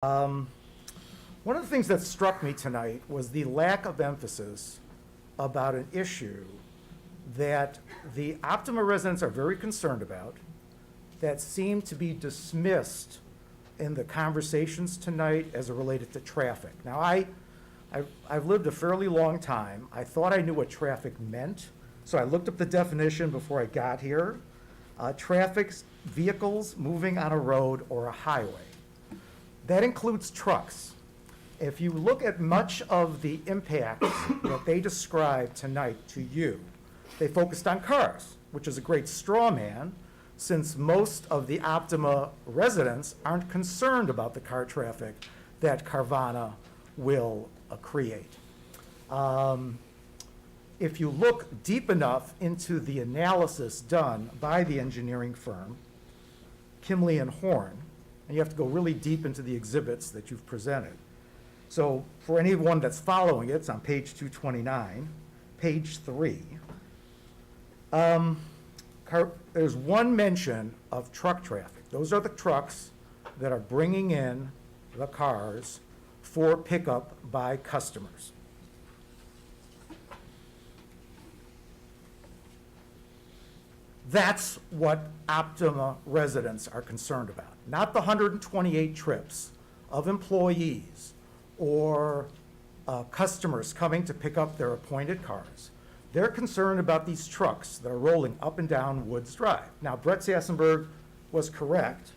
One of the things that struck me tonight was the lack of emphasis about an issue that the Optima residents are very concerned about, that seemed to be dismissed in the conversations tonight as it related to traffic. Now, I've lived a fairly long time. I thought I knew what traffic meant, so I looked up the definition before I got here. Traffic's vehicles moving on a road or a highway. That includes trucks. If you look at much of the impacts that they described tonight to you, they focused on cars, which is a great straw man, since most of the Optima residents aren't concerned about the car traffic that Carvana will create. If you look deep enough into the analysis done by the engineering firm, Kimley and Horn, and you have to go really deep into the exhibits that you've presented. So for anyone that's following it, it's on page 229, page 3. There's one mention of truck traffic. Those are the trucks that are bringing in the cars for pickup by customers. That's what Optima residents are concerned about, not the 128 trips of employees or customers coming to pick up their appointed cars. They're concerned about these trucks that are rolling up and down Woods Drive. Now, Brett Sassenberg was correct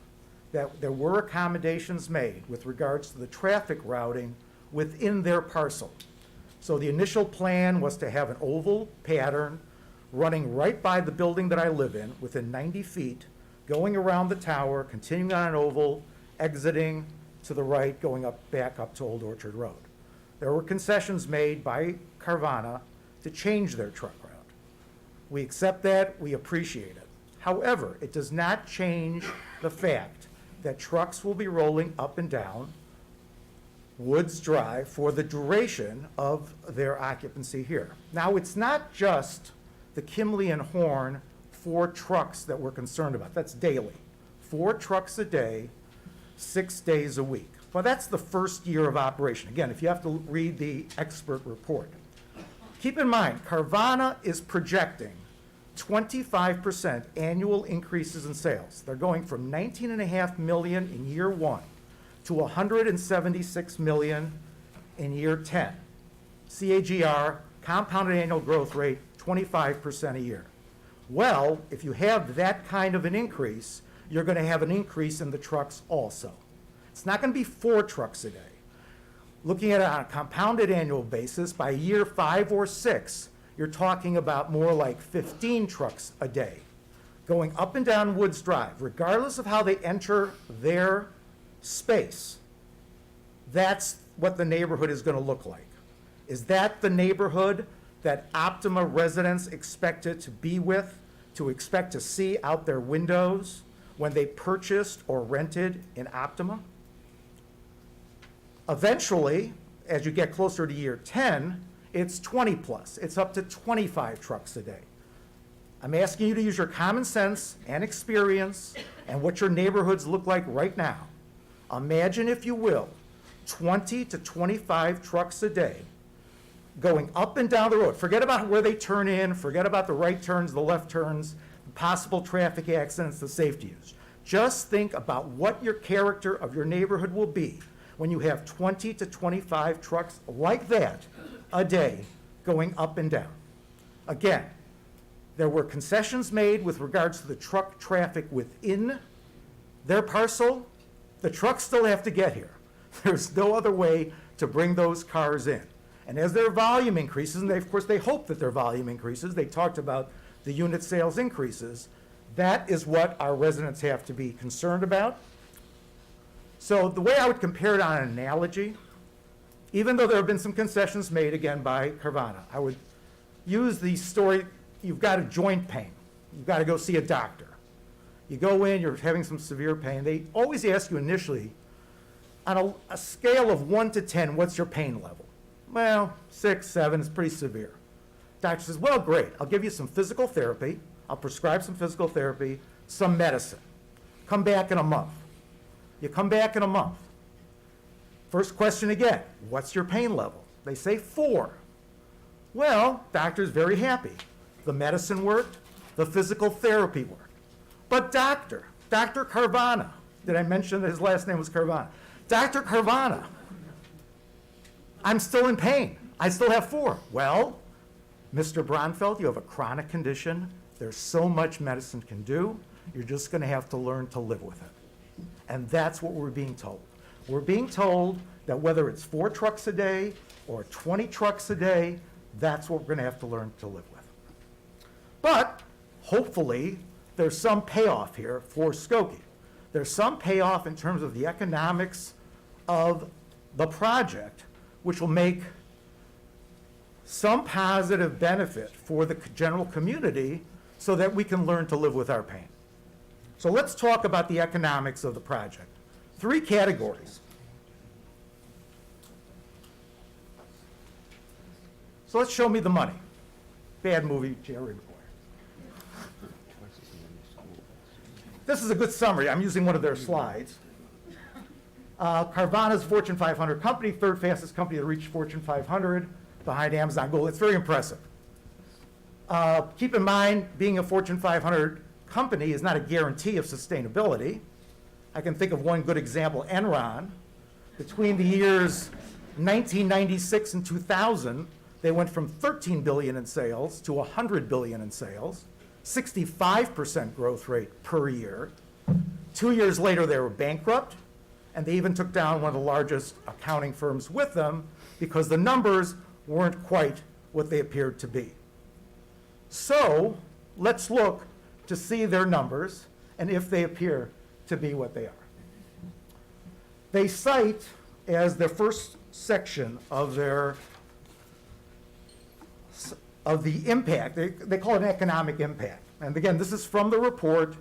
that there were accommodations made with regards to the traffic routing within their parcel. So the initial plan was to have an oval pattern running right by the building that I live in, within 90 feet, going around the tower, continuing on an oval, exiting to the right, going back up to Old Orchard Road. There were concessions made by Carvana to change their truck route. We accept that, we appreciate it. However, it does not change the fact that trucks will be rolling up and down Woods Drive for the duration of their occupancy here. Now, it's not just the Kimley and Horn 4 trucks that we're concerned about. That's daily. 4 trucks a day, 6 days a week. Well, that's the first year of operation. Again, if you have to read the expert report. Keep in mind, Carvana is projecting 25% annual increases in sales. They're going from 19.5 million in year 1 to 176 million in year 10. CAGR, compounded annual growth rate, 25% a year. Well, if you have that kind of an increase, you're going to have an increase in the trucks also. It's not going to be 4 trucks a day. Looking at it on a compounded annual basis, by year 5 or 6, you're talking about more like 15 trucks a day going up and down Woods Drive, regardless of how they enter their space. That's what the neighborhood is going to look like. Is that the neighborhood that Optima residents expect it to be with, to expect to see out their windows when they purchased or rented in Optima? Eventually, as you get closer to year 10, it's 20 plus. It's up to 25 trucks a day. I'm asking you to use your common sense and experience and what your neighborhoods look like right now. Imagine, if you will, 20 to 25 trucks a day going up and down the road. Forget about where they turn in, forget about the right turns, the left turns, possible traffic accidents, the safety issues. Just think about what your character of your neighborhood will be when you have 20 to 25 trucks like that a day going up and down. Again, there were concessions made with regards to the truck traffic within their parcel. The trucks still have to get here. There's no other way to bring those cars in. And as their volume increases, and of course they hope that their volume increases, they talked about the unit sales increases, that is what our residents have to be concerned about. So the way I would compare it on an analogy, even though there have been some concessions made, again, by Carvana, I would use the story, you've got a joint pain. You've got to go see a doctor. You go in, you're having some severe pain. They always ask you initially, on a scale of 1 to 10, what's your pain level? Well, 6, 7 is pretty severe. Doctor says, well, great. I'll give you some physical therapy. I'll prescribe some physical therapy, some medicine. Come back in a month. You come back in a month. First question again, what's your pain level? They say 4. Well, doctor's very happy. The medicine worked, the physical therapy worked. But Dr. Carvana, did I mention that his last name was Carvana? Dr. Carvana, I'm still in pain. I still have 4. Well, Mr. Bronfeld, you have a chronic condition. There's so much medicine can do. You're just going to have to learn to live with it. And that's what we're being told. We're being told that whether it's 4 trucks a day or 20 trucks a day, that's what we're going to have to learn to live with. But hopefully, there's some payoff here for Skokie. There's some payoff in terms of the economics of the project, which will make some positive benefit for the general community so that we can learn to live with our pain. So let's talk about the economics of the project. 3 categories. So let's show me the money. Bad movie, Jerry Maguire. This is a good summary. I'm using one of their slides. Carvana's a Fortune 500 company, 3rd fastest company to reach Fortune 500 behind Amazon, Google. It's very impressive. Keep in mind, being a Fortune 500 company is not a guarantee of sustainability. I can think of one good example, Enron. Between the years 1996 and 2000, they went from 13 billion in sales to 100 billion in sales, 65% growth rate per year. 2 years later, they were bankrupt, and they even took down one of the largest accounting firms with them because the numbers weren't quite what they appeared to be. So let's look to see their numbers and if they appear to be what they are. They cite as the first section of the impact, they call it an economic impact. And again, this is from the report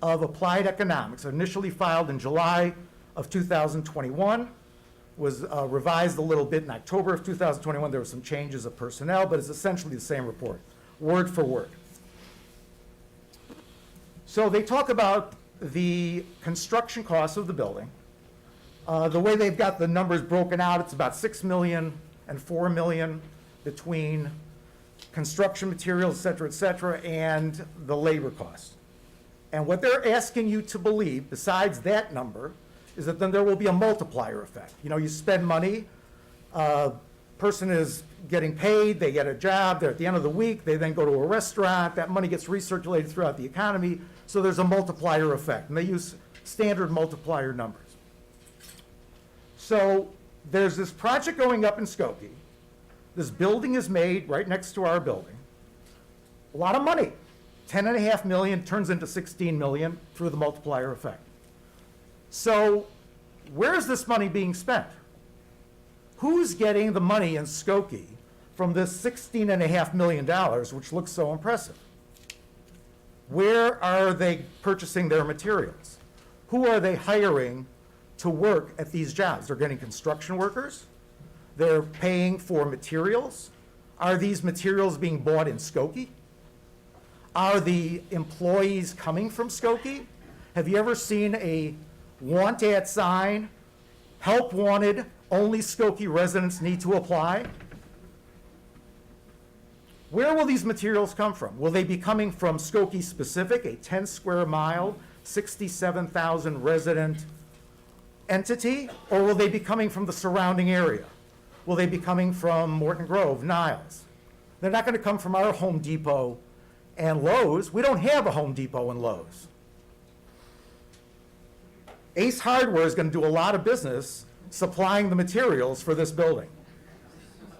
of Applied Economics, initially filed in July of 2021, was revised a little bit in October of 2021. There were some changes of personnel, but it's essentially the same report, word for word. So they talk about the construction costs of the building. The way they've got the numbers broken out, it's about $6 million and $4 million between construction materials, et cetera, and the labor costs. And what they're asking you to believe, besides that number, is that then there will be a multiplier effect. You know, you spend money, person is getting paid, they get a job, they're at the end of the week, they then go to a restaurant, that money gets recirculated throughout the economy, so there's a multiplier effect, and they use standard multiplier numbers. So there's this project going up in Skokie. This building is made right next to our building. A lot of money. $10.5 million turns into $16 million through the multiplier effect. So where is this money being spent? Who's getting the money in Skokie from this $16.5 million, which looks so impressive? Where are they purchasing their materials? Who are they hiring to work at these jobs? They're getting construction workers. They're paying for materials. Are these materials being bought in Skokie? Are the employees coming from Skokie? Have you ever seen a want ad sign, help wanted, only Skokie residents need to apply? Where will these materials come from? Will they be coming from Skokie specific, a 10 square mile, 67,000 resident entity, or will they be coming from the surrounding area? Will they be coming from Morton Grove, Niles? They're not going to come from our Home Depot and Lowe's. We don't have a Home Depot and Lowe's. Ace Hardware is going to do a lot of business supplying the materials for this building.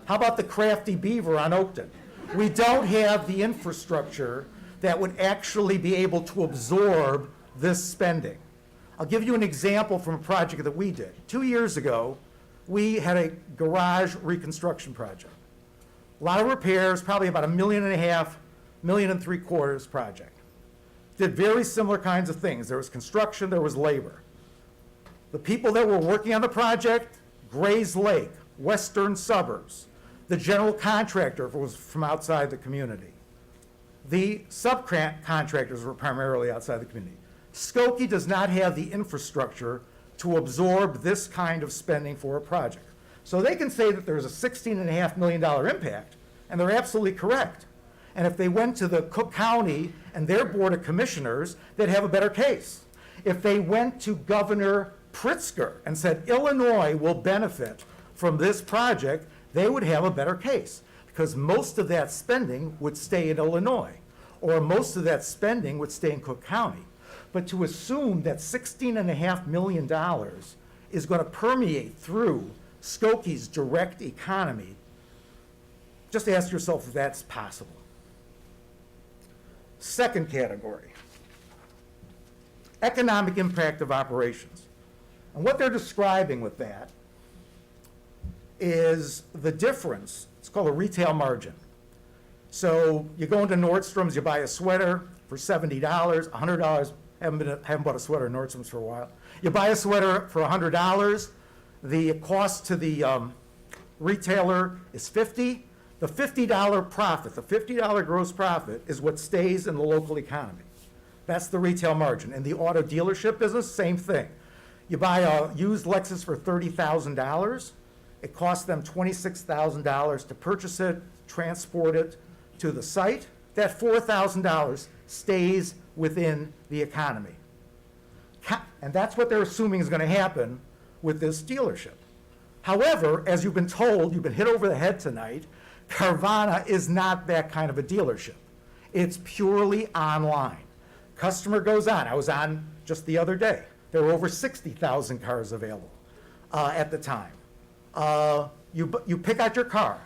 How about the Crafty Beaver on Oakton? We don't have the infrastructure that would actually be able to absorb this spending. I'll give you an example from a project that we did. 2 years ago, we had a garage reconstruction project. A lot of repairs, probably about $1.5 million, $1.75 million project. Did very similar kinds of things. There was construction, there was labor. The people that were working on the project, Grays Lake, western suburbs. The general contractor was from outside the community. The subcontractors were primarily outside the community. Skokie does not have the infrastructure to absorb this kind of spending for a project. So they can say that there's a $16.5 million impact, and they're absolutely correct. And if they went to the Cook County and their Board of Commissioners, they'd have a better case. If they went to Governor Pritzker and said, Illinois will benefit from this project, they would have a better case, because most of that spending would stay in Illinois, or most of that spending would stay in Cook County. But to assume that $16.5 million is going to permeate through Skokie's direct economy, just ask yourself if that's possible. Second category, economic impact of operations. And what they're describing with that is the difference. It's called a retail margin. So you go into Nordstrom's, you buy a sweater for $70, $100. Haven't bought a sweater at Nordstrom's for a while. You buy a sweater for $100. The cost to the retailer is $50. The $50 profit, the $50 gross profit is what stays in the local economy. That's the retail margin. In the auto dealership business, same thing. You buy a used Lexus for $30,000. It costs them $26,000 to purchase it, transport it to the site. That $4,000 stays within the economy. And that's what they're assuming is going to happen with this dealership. However, as you've been told, you've been hit over the head tonight, Carvana is not that kind of a dealership. It's purely online. Customer goes on. I was on just the other day. There were over 60,000 cars available at the time. You pick out your car.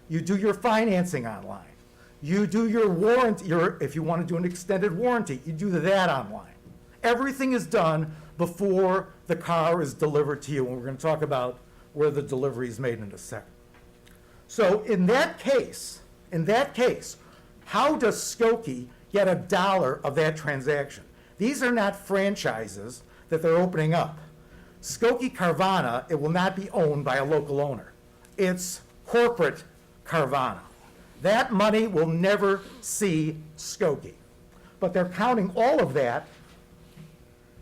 You do your financing online. You do your warranty. If you want to do an extended warranty, you do that online. Everything is done before the car is delivered to you, and we're going to talk about where the delivery is made in a second. So in that case, how does Skokie get $1 of that transaction? These are not franchises that they're opening up. Skokie Carvana, it will not be owned by a local owner. It's corporate Carvana. That money will never see Skokie. But they're counting all of that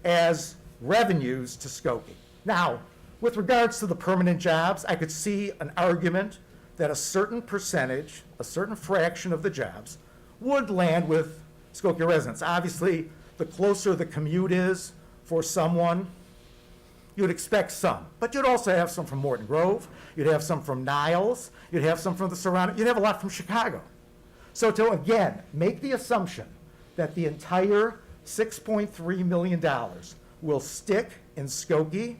as revenues to Skokie. Now, with regards to the permanent jobs, I could see an argument that a certain percentage, a certain fraction of the jobs would land with Skokie residents. Obviously, the closer the commute is for someone, you'd expect some. But you'd also have some from Morton Grove, you'd have some from Niles, you'd have some from the surrounding, you'd have a lot from Chicago. So to, again, make the assumption that the entire $6.3 million will stick in Skokie,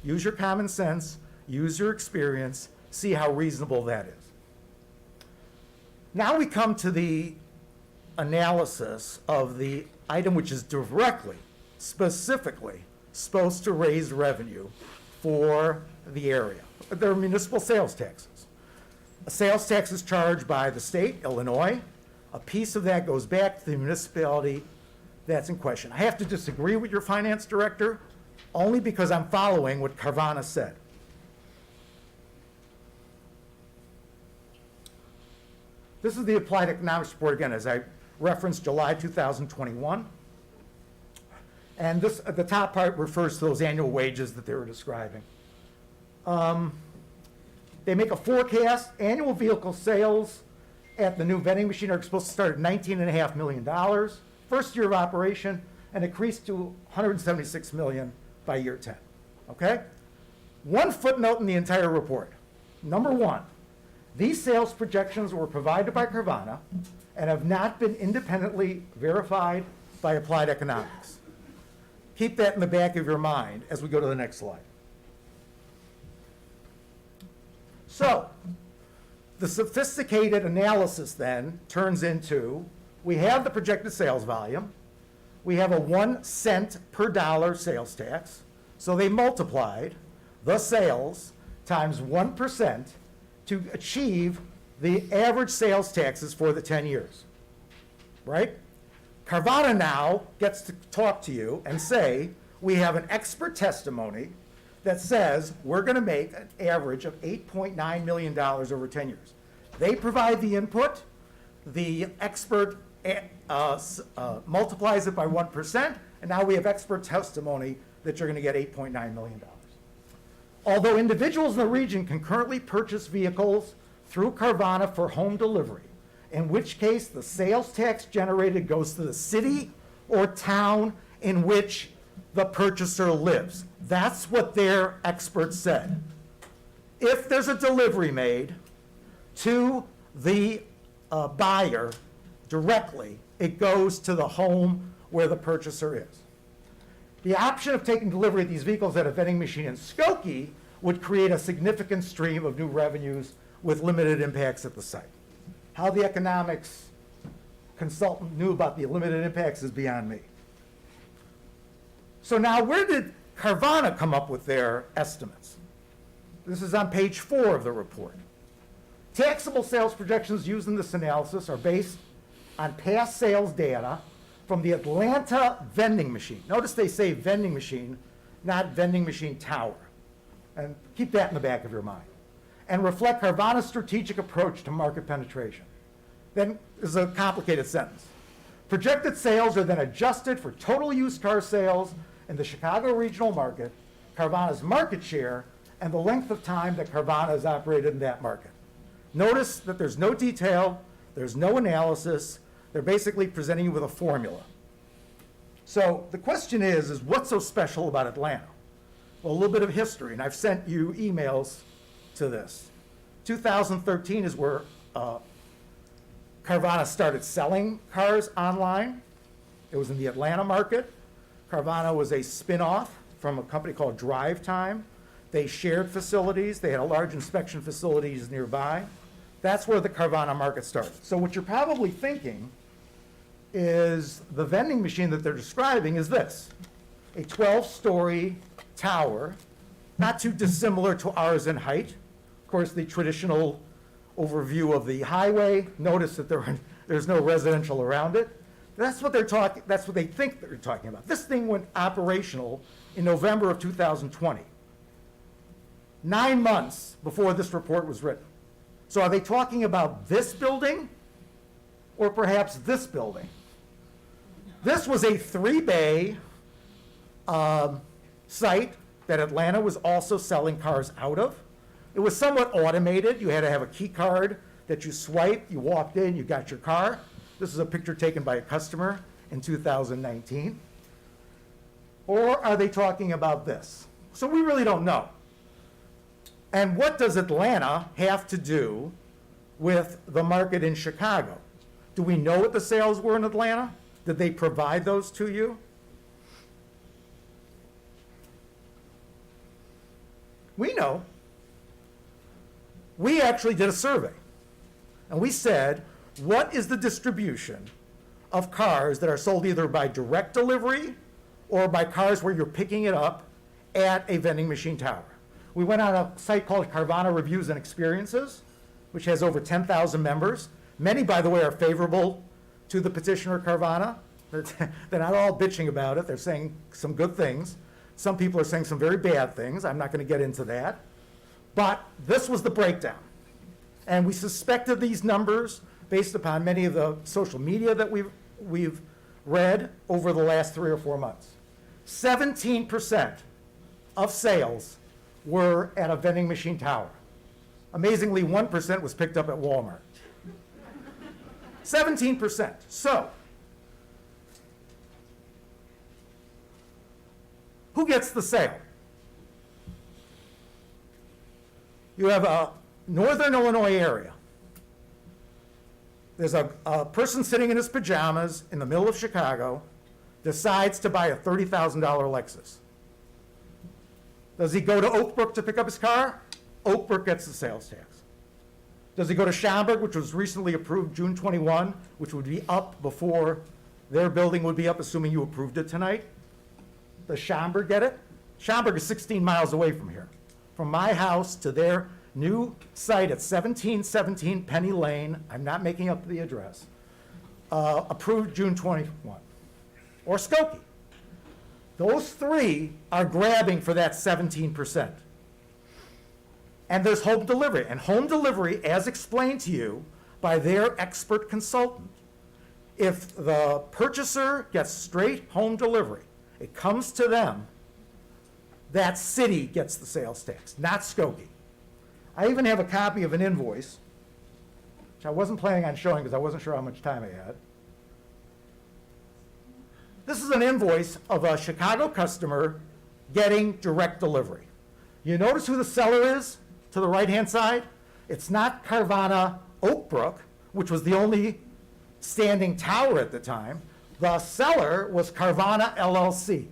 use your common sense, use your experience, see how reasonable that is. Now we come to the analysis of the item which is directly, specifically, supposed to raise revenue for the area. They're municipal sales taxes. A sales tax is charged by the state, Illinois. A piece of that goes back to the municipality that's in question. I have to disagree with your finance director only because I'm following what Carvana said. This is the Applied Economics Report, again, as I referenced, July 2021. And this, the top part refers to those annual wages that they were describing. They make a forecast. Annual vehicle sales at the new vending machine are supposed to start at $19.5 million. First year of operation, and increase to $176 million by year 10. Okay? One footnote in the entire report. Number one, these sales projections were provided by Carvana and have not been independently verified by Applied Economics. Keep that in the back of your mind as we go to the next slide. So, the sophisticated analysis then turns into, we have the projected sales volume, we have a 1 cent per dollar sales tax, so they multiplied the sales times 1% to achieve the average sales taxes for the 10 years, right? Carvana now gets to talk to you and say, we have an expert testimony that says we're going to make an average of $8.9 million over 10 years. They provide the input, the expert multiplies it by 1%, and now we have expert testimony that you're going to get $8.9 million. Although individuals in the region can currently purchase vehicles through Carvana for home delivery, in which case the sales tax generated goes to the city or town in which the purchaser lives. That's what their experts said. If there's a delivery made to the buyer directly, it goes to the home where the purchaser is. The option of taking delivery of these vehicles at a vending machine in Skokie would create a significant stream of new revenues with limited impacts at the site. How the economics consultant knew about the limited impacts is beyond me. So now, where did Carvana come up with their estimates? This is on page 4 of the report. Taxable sales projections used in this analysis are based on past sales data from the Atlanta vending machine. Notice they say vending machine, not vending machine tower. And keep that in the back of your mind. And reflect Carvana's strategic approach to market penetration. Then this is a complicated sentence. Projected sales are then adjusted for total used car sales in the Chicago regional market, Carvana's market share, and the length of time that Carvana has operated in that market. Notice that there's no detail, there's no analysis. They're basically presenting you with a formula. So the question is what's so special about Atlanta? Well, a little bit of history, and I've sent you emails to this. 2013 is where Carvana started selling cars online. It was in the Atlanta market. Carvana was a spin-off from a company called Drive Time. They shared facilities. They had a large inspection facilities nearby. That's where the Carvana market started. So what you're probably thinking is the vending machine that they're describing is this, a 12-story tower, not too dissimilar to ours in height. Of course, the traditional overview of the highway. Notice that there's no residential around it. That's what that's what they think they're talking about. This thing went operational in November of 2020, 9 months before this report was written. So are they talking about this building or perhaps this building? This was a 3-bay site that Atlanta was also selling cars out of. It was somewhat automated. You had to have a key card that you swiped, you walked in, you got your car. This is a picture taken by a customer in 2019. Or are they talking about this? So we really don't know. And what does Atlanta have to do with the market in Chicago? Do we know what the sales were in Atlanta? Did they provide those to you? We know. We actually did a survey. And we said, what is the distribution of cars that are sold either by direct delivery or by cars where you're picking it up at a vending machine tower? We went on a site called Carvana Reviews and Experiences, which has over 10,000 members. Many, by the way, are favorable to the petitioner Carvana. They're not all bitching about it. They're saying some good things. Some people are saying some very bad things. I'm not going to get into that. But this was the breakdown. And we suspected these numbers based upon many of the social media that we've read over the last 3 or 4 months. 17% of sales were at a vending machine tower. Amazingly, 1% was picked up at Walmart. 17%. So, who gets the sale? You have a northern Illinois area. There's a person sitting in his pajamas in the middle of Chicago, decides to buy a $30,000 Lexus. Does he go to Oak Brook to pick up his car? Oak Brook gets the sales tax. Does he go to Schaumburg, which was recently approved June 21, which would be up before their building would be up, assuming you approved it tonight? Does Schaumburg get it? Schaumburg is 16 miles away from here. From my house to their new site at 1717 Penny Lane, I'm not making up the address, approved June 21. Or Skokie. Those three are grabbing for that 17%. And there's home delivery. And home delivery, as explained to you by their expert consultant, if the purchaser gets straight home delivery, it comes to them that city gets the sales tax, not Skokie. I even have a copy of an invoice, which I wasn't planning on showing because I wasn't sure how much time I had. This is an invoice of a Chicago customer getting direct delivery. You notice who the seller is to the right-hand side? It's not Carvana Oakbrook, which was the only standing tower at the time. The seller was Carvana LLC.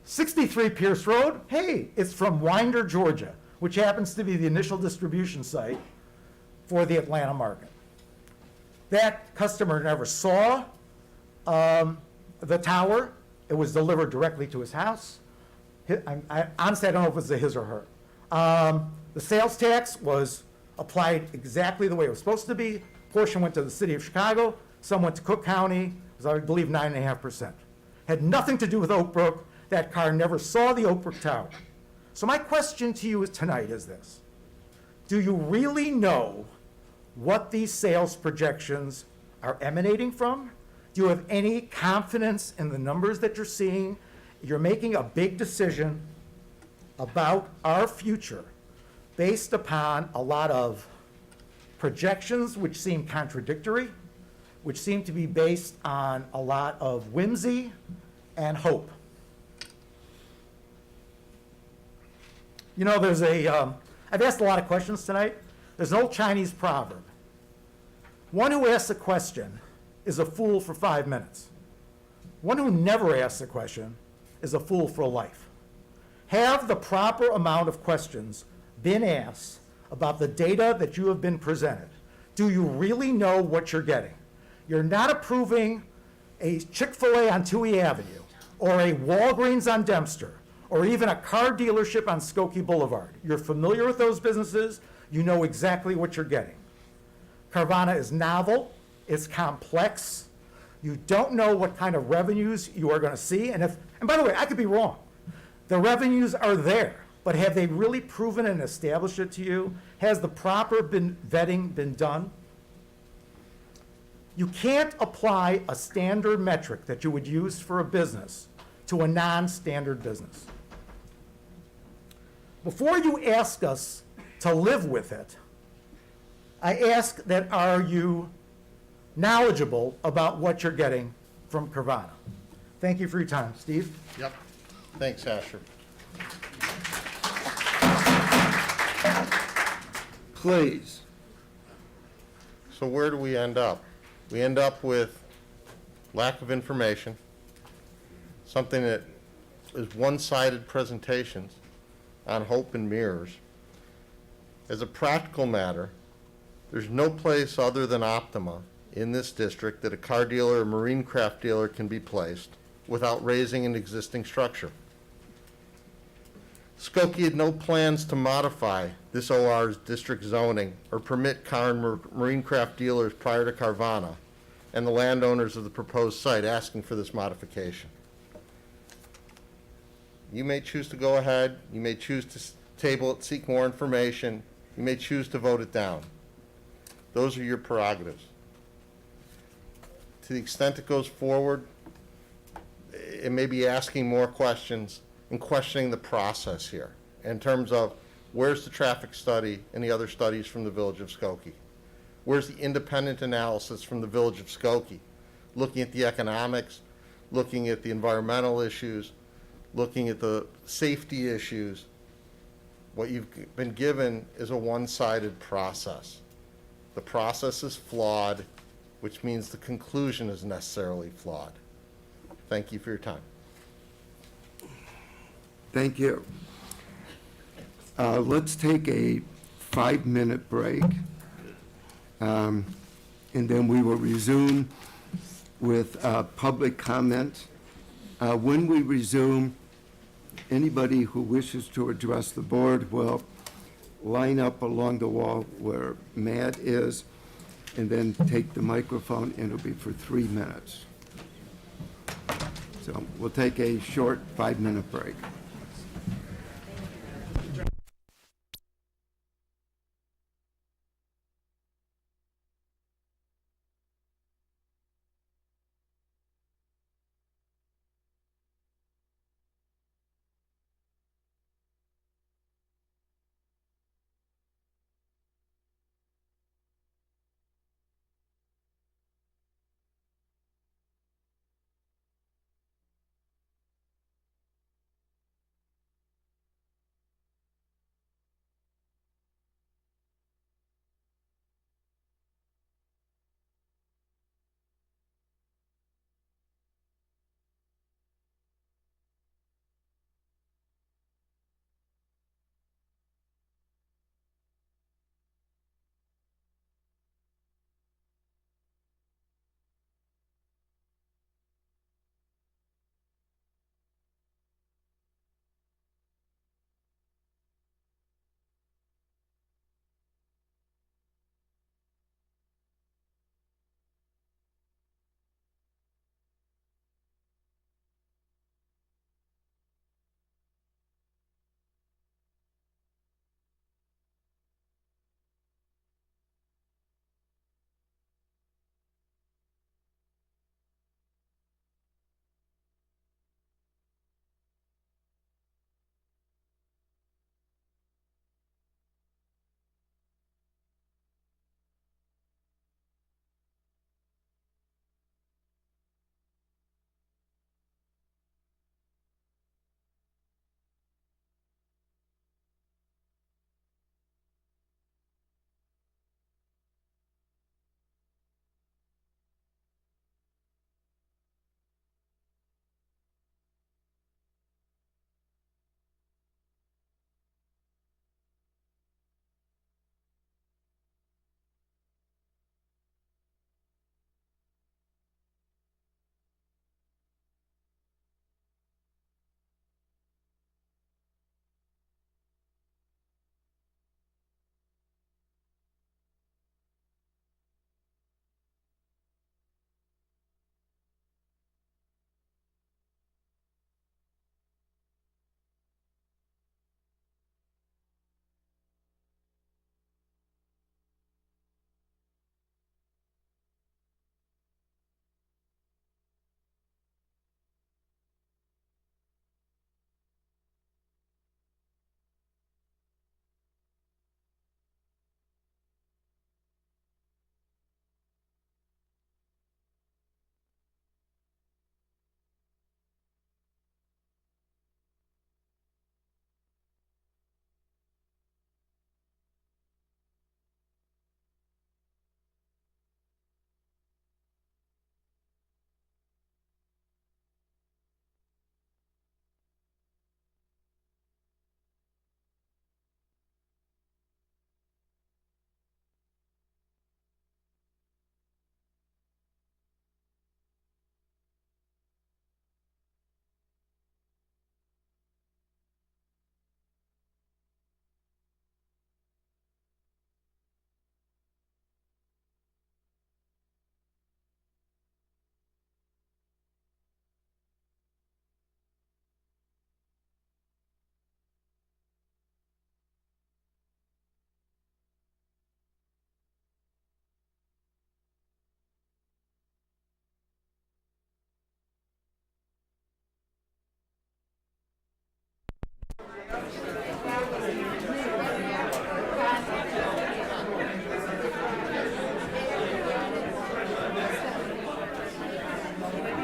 63 Pierce Road, hey, it's from Winder, Georgia, which happens to be the initial distribution site for the Atlanta market. That customer never saw the tower. It was delivered directly to his house. Honestly, I don't know if it was a his or her. The sales tax was applied exactly the way it was supposed to be. Portion went to the city of Chicago, some went to Cook County. It was, I believe, 9.5%. Had nothing to do with Oakbrook. That car never saw the Oakbrook Tower. So my question to you tonight is this. Do you really know what these sales projections are emanating from? Do you have any confidence in the numbers that you're seeing? You're making a big decision about our future based upon a lot of projections which seem contradictory, which seem to be based on a lot of whimsy and hope. You know, there's I've asked a lot of questions tonight. There's an old Chinese proverb. One who asks a question is a fool for 5 minutes. One who never asks a question is a fool for life. Have the proper amount of questions been asked about the data that you have been presented? Do you really know what you're getting? You're not approving a Chick-fil-A on Touhy Avenue or a Walgreens on Dempster or even a car dealership on Skokie Boulevard. You're familiar with those businesses. You know exactly what you're getting. Carvana is novel. It's complex. You don't know what kind of revenues you are going to see. And by the way, I could be wrong. The revenues are there, but have they really proven and established it to you? Has the proper vetting been done? You can't apply a standard metric that you would use for a business to a non-standard business. Before you ask us to live with it, I ask that are you knowledgeable about what you're getting from Carvana? Thank you for your time. Steve? Yep. Thanks, Asher. Please. So where do we end up? We end up with lack of information, something that is one-sided presentations on hope and mirrors. As a practical matter, there's no place other than Optima in this district that a car dealer or marine craft dealer can be placed without raising an existing structure. Skokie had no plans to modify this OR's district zoning or permit car and marine craft dealers prior to Carvana and the landowners of the proposed site asking for this modification. You may choose to go ahead, you may choose to table it, seek more information, you may choose to vote it down. Those are your prerogatives. To the extent it goes forward, it may be asking more questions and questioning the process here in terms of where's the traffic study and the other studies from the Village of Skokie? Where's the independent analysis from the Village of Skokie? Looking at the economics, looking at the environmental issues, looking at the safety issues. What you've been given is a one-sided process. The process is flawed, which means the conclusion is necessarily flawed. Thank you for your time. Thank you. Let's take a 5-minute break, and then we will resume with public comment. When we resume, anybody who wishes to address the board will line up along the wall where Matt is, and then take the microphone, and it'll be for 3 minutes. So we'll take a short 5-minute break.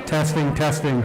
Testing, testing.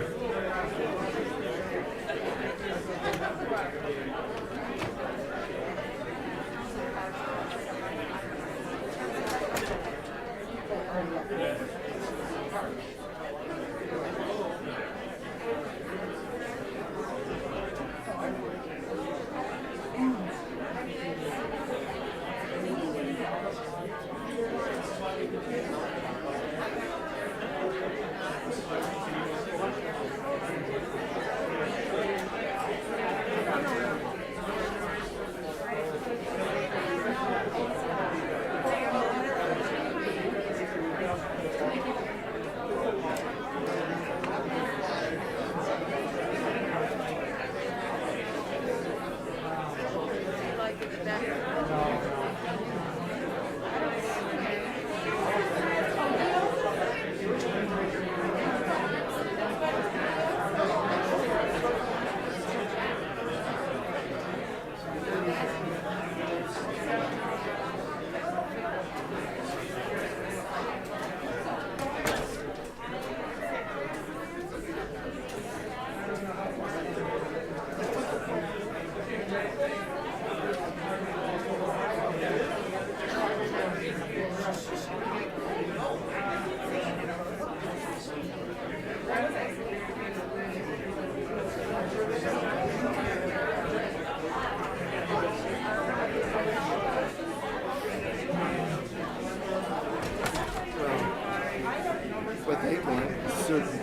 But they want certain,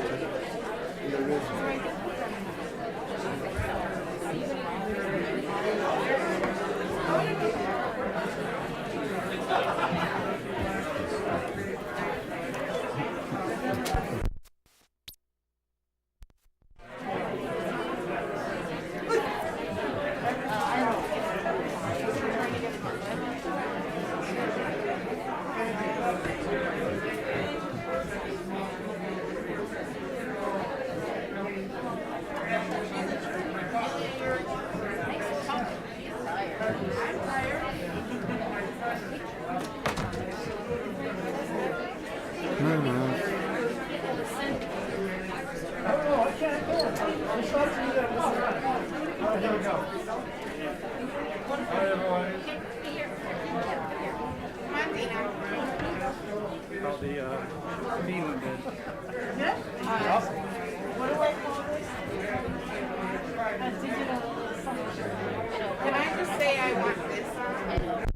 there is. Can I just say I want this on?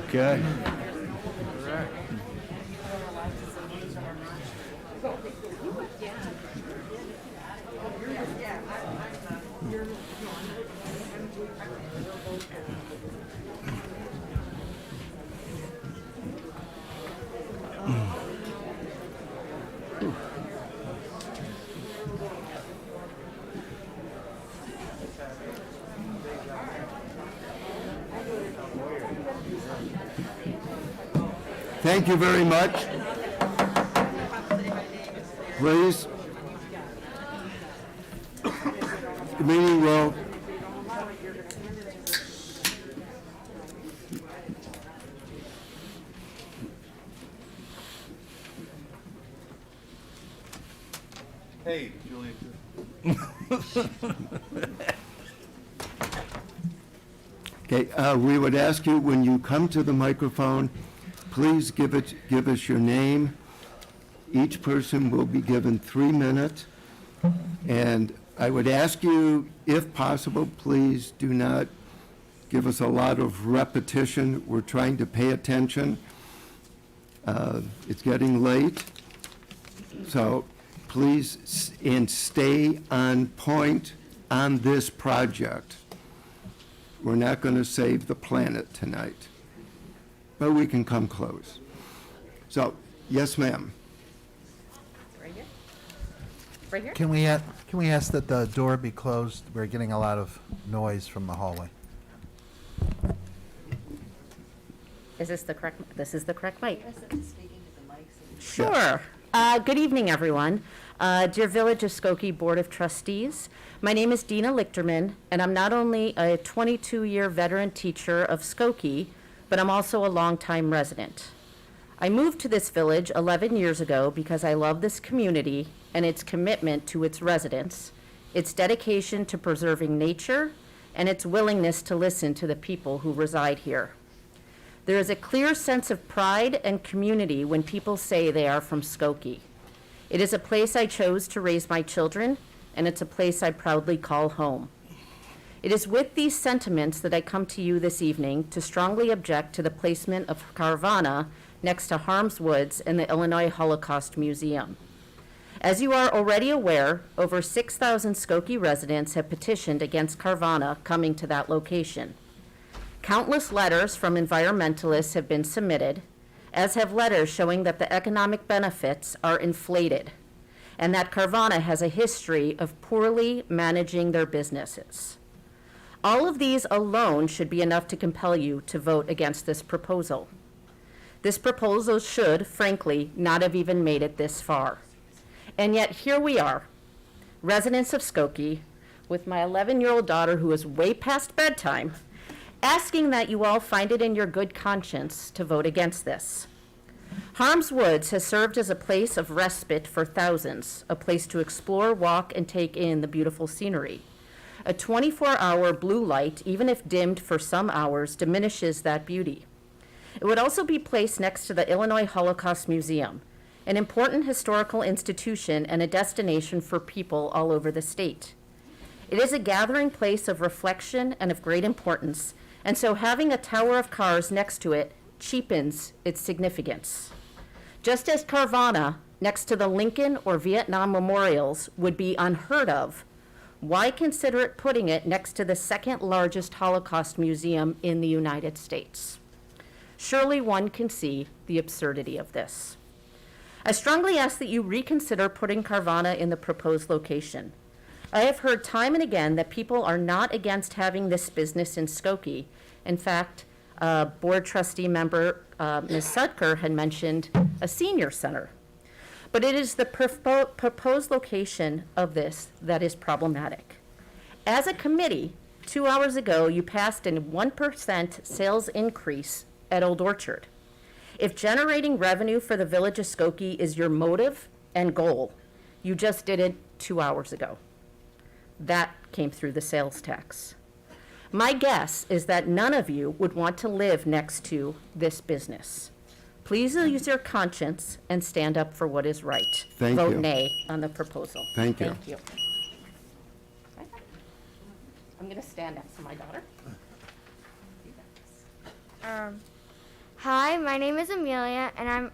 Okay. Thank you very much. Please. The meeting will Hey, Julie. Okay, we would ask you, when you come to the microphone, please give us your name. Each person will be given 3 minutes. And I would ask you, if possible, please do not give us a lot of repetition. We're trying to pay attention. It's getting late. So please, and stay on point on this project. We're not going to save the planet tonight, but we can come close. So, yes, ma'am. Right here? Right here? Can we ask that the door be closed? We're getting a lot of noise from the hallway. Is this the correct, this is the correct mic? Sure. Good evening, everyone. Dear Village of Skokie Board of Trustees, my name is Dina Lichterman, and I'm not only a 22-year veteran teacher of Skokie, but I'm also a longtime resident. I moved to this village 11 years ago because I love this community and its commitment to its residents, its dedication to preserving nature, and its willingness to listen to the people who reside here. There is a clear sense of pride and community when people say they are from Skokie. It is a place I chose to raise my children, and it's a place I proudly call home. It is with these sentiments that I come to you this evening to strongly object to the placement of Carvana next to Harms Woods and the Illinois Holocaust Museum. As you are already aware, over 6,000 Skokie residents have petitioned against Carvana coming to that location. Countless letters from environmentalists have been submitted, as have letters showing that the economic benefits are inflated and that Carvana has a history of poorly managing their businesses. All of these alone should be enough to compel you to vote against this proposal. This proposal should, frankly, not have even made it this far. And yet here we are, residents of Skokie, with my 11-year-old daughter who is way past bedtime, asking that you all find it in your good conscience to vote against this. Harms Woods has served as a place of respite for thousands, a place to explore, walk, and take in the beautiful scenery. A 24-hour blue light, even if dimmed for some hours, diminishes that beauty. It would also be placed next to the Illinois Holocaust Museum, an important historical institution and a destination for people all over the state. It is a gathering place of reflection and of great importance, and so having a tower of cars next to it cheapens its significance. Just as Carvana next to the Lincoln or Vietnam memorials would be unheard of, why consider it putting it next to the second largest Holocaust museum in the United States? Surely one can see the absurdity of this. I strongly ask that you reconsider putting Carvana in the proposed location. I have heard time and again that people are not against having this business in Skokie. In fact, board trustee member Ms. Sudker had mentioned a senior center. But it is the proposed location of this that is problematic. As a committee, 2 hours ago, you passed a 1% sales increase at Old Orchard. If generating revenue for the village of Skokie is your motive and goal, you just did it 2 hours ago. That came through the sales tax. My guess is that none of you would want to live next to this business. Please use your conscience and stand up for what is right. Thank Vote you. nay on the proposal. Thank you. Thank you. I'm going to stand next to my daughter. Hi, my name is Amelia, and I'm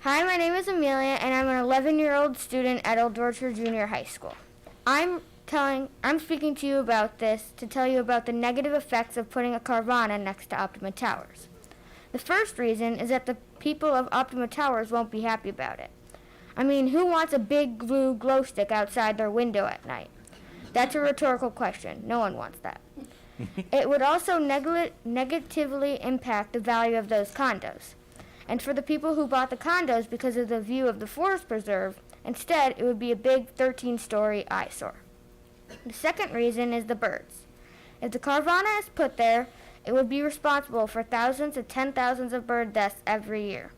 an 11-year-old student at Old Orchard Junior High School. I'm speaking to you about this to tell you about the negative effects of putting a Carvana next to Optima Towers. The first reason is that the people of Optima Towers won't be happy about it. I mean, who wants a big blue glow stick outside their window at night? That's a rhetorical question. No one wants that. It would also negatively impact the value of those condos. And for the people who bought the condos because of the view of the forest preserve, instead it would be a big 13-story eyesore. The second reason is the birds. If the Carvana is put there, it would be responsible for thousands to 10,000s of bird deaths every year.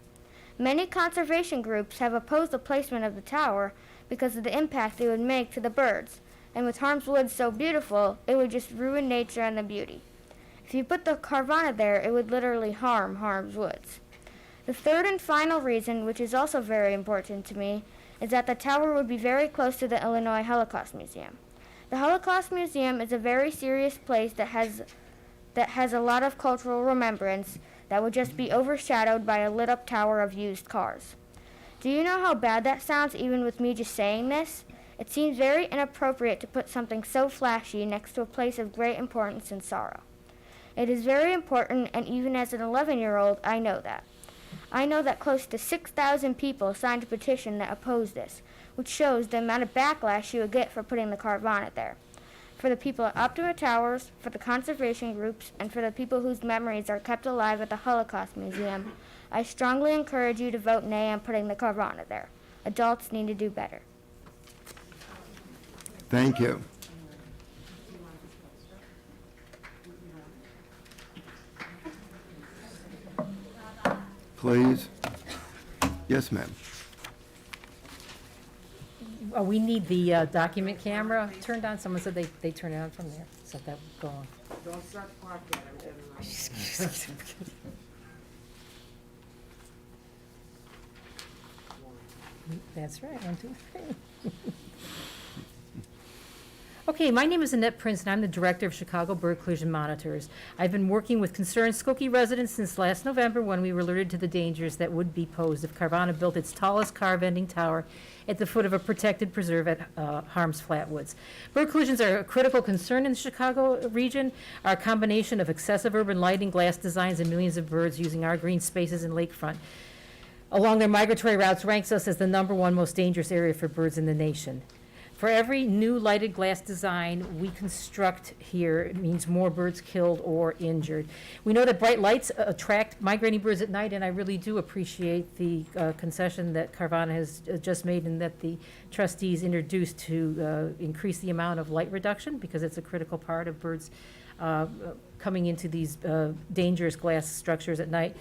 Many conservation groups have opposed the placement of the tower because of the impact it would make to the birds, and with Harms Woods so beautiful, it would just ruin nature and the beauty. If you put the Carvana there, it would literally harm Harms Woods. The third and final reason, which is also very important to me, is that the tower would be very close to the Illinois Holocaust Museum. The Holocaust Museum is a very serious place that has a lot of cultural remembrance that would just be overshadowed by a lit-up tower of used cars. Do you know how bad that sounds even with me just saying this? It seems very inappropriate to put something so flashy next to a place of great importance and sorrow. It is very important, and even as an 11-year-old, I know that. I know that close to 6,000 people signed a petition that opposed this, which shows the amount of backlash you would get for putting the Carvana there. For the people at Optima Towers, for the conservation groups, and for the people whose memories are kept alive at the Holocaust Museum, I strongly encourage you to vote nay on putting the Carvana there. Adults need to do better. Thank you. Please. Yes, ma'am. We need the document camera turned on. Someone said they turn it on from there, so that would go on. Don't start talking, I'm getting That's right, 1, 2, 3. Okay, my name is Annette Prince, and I'm the Director of Chicago Bird Collision Monitors. I've been working with concerned Skokie residents since last November when we were alerted to the dangers that would be posed if Carvana built its tallest car vending tower at the foot of a protected preserve at Harms Flatwoods. Bird collisions are a critical concern in the Chicago region. Our combination of excessive urban lighting, glass designs, and millions of birds using our green spaces and lakefront along their migratory routes ranks us as the #1 most dangerous area for birds in the nation. For every new lighted glass design we construct here, it means more birds killed or injured. We know that bright lights attract migrating birds at night, and I really do appreciate the concession that Carvana has just made and that the trustees introduced to increase the amount of light reduction, because it's a critical part of birds coming into these dangerous glass structures at night.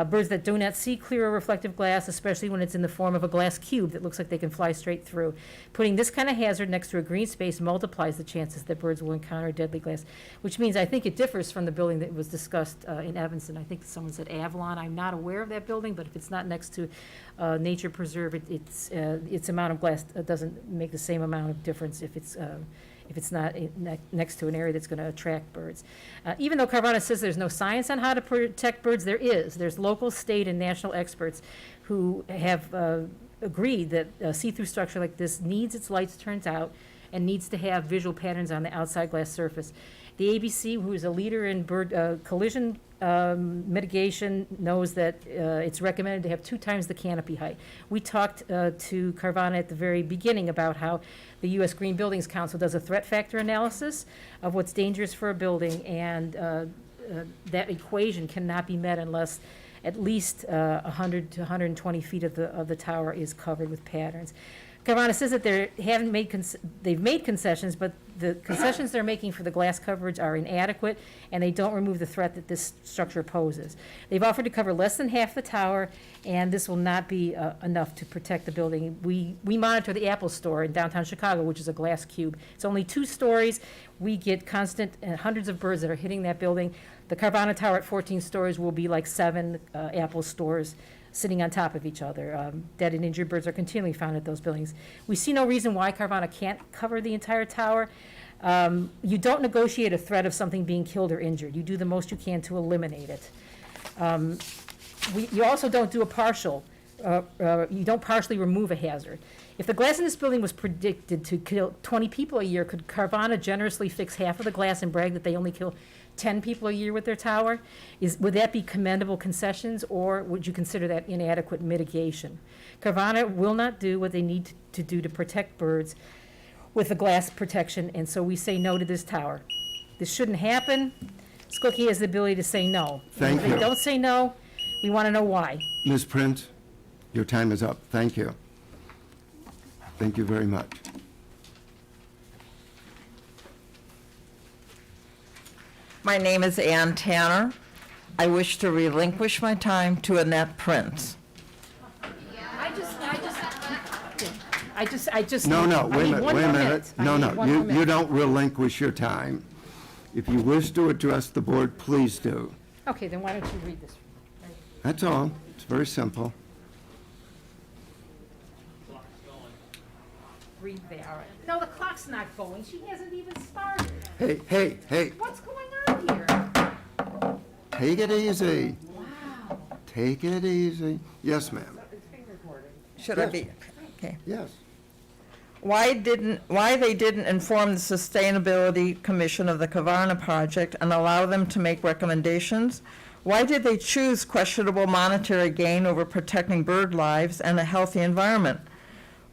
Birds that do not see clear or reflective glass, especially when it's in the form of a glass cube that looks like they can fly straight through. Putting this kind of hazard next to a green space multiplies the chances that birds will encounter deadly glass, which means I think it differs from the building that was discussed in Evanston. I think someone said Avalon. I'm not aware of that building, but if it's not next to nature preserve, its amount of glass doesn't make the same amount of difference if it's not next to an area that's going to attract birds. Even though Carvana says there's no science on how to protect birds, there is. There's local, state, and national experts who have agreed that a see-through structure like this needs its lights turned out and needs to have visual patterns on the outside glass surface. The ABC, who is a leader in bird collision mitigation, knows that it's recommended to have 2 times the canopy height. We talked to Carvana at the very beginning about how the U.S. Green Buildings Council does a threat factor analysis of what's dangerous for a building, and that equation cannot be met unless at least 100 to 120 feet of the tower is covered with patterns. Carvana says that they've made concessions, but the concessions they're making for the glass coverage are inadequate, and they don't remove the threat that this structure poses. They've offered to cover less than half the tower, and this will not be enough to protect the building. We monitor the Apple Store in downtown Chicago, which is a glass cube. It's only 2 stories. We get constant hundreds of birds that are hitting that building. The Carvana Tower at 14 stories will be like 7 Apple stores sitting on top of each other. Dead and injured birds are continually found at those buildings. We see no reason why Carvana can't cover the entire tower. You don't negotiate a threat of something being killed or injured. You do the most you can to eliminate it. You also don't do a partial, you don't partially remove a hazard. If the glass in this building was predicted to kill 20 people a year, could Carvana generously fix half of the glass and brag that they only kill 10 people a year with their tower? Would that be commendable concessions, or would you consider that inadequate mitigation? Carvana will not do what they need to do to protect birds with the glass protection, and so we say no to this tower. This shouldn't happen. Skokie has the ability to say no. Thank If you. they don't say no, we want to know why. Ms. Prince, your time is up. Thank you. Thank you very much. My name is Ann Tanner. I wish to relinquish my time to Annette Prince. I just. No, I wait a need minute, one wait a more minute. I No, need no, one more you minute. don't relinquish your time. If you wish to address the board, please do. Okay, then why don't you read this? That's all. It's very simple. Read there, all right. No, the clock's not going. She hasn't even started. Hey, What's going on here? take it easy. Wow. Take it easy. Yes, ma'am. It's being recorded. Should I be, okay. Yes. Why they didn't inform the Sustainability Commission of the Carvana project and allow them to make recommendations? Why did they choose questionable monetary gain over protecting bird lives and a healthy environment?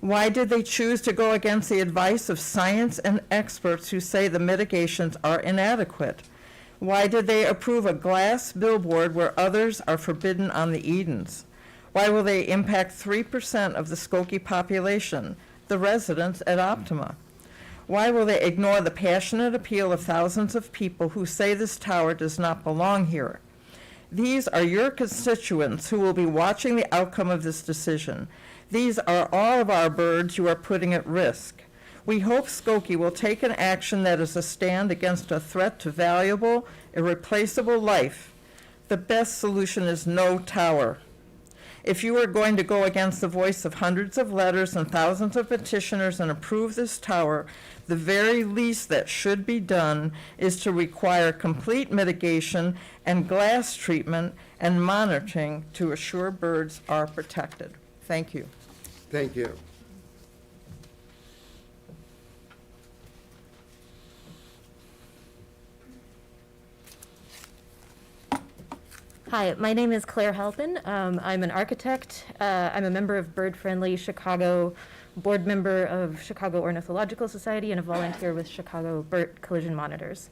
Why did they choose to go against the advice of science and experts who say the mitigations are inadequate? Why did they approve a glass billboard where others are forbidden on the Edens? Why will they impact 3% of the Skokie population, the residents at Optima? Why will they ignore the passionate appeal of thousands of people who say this tower does not belong here? These are your constituents who will be watching the outcome of this decision. These are all of our birds you are putting at risk. We hope Skokie will take an action that is a stand against a threat to valuable, irreplaceable life. The best solution is no tower. If you are going to go against the voice of hundreds of letters and thousands of petitioners and approve this tower, the very least that should be done is to require complete mitigation and glass treatment and monitoring to assure birds are protected. Thank you. Thank you. Hi, my name is Claire Halpin. I'm an architect. I'm a member of Bird Friendly Chicago, board member of Chicago Ornithological Society, and a volunteer with Chicago Bird Collision Monitors.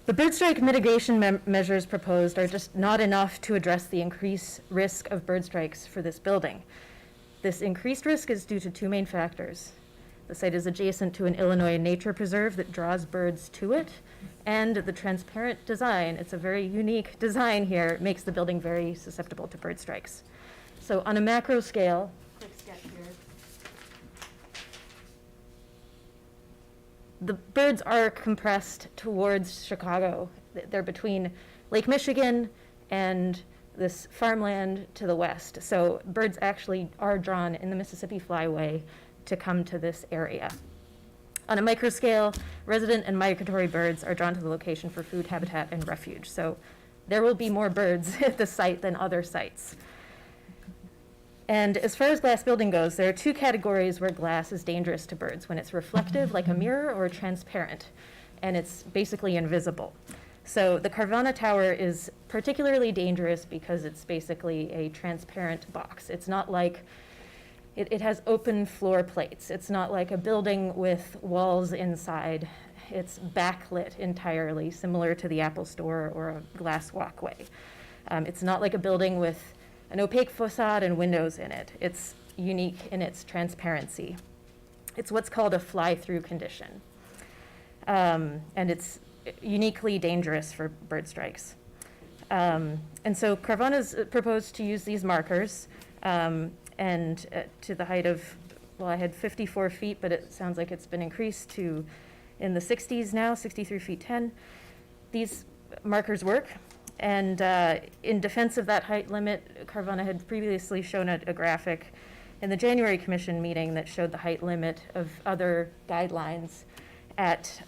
The bird strike mitigation measures proposed are just not enough to address the increased risk of bird strikes for this building. This increased risk is due to two main factors. The site is adjacent to an Illinois nature preserve that draws birds to it, and the transparent design, it's a very unique design here, makes the building very susceptible to bird strikes. So on a macro scale, quick sketch here. The birds are compressed towards Chicago. They're between Lake Michigan and this farmland to the west. So birds actually are drawn in the Mississippi Flyway to come to this area. On a micro scale, resident and migratory birds are drawn to the location for food, habitat, and refuge. So there will be more birds at the site than other sites. And as far as glass building goes, there are two categories where glass is dangerous to birds: when it's reflective, like a mirror, or transparent, and it's basically invisible. So the Carvana Tower is particularly dangerous because it's basically a transparent box. It's not like it has open floor plates. It's not like a building with walls inside. It's backlit entirely, similar to the Apple Store or a glass walkway. It's not like a building with an opaque facade and windows in it. It's unique in its transparency. It's what's called a fly-through condition. And it's uniquely dangerous for bird strikes. And so Carvana's proposed to use these markers, and to the height of, well, I had 54 feet, but it sounds like it's been increased to in the 60s now, 63 feet 10. These markers work, and in defense of that height limit, Carvana had previously shown a graphic in the January Commission meeting that showed the height limit of other guidelines at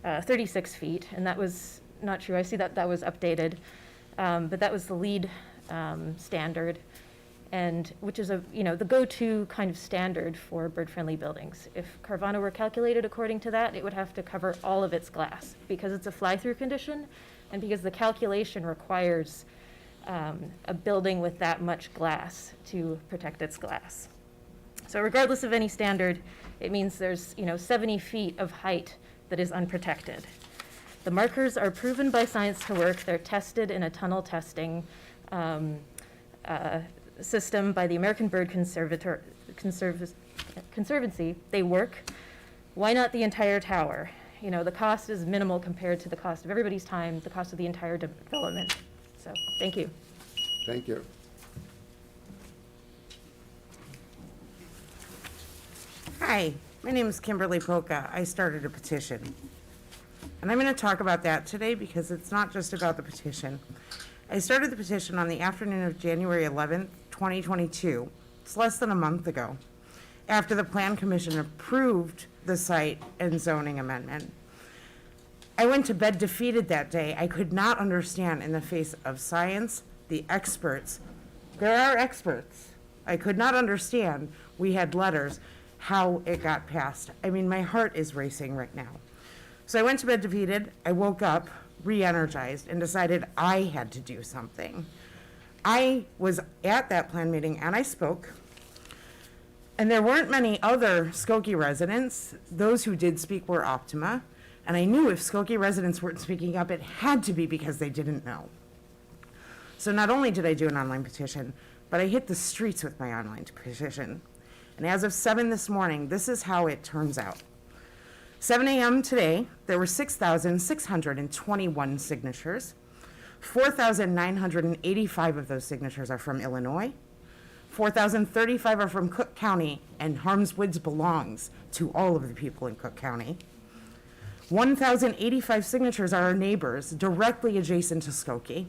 36 feet, and that was not true. I see that that was updated, but that was the lead standard, and which is the go-to kind of standard for bird-friendly buildings. If Carvana were calculated according to that, it would have to cover all of its glass because it's a fly-through condition, and because the calculation requires a building with that much glass to protect its glass. So regardless of any standard, it means there's 70 feet of height that is unprotected. The markers are proven by science to work. They're tested in a tunnel testing system by the American Bird Conservancy. They work. Why not the entire tower? The cost is minimal compared to the cost of everybody's time, the cost of the entire development. So, thank you. Thank you. Hi, my name is Kimberly Polka. I started a petition. And I'm going to talk about that today because it's not just about the petition. I started the petition on the afternoon of January 11th, 2022. It's less than a month ago, after the Plan Commission approved the site and zoning amendment. I went to bed defeated that day. I could not understand, in the face of science, the experts, There are experts. I could not understand, we had letters, how it got passed. I mean, my heart is racing right now. So I went to bed defeated. I woke up re-energized and decided I had to do something. I was at that plan meeting and I spoke. And there weren't many other Skokie residents. Those who did speak were Optima. And I knew if Skokie residents weren't speaking up, it had to be because they didn't know. So not only did I do an online petition, but I hit the streets with my online petition. And as of 7 this morning, this is how it turns out. 7 a.m. today, there were 6,621 signatures. 4,985 of those signatures are from Illinois. 4,035 are from Cook County, and Harms Woods belongs to all of the people in Cook County. 1,085 signatures are our neighbors directly adjacent to Skokie.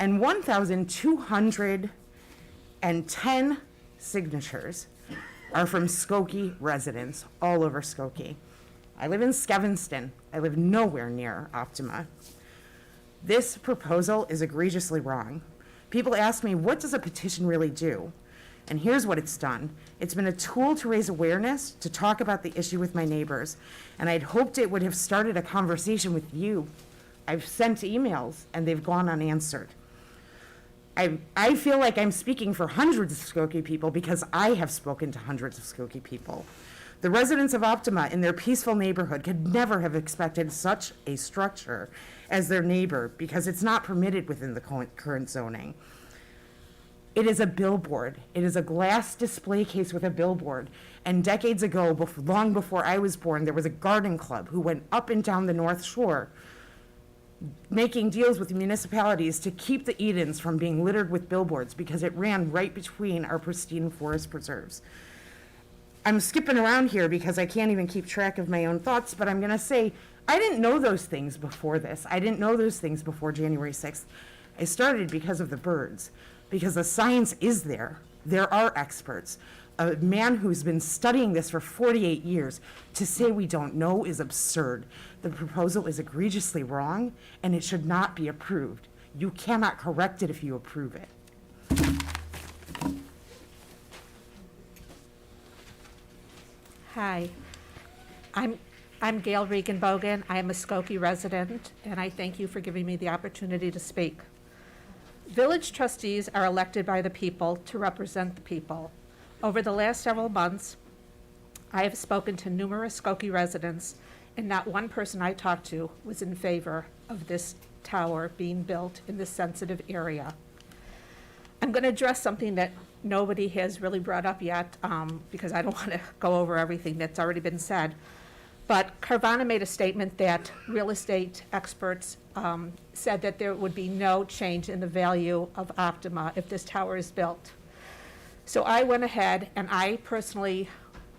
And 1,210 signatures are from Skokie residents all over Skokie. I live in Skevinston. I live nowhere near Optima. This proposal is egregiously wrong. People ask me, what does a petition really do? And here's what it's done. It's been a tool to raise awareness, to talk about the issue with my neighbors, and I'd hoped it would have started a conversation with you. I've sent emails, and they've gone unanswered. I feel like I'm speaking for hundreds of Skokie people because I have spoken to hundreds of Skokie people. The residents of Optima in their peaceful neighborhood could never have expected such a structure as their neighbor because it's not permitted within the current zoning. It is a billboard. It is a glass display case with a billboard. And decades ago, long before I was born, there was a garden club who went up and down the North Shore making deals with the municipalities to keep the Edens from being littered with billboards because it ran right between our pristine forest preserves. I'm skipping around here because I can't even keep track of my own thoughts, but I'm going to say I didn't know those things before this. I didn't know those things before January 6th. I started because of the birds, because the science is there. There are experts. A man who's been studying this for 48 years, to say we don't know is absurd. The proposal is egregiously wrong, and it should not be approved. You cannot correct it if you approve it. Hi, I'm Gail Regenbogen. I am a Skokie resident, and I thank you for giving me the opportunity to speak. Village trustees are elected by the people to represent the people. Over the last several months, I have spoken to numerous Skokie residents, and not one person I talked to was in favor of this tower being built in this sensitive area. I'm going to address something that nobody has really brought up yet, because I don't want to go over everything that's already been said. But Carvana made a statement that real estate experts said that there would be no change in the value of Optima if this tower is built. So I went ahead and I personally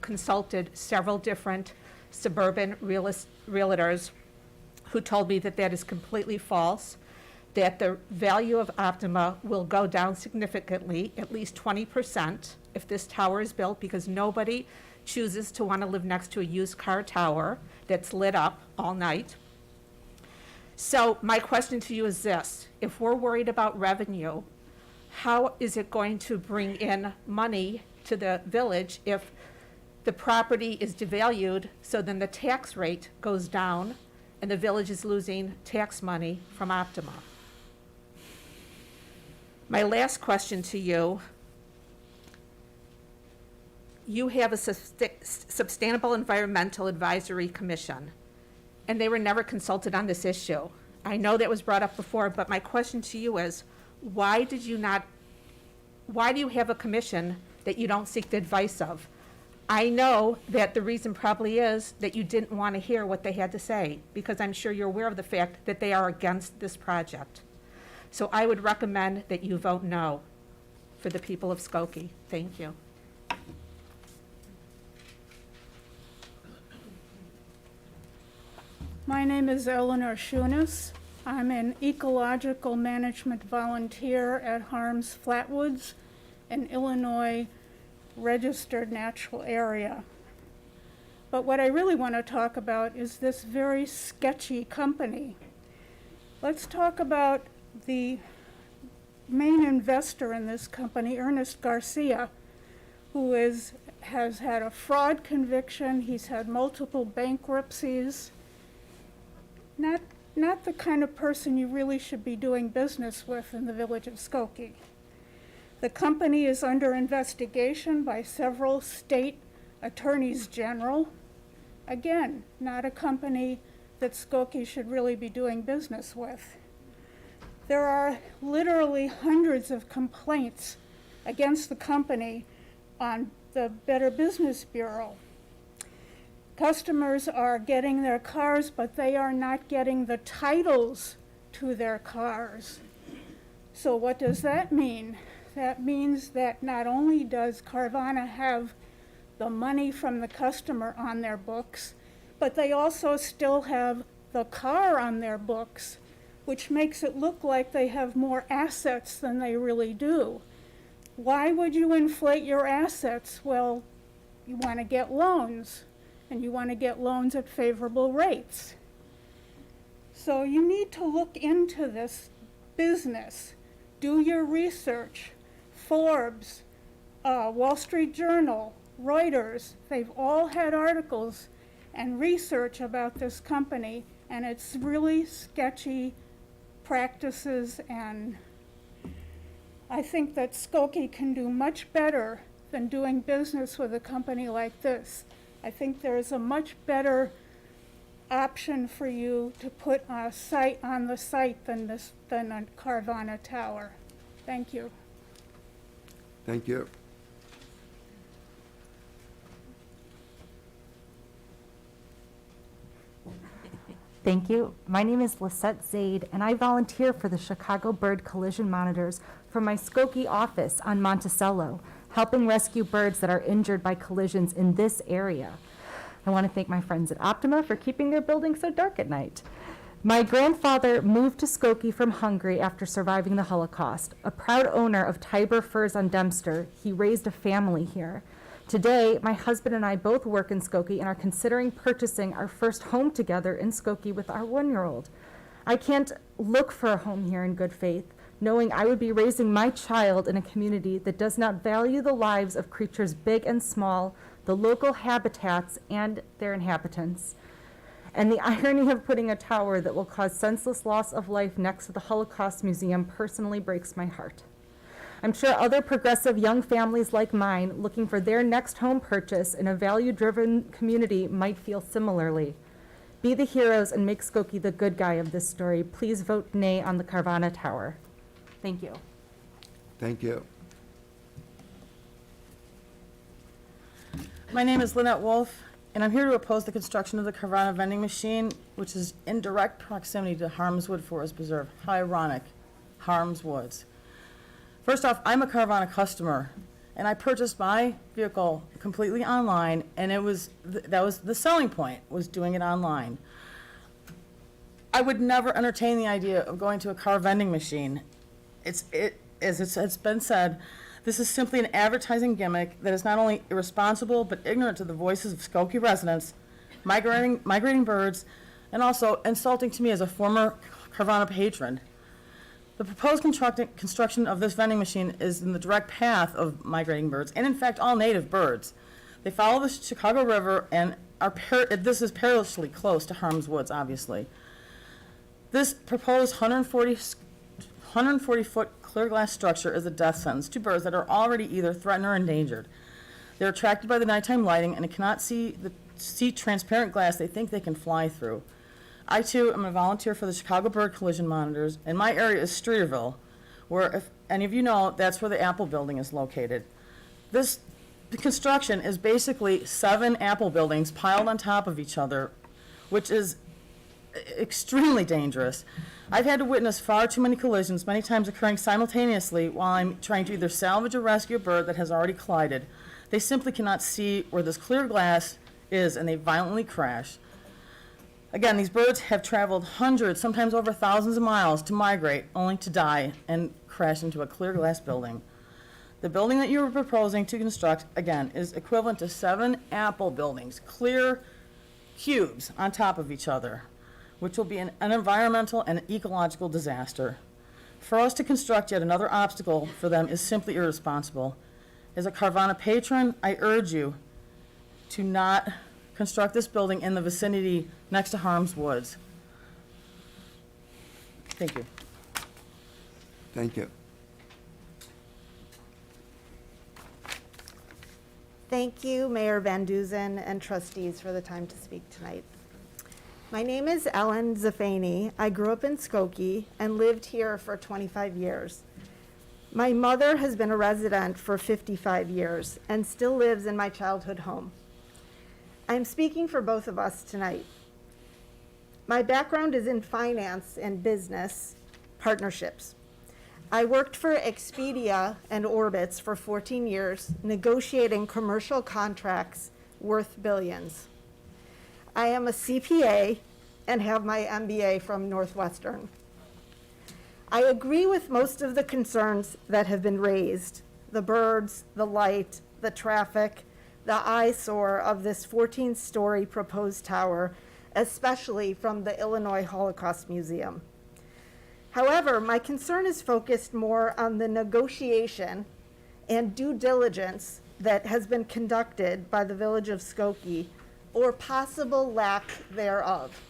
consulted several different suburban realtors who told me that that is completely false, that the value of Optima will go down significantly, at least 20%, if this tower is built, because nobody chooses to want to live next to a used car tower that's lit up all night. So my question to you is this: if we're worried about revenue, how is it going to bring in money to the village if the property is devalued, so then the tax rate goes down and the village is losing tax money from Optima? My last question to you: you have a Sustainable Environmental Advisory Commission, and they were never consulted on this issue. I know that was brought up before, but my question to you is, why do you have a commission that you don't seek the advice of? I know that the reason probably is that you didn't want to hear what they had to say, because I'm sure you're aware of the fact that they are against this project. So I would recommend that you vote no for the people of Skokie. Thank you. My name is Eleanor Shunas. I'm an ecological management volunteer at Harms Flatwoods, an Illinois registered natural area. But what I really want to talk about is this very sketchy company. Let's talk about the main investor in this company, Ernest Garcia, who has had a fraud conviction. He's had multiple bankruptcies. Not the kind of person you really should be doing business with in the village of Skokie. The company is under investigation by several state attorneys general. Again, not a company that Skokie should really be doing business with. There are literally hundreds of complaints against the company on the Better Business Bureau. Customers are getting their cars, but they are not getting the titles to their cars. So what does that mean? That means that not only does Carvana have the money from the customer on their books, but they also still have the car on their books, which makes it look like they have more assets than they really do. Why would you inflate your assets? Well, you want to get loans, and you want to get loans at favorable rates. So you need to look into this business. Do your research. Forbes, Wall Street Journal, Reuters, they've all had articles and research about this company, and it's really sketchy practices, and I think that Skokie can do much better than doing business with a company like this. I think there is a much better option for you to put a site on the site than a Carvana tower. Thank you. Thank you. Thank you. My name is Lisette Zaid, and I volunteer for the Chicago Bird Collision Monitors from my Skokie office on Monticello, helping rescue birds that are injured by collisions in this area. I want to thank my friends at Optima for keeping their building so dark at night. My grandfather moved to Skokie from Hungary after surviving the Holocaust. A proud owner of Tiber Furs on Dempster, he raised a family here. Today, my husband and I both work in Skokie and are considering purchasing our first home together in Skokie with our 1-year-old. I can't look for a home here in good faith, knowing I would be raising my child in a community that does not value the lives of creatures big and small, the local habitats, and their inhabitants. And the irony of putting a tower that will cause senseless loss of life next to the Holocaust Museum personally breaks my heart. I'm sure other progressive young families like mine looking for their next home purchase in a value-driven community might feel similarly. Be the heroes and make Skokie the good guy of this story. Please vote nay on the Carvana Tower. Thank you. Thank you. My name is Lynette Wolf, and I'm here to oppose the construction of the Carvana vending machine, which is in direct proximity to Harmswood Forest Preserve. How ironic, Harmswoods. First off, I'm a Carvana customer, and I purchased my vehicle completely online, and that was the selling point, was doing it online. I would never entertain the idea of going to a car vending machine. As it's been said, this is simply an advertising gimmick that is not only irresponsible but ignorant to the voices of Skokie residents, migrating birds, and also insulting to me as a former Carvana patron. The proposed construction of this vending machine is in the direct path of migrating birds, and in fact, all native birds. They follow the Chicago River and this is perilously close to Harmswoods, obviously. This proposed 140-foot clear glass structure is a death sentence to birds that are already either threatened or endangered. They're attracted by the nighttime lighting and cannot see transparent glass they think they can fly through. I, too, am a volunteer for the Chicago Bird Collision Monitors, and my area is Streeterville, where, if any of you know, that's where the Apple building is located. The construction is basically 7 Apple buildings piled on top of each other, which is extremely dangerous. I've had to witness far too many collisions, many times occurring simultaneously while I'm trying to either salvage or rescue a bird that has already collided. They simply cannot see where this clear glass is, and they violently crash. Again, these birds have traveled hundreds, sometimes over thousands of miles to migrate, only to die and crash into a clear glass building. The building that you are proposing to construct, again, is equivalent to 7 Apple buildings, clear cubes on top of each other, which will be an environmental and ecological disaster. For us to construct yet another obstacle for them is simply irresponsible. As a Carvana patron, I urge you to not construct this building in the vicinity next to Harms Woods. Thank you. Thank you. Thank you, Mayor Van Duzen and trustees for the time to speak tonight. My name is Ellen Zafani. I grew up in Skokie and lived here for 25 years. My mother has been a resident for 55 years and still lives in my childhood home. I'm speaking for both of us tonight. My background is in finance and business partnerships. I worked for Expedia and Orbitz for 14 years, negotiating commercial contracts worth billions. I am a CPA and have my MBA from Northwestern. I agree with most of the concerns that have been raised: the birds, the light, the traffic, the eyesore of this 14-story proposed tower, especially from the Illinois Holocaust Museum. However, my concern is focused more on the negotiation and due diligence that has been conducted by the Village of Skokie, or possible lack thereof.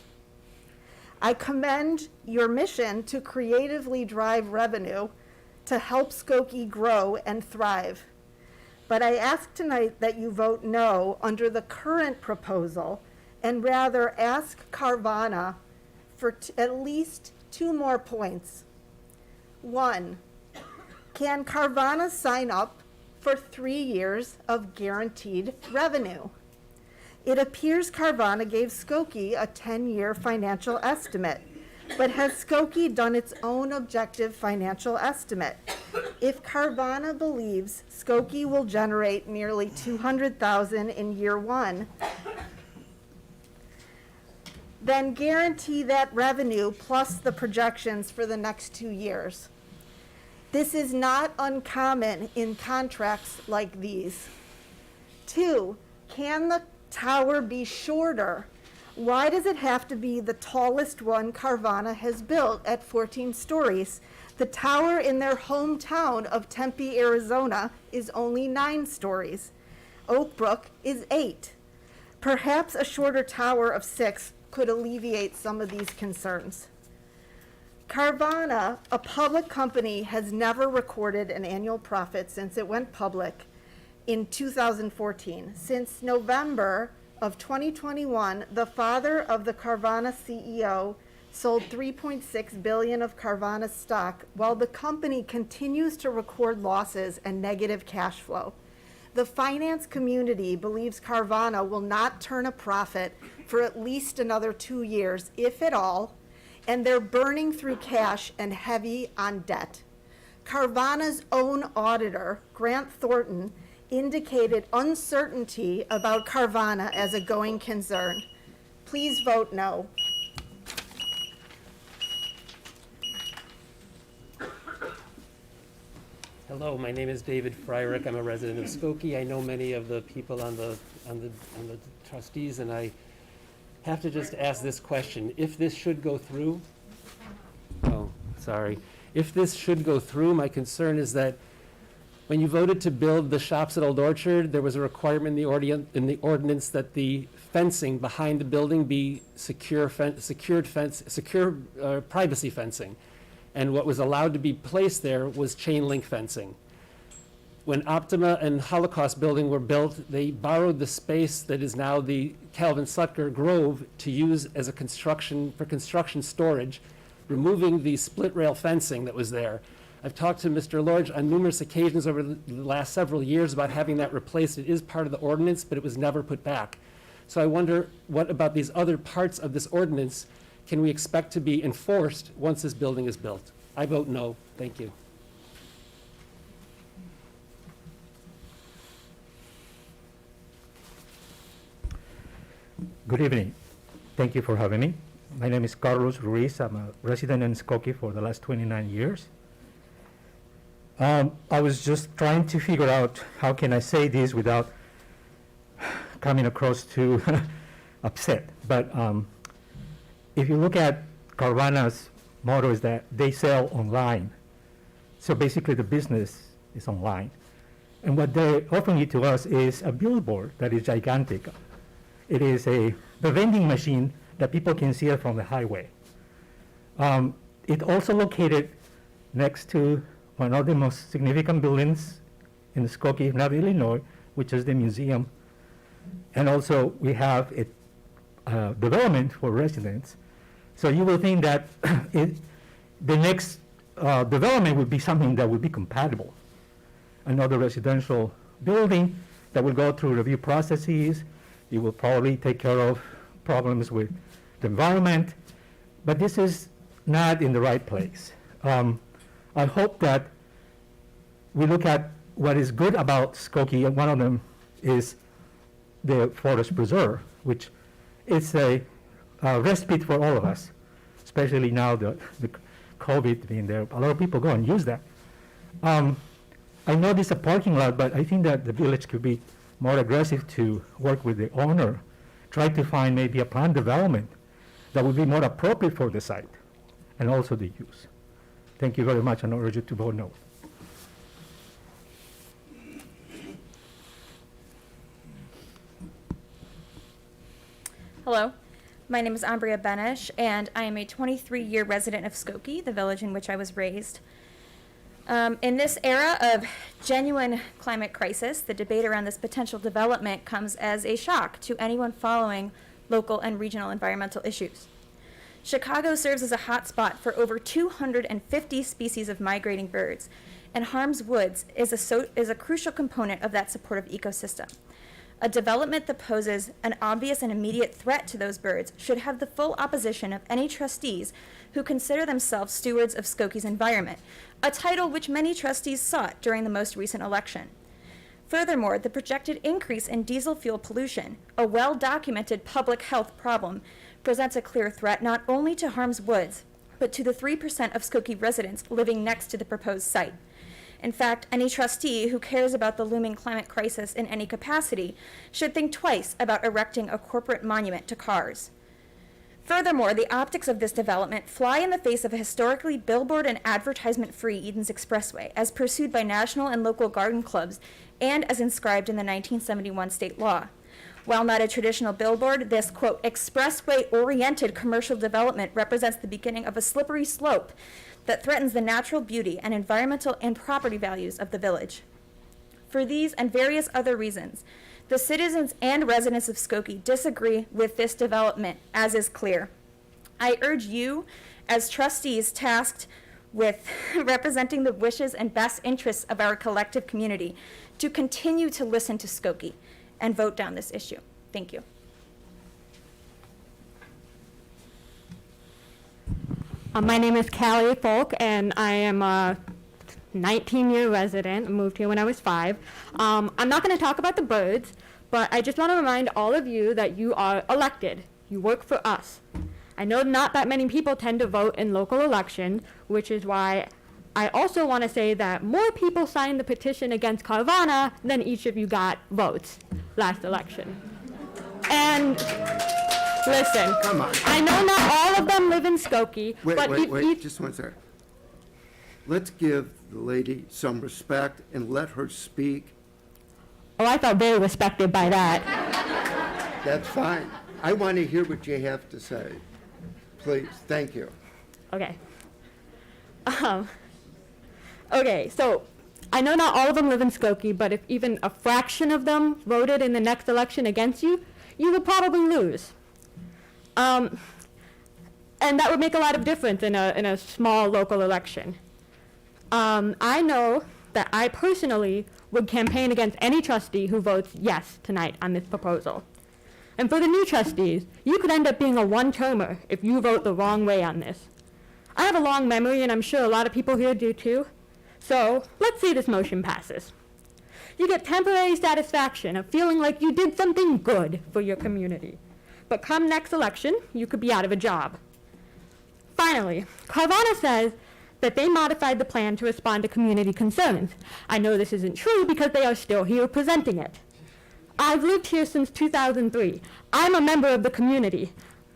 I commend your mission to creatively drive revenue to help Skokie grow and thrive. But I ask tonight that you vote no under the current proposal and rather ask Carvana for at least 2 more points. 1, can Carvana sign up for 3 years of guaranteed revenue? It appears Carvana gave Skokie a 10-year financial estimate, but has Skokie done its own objective financial estimate? If Carvana believes Skokie will generate nearly $200,000 in year 1, then guarantee that revenue plus the projections for the next 2 years. This is not uncommon in contracts like these. 2, can the tower be shorter? Why does it have to be the tallest one Carvana has built at 14 stories? The tower in their hometown of Tempe, Arizona is only 9 stories. Oak Brook is 8. Perhaps a shorter tower of 6 could alleviate some of these concerns. Carvana, a public company, has never recorded an annual profit since it went public in 2014. Since November of 2021, the father of the Carvana CEO sold $3.6 billion of Carvana stock, while the company continues to record losses and negative cash flow. The finance community believes Carvana will not turn a profit for at least another 2 years, if at all, and they're burning through cash and heavy on debt. Carvana's own auditor, Grant Thornton, indicated uncertainty about Carvana as a going concern. Please vote no. Hello, my name is David Fryrick. I'm a resident of Skokie. I know many of the people on the trustees, and I have to just ask this question. If this should go through, if this should go through, my concern is that when you voted to build the shops at Old Orchard, there was a requirement in the ordinance that the fencing behind the building be secure privacy fencing. And what was allowed to be placed there was chain link fencing. When Optima and Holocaust building were built, they borrowed the space that is now the Calvin Sutker Grove to use as a construction storage, removing the split rail fencing that was there. I've talked to Mr. Lorge on numerous occasions over the last several years about having that replaced. It is part of the ordinance, but it was never put back. So I wonder, what about these other parts of this ordinance can we expect to be enforced once this building is built? I vote no. Thank you. Good evening. Thank you for having me. My name is Carlos Ruiz. I'm a resident in Skokie for the last 29 years. I was just trying to figure out how can I say this without coming across too upset. But if you look at Carvana's motto is that they sell online. So basically, the business is online. And what they're offering it to us is a billboard that is gigantic. It is the vending machine that people can see it from the highway. It also located next to one of the most significant buildings in Skokie, if not Illinois, which is the museum. And also, we have a development for residents. So you will think that the next development would be something that would be compatible. Another residential building that will go through review processes. It will probably take care of problems with the environment, but this is not in the right place. I hope that we look at what is good about Skokie, and one of them is the forest preserve, which is a respite for all of us, especially now the COVID being there. A lot of people go and use that. I know this is a parking lot, but I think that the village could be more aggressive to work with the owner, try to find maybe a planned development that would be more appropriate for the site and also the use. Thank you very much, and I urge you to vote no. Hello, my name is Ambria Benesh, and I am a 23-year resident of Skokie, the village in which I was raised. In this era of genuine climate crisis, the debate around this potential development comes as a shock to anyone following local and regional environmental issues. Chicago serves as a hotspot for over 250 species of migrating birds, and Harms Woods is a crucial component of that supportive ecosystem. A development that poses an obvious and immediate threat to those birds should have the full opposition of any trustees who consider themselves stewards of Skokie's environment, a title which many trustees sought during the most recent election. Furthermore, the projected increase in diesel fuel pollution, a well-documented public health problem, presents a clear threat not only to Harms Woods, but to the 3% of Skokie residents living next to the proposed site. In fact, any trustee who cares about the looming climate crisis in any capacity should think twice about erecting a corporate monument to cars. Furthermore, the optics of this development fly in the face of a historically billboard and advertisement-free Edens Expressway, as pursued by national and local garden clubs and as inscribed in the 1971 state law. While not a traditional billboard, this, quote, expressway-oriented commercial development represents the beginning of a slippery slope that threatens the natural beauty and environmental and property values of the village. For these and various other reasons, the citizens and residents of Skokie disagree with this development, as is clear. I urge you, as trustees tasked with representing the wishes and best interests of our collective community, to continue to listen to Skokie and vote down this issue. Thank you. My name is Callie Folk, and I am a 19-year resident. I moved here when I was 5. I'm not going to talk about the birds, but I just want to remind all of you that you are elected. You work for us. I know not that many people tend to vote in local elections, which is why I also want to say that more people signed the petition against Carvana than each of you got votes last election. And listen, Come on. I know not all of them live in Skokie, but Wait, just one second. Let's give the lady some respect and let her speak. Oh, I felt very respected by that. That's fine. I want to hear what you have to say. Please, thank you. Okay. Okay, so I know not all of them live in Skokie, but if even a fraction of them voted in the next election against you, you would probably lose. And that would make a lot of difference in a small local election. I know that I personally would campaign against any trustee who votes yes tonight on this proposal. And for the new trustees, you could end up being a one-termer if you vote the wrong way on this. I have a long memory, and I'm sure a lot of people here do too. So let's say this motion passes. You get temporary satisfaction of feeling like you did something good for your community. But come next election, you could be out of a job. Finally, Carvana says that they modified the plan to respond to community concerns. I know this isn't true because they are still here presenting it. I've lived here since 2003. I'm a member of the community.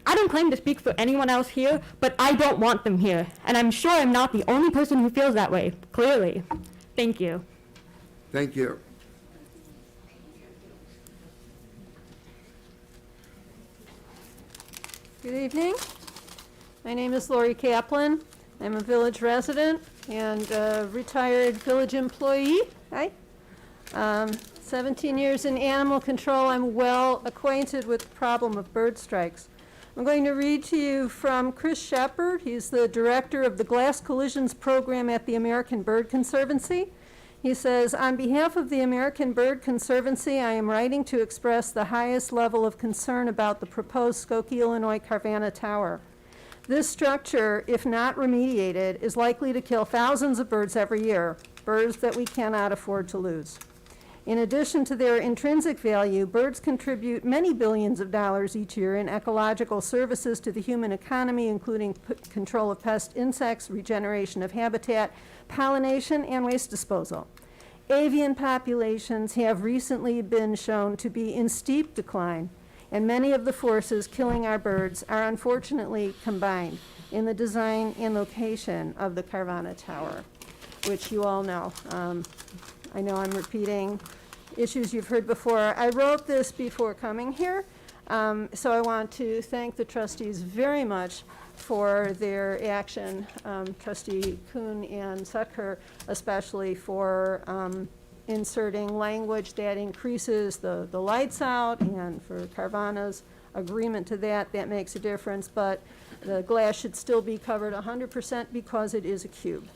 I don't claim to speak for anyone else here, but I don't want them here. And I'm sure I'm not the only person who feels that way, clearly. Thank you. Thank you. Good evening. My name is Lori Kaplan. I'm a village resident and a retired village employee. Hi. 17 years in animal control. I'm well acquainted with the problem of bird strikes. I'm going to read to you from Chris Shepard. He's the director of the Glass Collisions Program at the American Bird Conservancy. He says, on behalf of the American Bird Conservancy, I am writing to express the highest level of concern about the proposed Skokie, Illinois Carvana Tower. This structure, if not remediated, is likely to kill thousands of birds every year, birds that we cannot afford to lose. In addition to their intrinsic value, birds contribute many billions of dollars each year in ecological services to the human economy, including control of pest insects, regeneration of habitat, pollination, and waste disposal. Avian populations have recently been shown to be in steep decline, and many of the forces killing our birds are unfortunately combined in the design and location of the Carvana Tower, which you all know. I know I'm repeating issues you've heard before. I wrote this before coming here, so I want to thank the trustees very much for their action, Trustee Kuhn and Sutker, especially for inserting language that increases the lights out, and for Carvana's agreement to that. That makes a difference, but the glass should still be covered 100% because it is a cube.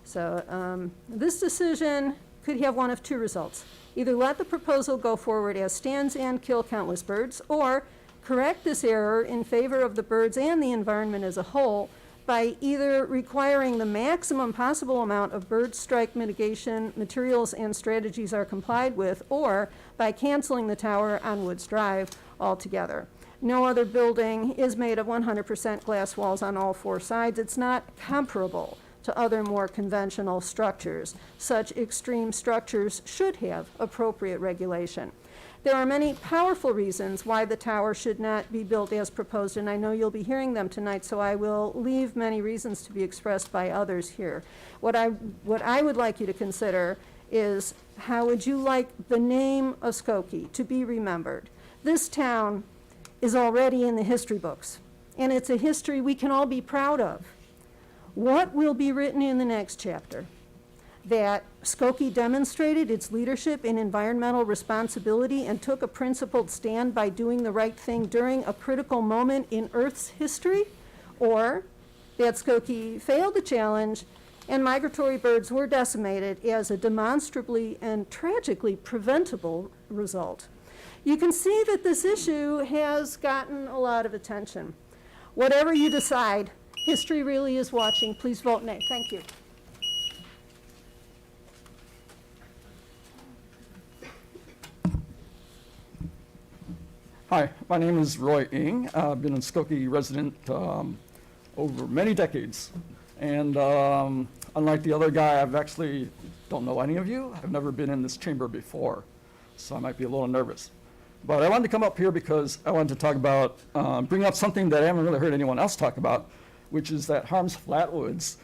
So this decision could have one of two results. Either let the proposal go forward as stands and kill countless birds, or correct this error in favor of the birds and the environment as a whole by either requiring the maximum possible amount of bird strike mitigation materials and strategies are complied with, or by canceling the tower on Woods Drive altogether. No other building is made of 100% glass walls on all four sides. It's not comparable to other more conventional structures. Such extreme structures should have appropriate regulation. There are many powerful reasons why the tower should not be built as proposed, and I know you'll be hearing them tonight, so I will leave many reasons to be expressed by others here. What I would like you to consider is, how would you like the name of Skokie to be remembered? This town is already in the history books, and it's a history we can all be proud of. What will be written in the next chapter? That Skokie demonstrated its leadership in environmental responsibility and took a principled stand by doing the right thing during a critical moment in Earth's history? Or that Skokie failed the challenge and migratory birds were decimated as a demonstrably and tragically preventable result? You can see that this issue has gotten a lot of attention. Whatever you decide, history really is watching. Please vote nay. Thank you. Hi, my name is Roy Ng. I've been a Skokie resident over many decades. And unlike the other guy, I've actually don't know any of you. I've never been in this chamber before, so I might be a little nervous. But I wanted to come up here because I wanted to talk about, bring up something that I haven't really heard anyone else talk about, which is that Harms Flatwoods,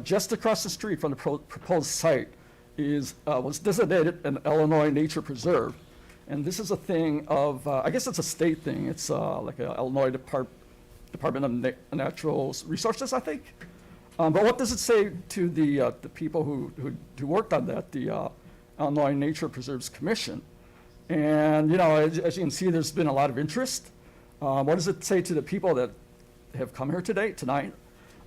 just across the street from the proposed site, was designated an Illinois nature preserve. And this is a thing of, I guess it's a state thing. It's like a Illinois Department of Natural Resources, I think. But what does it say to the people who worked on that, the Illinois Nature Preserves Commission? And, you know, as you can see, there's been a lot of interest. What does it say to the people that have come here tonight,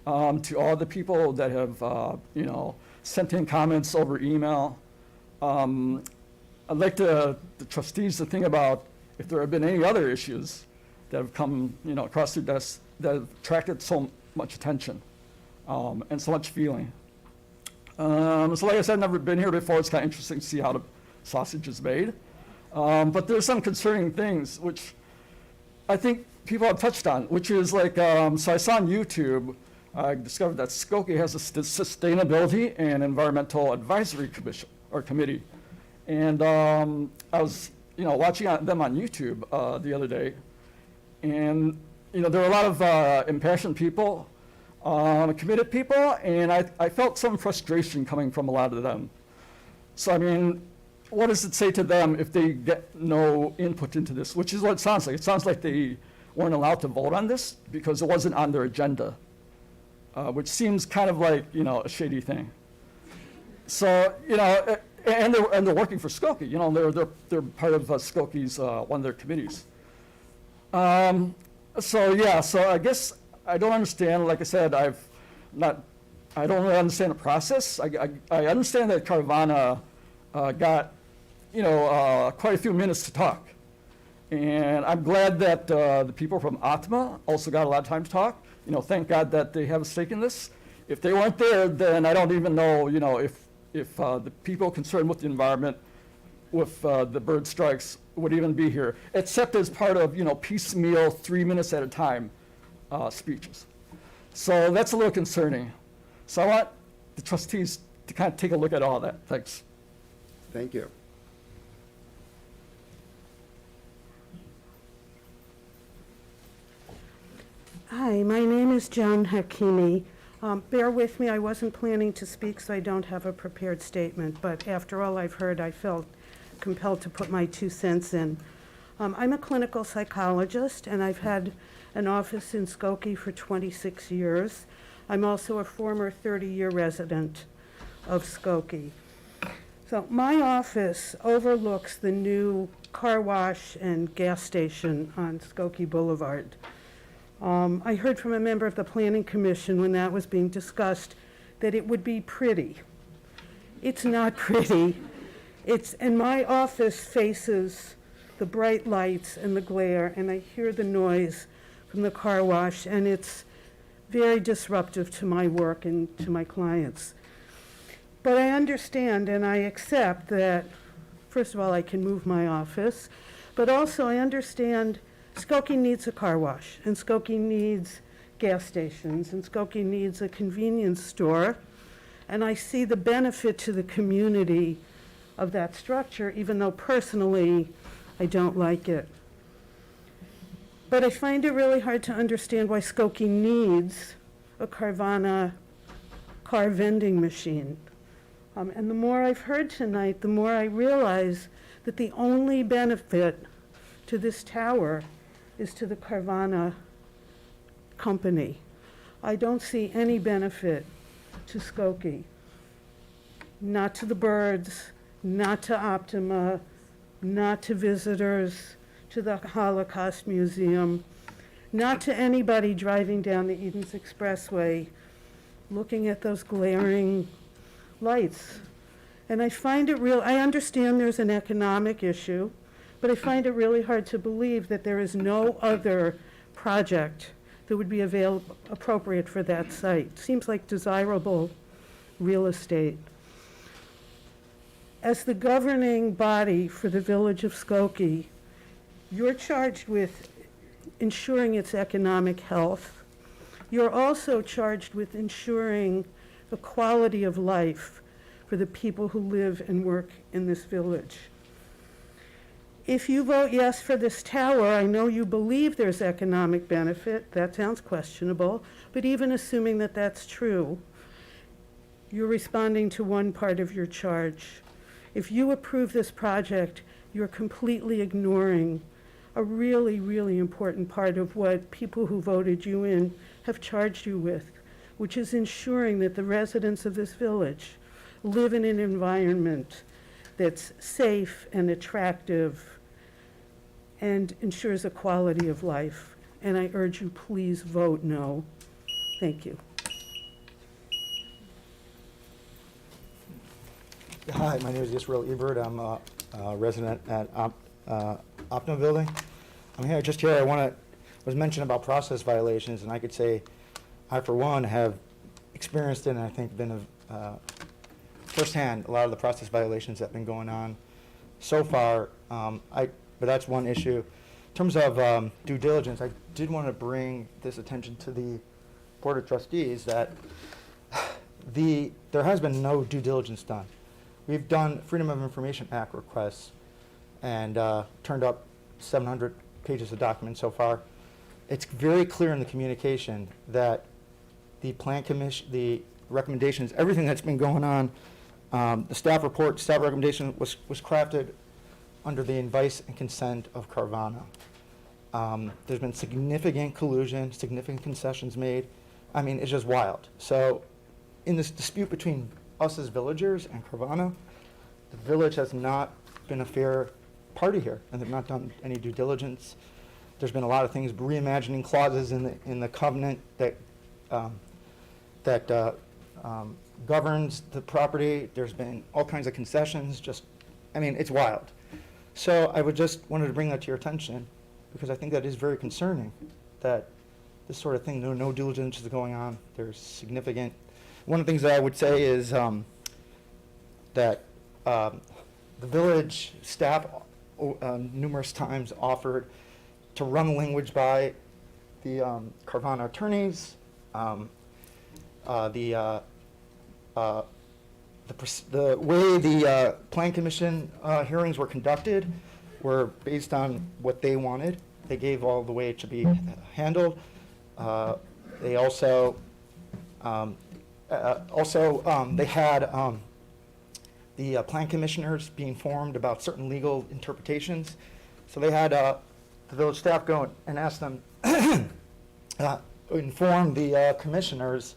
to all the people that have, you know, sent in comments over email? I'd like the trustees to think about if there have been any other issues that have come, you know, across their desks that have attracted so much attention and so much feeling. So like I said, I've never been here before. It's kind of interesting to see how the sausage is made. But there's some concerning things which I think people have touched on, which is like, so I saw on YouTube, I discovered that Skokie has a Sustainability and Environmental Advisory Commission, or Committee. And I was, you know, watching them on YouTube the other day, and there are a lot of impassioned people, committed people, and I felt some frustration coming from a lot of them. So, I mean, what does it say to them if they get no input into this, which is what it sounds like. It sounds like they weren't allowed to vote on this because it wasn't on their agenda, which seems kind of like, a shady thing. So, and they're working for Skokie, they're part of Skokie's, one of their committees. So I guess I don't understand, like I said, I don't really understand the process. I understand that Carvana got, quite a few minutes to talk. And I'm glad that the people from Optima also got a lot of time to talk. Thank God that they have a stake in this. If they weren't there, then I don't even know, if the people concerned with the environment, with the bird strikes, would even be here, except as part of, piecemeal 3 minutes at a time speeches. So that's a little concerning. So I want the trustees to kind of take a look at all that. Thanks. Thank you. Hi, my name is Joan Hakimi. Bear with me, I wasn't planning to speak, so I don't have a prepared statement, but after all I've heard, I felt compelled to put my 2 cents in. I'm a clinical psychologist, and I've had an office in Skokie for 26 years. I'm also a former 30-year resident of Skokie. So my office overlooks the new car wash and gas station on Skokie Boulevard. I heard from a member of the Planning Commission when that was being discussed that it would be pretty. It's not pretty. And my office faces the bright lights and the glare, and I hear the noise from the car wash, and it's very disruptive to my work and to my clients. But I understand and I accept that, first of all, I can move my office, but also I understand Skokie needs a car wash, and Skokie needs gas stations, and Skokie needs a convenience store, and I see the benefit to the community of that structure, even though personally I don't like it. But I find it really hard to understand why Skokie needs a Carvana car vending machine. And the more I've heard tonight, the more I realize that the only benefit to this tower is to the Carvana company. I don't see any benefit to Skokie. Not to the birds, not to Optima, not to visitors, to the Holocaust Museum, not to anybody driving down the Edens Expressway looking at those glaring lights. And I find it I understand there's an economic issue, but I find it really hard to believe that there is no other project that would be appropriate for that site. Seems like desirable real estate. As the governing body for the village of Skokie, you're charged with ensuring its economic health. You're also charged with ensuring the quality of life for the people who live and work in this village. If you vote yes for this tower, I know you believe there's economic benefit. That sounds questionable, but even assuming that that's true, you're responding to one part of your charge. If you approve this project, you're completely ignoring a really, really important part of what people who voted you in have charged you with, which is ensuring that the residents of this village live in an environment that's safe and attractive and ensures a quality of life. And I urge you, please vote no. Thank you. Hi, my name is Yisrael Ebert. I'm a resident at Optima Building. I'm here, was mentioned about process violations, and I could say I, for one, have experienced it and I think been firsthand a lot of the process violations that have been going on so far. But that's one issue. In terms of due diligence, I did want to bring this attention to the Board of Trustees that there has been no due diligence done. We've done Freedom of Information Act requests and turned up 700 pages of documents so far. it's very clear in the communication that the plan commission, the recommendations, everything that's been going on, the staff report, staff recommendation was crafted under the advice and consent of Carvana. There's been significant collusion, significant concessions made. I mean, it's just wild. So in this dispute between us as villagers and Carvana, the village has not been a fair party here, and they've not done any due diligence. There's been a lot of things, reimagining clauses in the covenant that governs the property. There's been all kinds of concessions. Just, I mean, it's wild. So I would just wanted to bring that to your attention, because I think that is very concerning that this sort of thing, no diligence is going on. There's significant. One of the things that I would say is that the village staff numerous times offered to run language by the Carvana attorneys. The way the Plan Commission hearings were conducted were based on what they wanted. They gave all the way it should be handled. They also they had the Plan Commissioners be informed about certain legal interpretations. So they had the village staff go and ask them, inform the commissioners,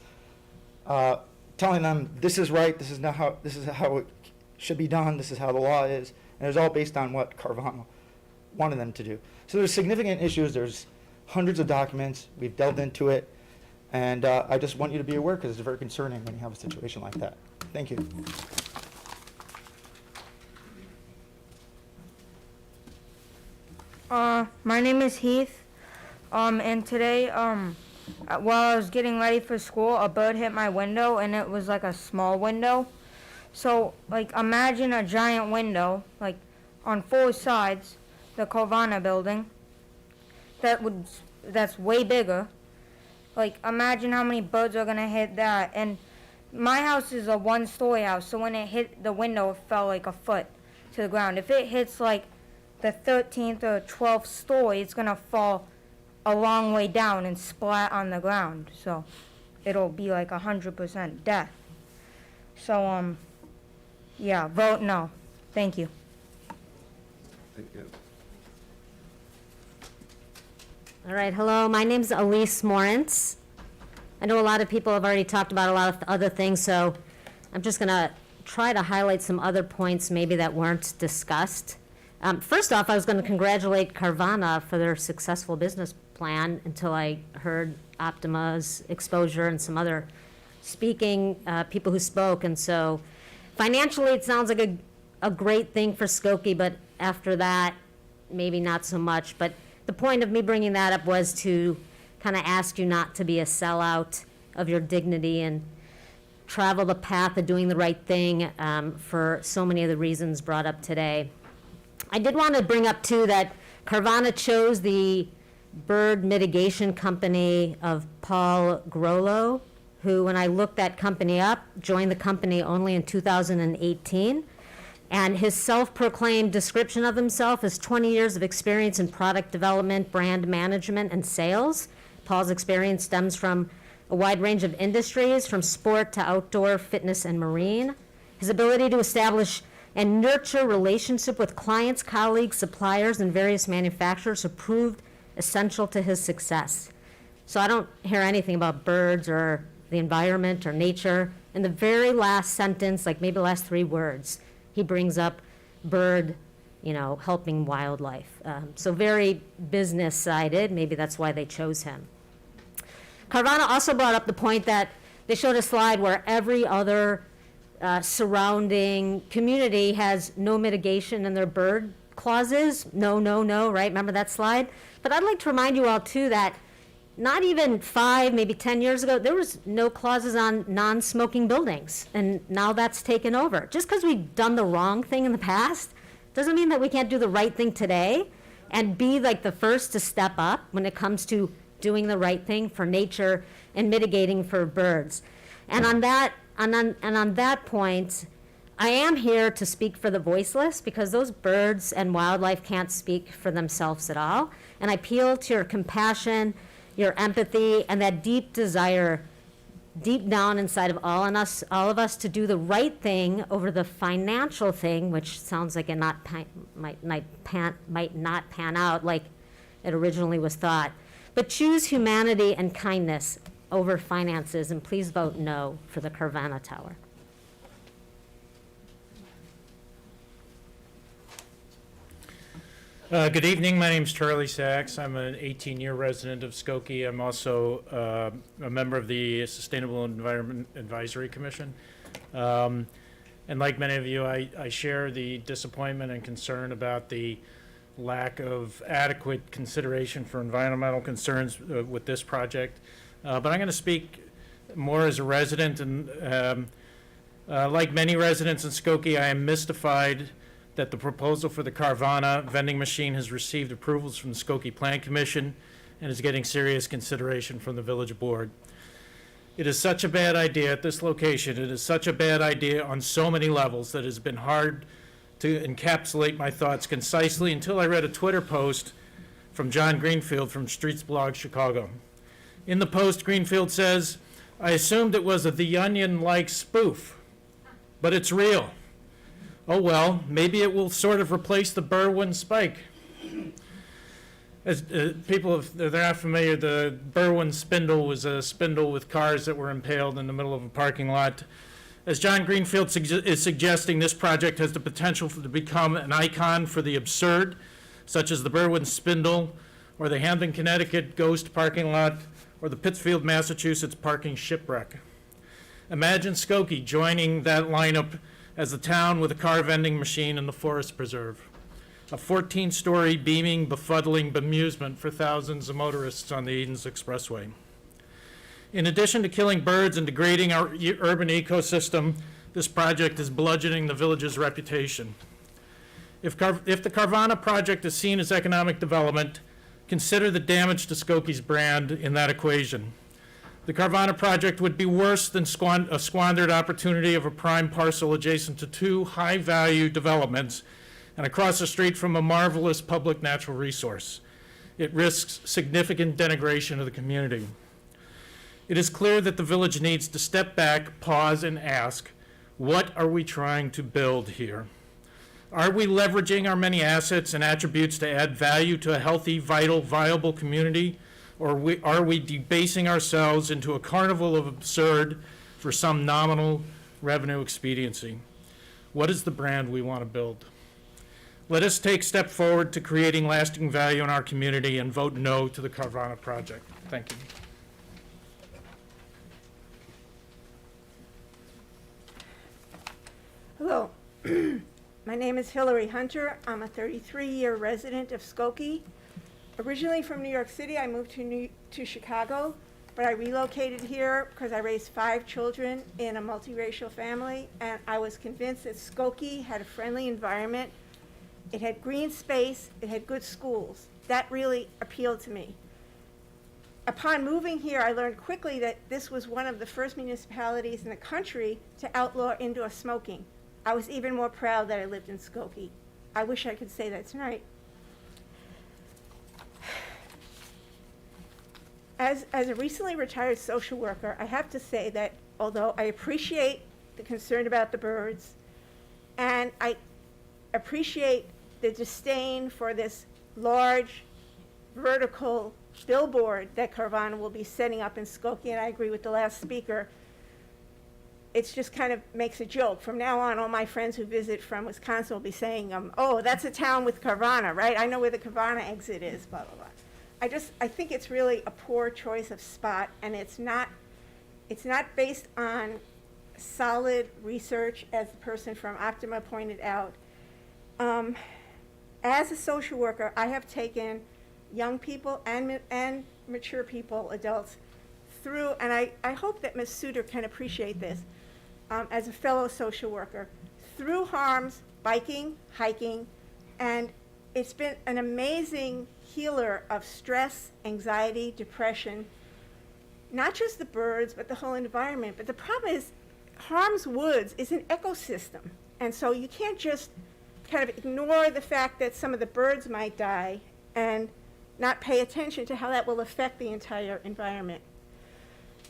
telling them this is right, this is how it should be done, this is how the law is, and it was all based on what Carvana wanted them to do. So there's significant issues. There's hundreds of documents. We've delved into it, and I just want you to be aware, because it's very concerning when you have a situation like that. Thank you. My name is Heath, and today, while I was getting ready for school, a bird hit my window, and it was like a small window. So, like, imagine a giant window, like, on 4 sides, the Carvana building, that's way bigger. Like, imagine how many birds are gonna hit that. And my house is a 1-story house, so when it hit the window, it fell like a foot to the ground. If it hits, like, the 13th or 12th story, it's gonna fall a long way down and splat on the ground. So it'll be like 100% death. So, yeah, vote no. Thank you. Thank you. All right, hello, my name's Elise Morantz. I know a lot of people have already talked about a lot of other things, so I'm just gonna try to highlight some other points maybe that weren't discussed. First off, I was gonna congratulate Carvana for their successful business plan until I heard Optima's exposure and some other speaking, people who spoke, and so financially, it sounds like a great thing for Skokie, but after that, maybe not so much. But the point of me bringing that up was to kind of ask you not to be a sellout of your dignity and travel the path of doing the right thing for so many of the reasons brought up today. I did want to bring up, too, that Carvana chose the bird mitigation company of Paul Grollo, who, when I looked that company up, joined the company only in 2018. And his self-proclaimed description of himself is 20 years of experience in product development, brand management, and sales. Paul's experience stems from a wide range of industries, from sport to outdoor, fitness, and marine. His ability to establish and nurture relationship with clients, colleagues, suppliers, and various manufacturers have proved essential to his success. So I don't hear anything about birds or the environment or nature. In the very last sentence, like maybe the last 3 words, he brings up bird, helping wildlife. So very business-sided. Maybe that's why they chose him. Carvana also brought up the point that they showed a slide where every other surrounding community has no mitigation in their bird clauses. No, right? Remember that slide? But I'd like to remind you all, too, that not even 5, maybe 10 years ago, there was no clauses on non-smoking buildings, and now that's taken over. Just because we've done the wrong thing in the past doesn't mean that we can't do the right thing today and be like the first to step up when it comes to doing the right thing for nature and mitigating for birds. And on that point, I am here to speak for the voiceless because those birds and wildlife can't speak for themselves at all. And I appeal to your compassion, your empathy, and that deep desire deep down inside of all of us to do the right thing over the financial thing, which sounds like it might not pan out like it originally was thought. But choose humanity and kindness over finances, and please vote no for the Carvana Tower. Good evening. My name is Charlie Sachs. I'm an 18-year resident of Skokie. I'm also a member of the Sustainable Environment Advisory Commission. And like many of you, I share the disappointment and concern about the lack of adequate consideration for environmental concerns with this project. But I'm going to speak more as a resident, and like many residents in Skokie, I am mystified that the proposal for the Carvana vending machine has received approvals from the Skokie Plan Commission and is getting serious consideration from the village board. It is such a bad idea at this location. It is such a bad idea on so many levels that it has been hard to encapsulate my thoughts concisely until I read a Twitter post from John Greenfield from Streets Blog Chicago. In the post, Greenfield says, "I assumed it was a The Onion-like spoof, but it's real. Oh well, maybe it will sort of replace the Berwyn spike." As people, if they're not familiar, the Berwyn spindle was a spindle with cars that were impaled in the middle of a parking lot. As John Greenfield is suggesting, this project has the potential to become an icon for the absurd, such as the Berwyn spindle, or the Hampton, Connecticut ghost parking lot, or the Pittsfield, Massachusetts parking shipwreck. Imagine Skokie joining that lineup as a town with a car vending machine in the forest preserve, a 14-story beaming, befuddling bemusement for thousands of motorists on the Edens Expressway. In addition to killing birds and degrading our urban ecosystem, this project is bludgeoning the village's reputation. If the Carvana project is seen as economic development, consider the damage to Skokie's brand in that equation. The Carvana project would be worse than a squandered opportunity of a prime parcel adjacent to two high-value developments and across the street from a marvelous public natural resource. It risks significant denigration of the community. It is clear that the village needs to step back, pause, and ask, what are we trying to build here? Are we leveraging our many assets and attributes to add value to a healthy, vital, viable community? Or are we debasing ourselves into a carnival of absurd for some nominal revenue expediency? What is the brand we want to build? Let us take a step forward to creating lasting value in our community and vote no to the Carvana project. Thank you. Hello. My name is Hillary Hunter. I'm a 33-year resident of Skokie. Originally from New York City, I moved to Chicago, but I relocated here because I raised 5 children in a multiracial family, and I was convinced that Skokie had a friendly environment. It had green space, it had good schools. That really appealed to me. Upon moving here, I learned quickly that this was one of the first municipalities in the country to outlaw indoor smoking. I was even more proud that I lived in Skokie. I wish I could say that tonight. As a recently retired social worker, I have to say that although I appreciate the concern about the birds, and I appreciate the disdain for this large vertical billboard that Carvana will be setting up in Skokie, and I agree with the last speaker, it just kind of makes a joke. From now on, all my friends who visit from Wisconsin will be saying, oh, that's a town with Carvana, right? I know where the Carvana exit is, blah, blah, blah. I think it's really a poor choice of spot, and it's not based on solid research, as the person from Optima pointed out. As a social worker, I have taken young people and mature people, adults, through, and I hope that Ms. Suter can appreciate this, as a fellow social worker, through harms, biking, hiking, and it's been an amazing healer of stress, anxiety, depression, not just the birds, but the whole environment. But the problem is, Harms Woods is an ecosystem. And so you can't just kind of ignore the fact that some of the birds might die and not pay attention to how that will affect the entire environment.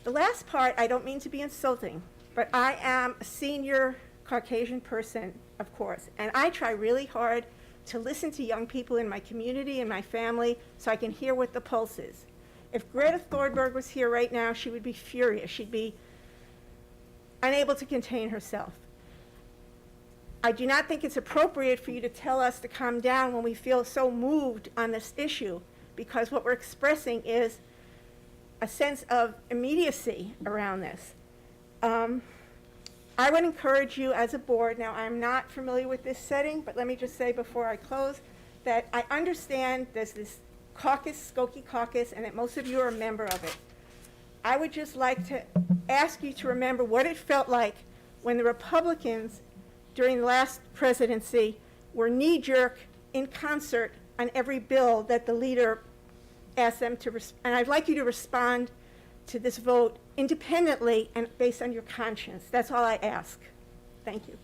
The last part, I don't mean to be insulting, but I am a senior Caucasian person, of course, and I try really hard to listen to young people in my community and my family so I can hear what the pulse is. If Greta Thunberg was here right now, she would be furious. She'd be unable to contain herself. I do not think it's appropriate for you to tell us to calm down when we feel so moved on this issue, because what we're expressing is a sense of immediacy around this. I would encourage you as a board, now I'm not familiar with this setting, but let me just say before I close that I understand there's this caucus, Skokie caucus, and that most of you are a member of it. I would just like to ask you to remember what it felt like when the Republicans during the last presidency were knee-jerk in concert on every bill that the leader asked them to, and I'd like you to respond to this vote independently and based on your conscience. That's all I ask. Thank you.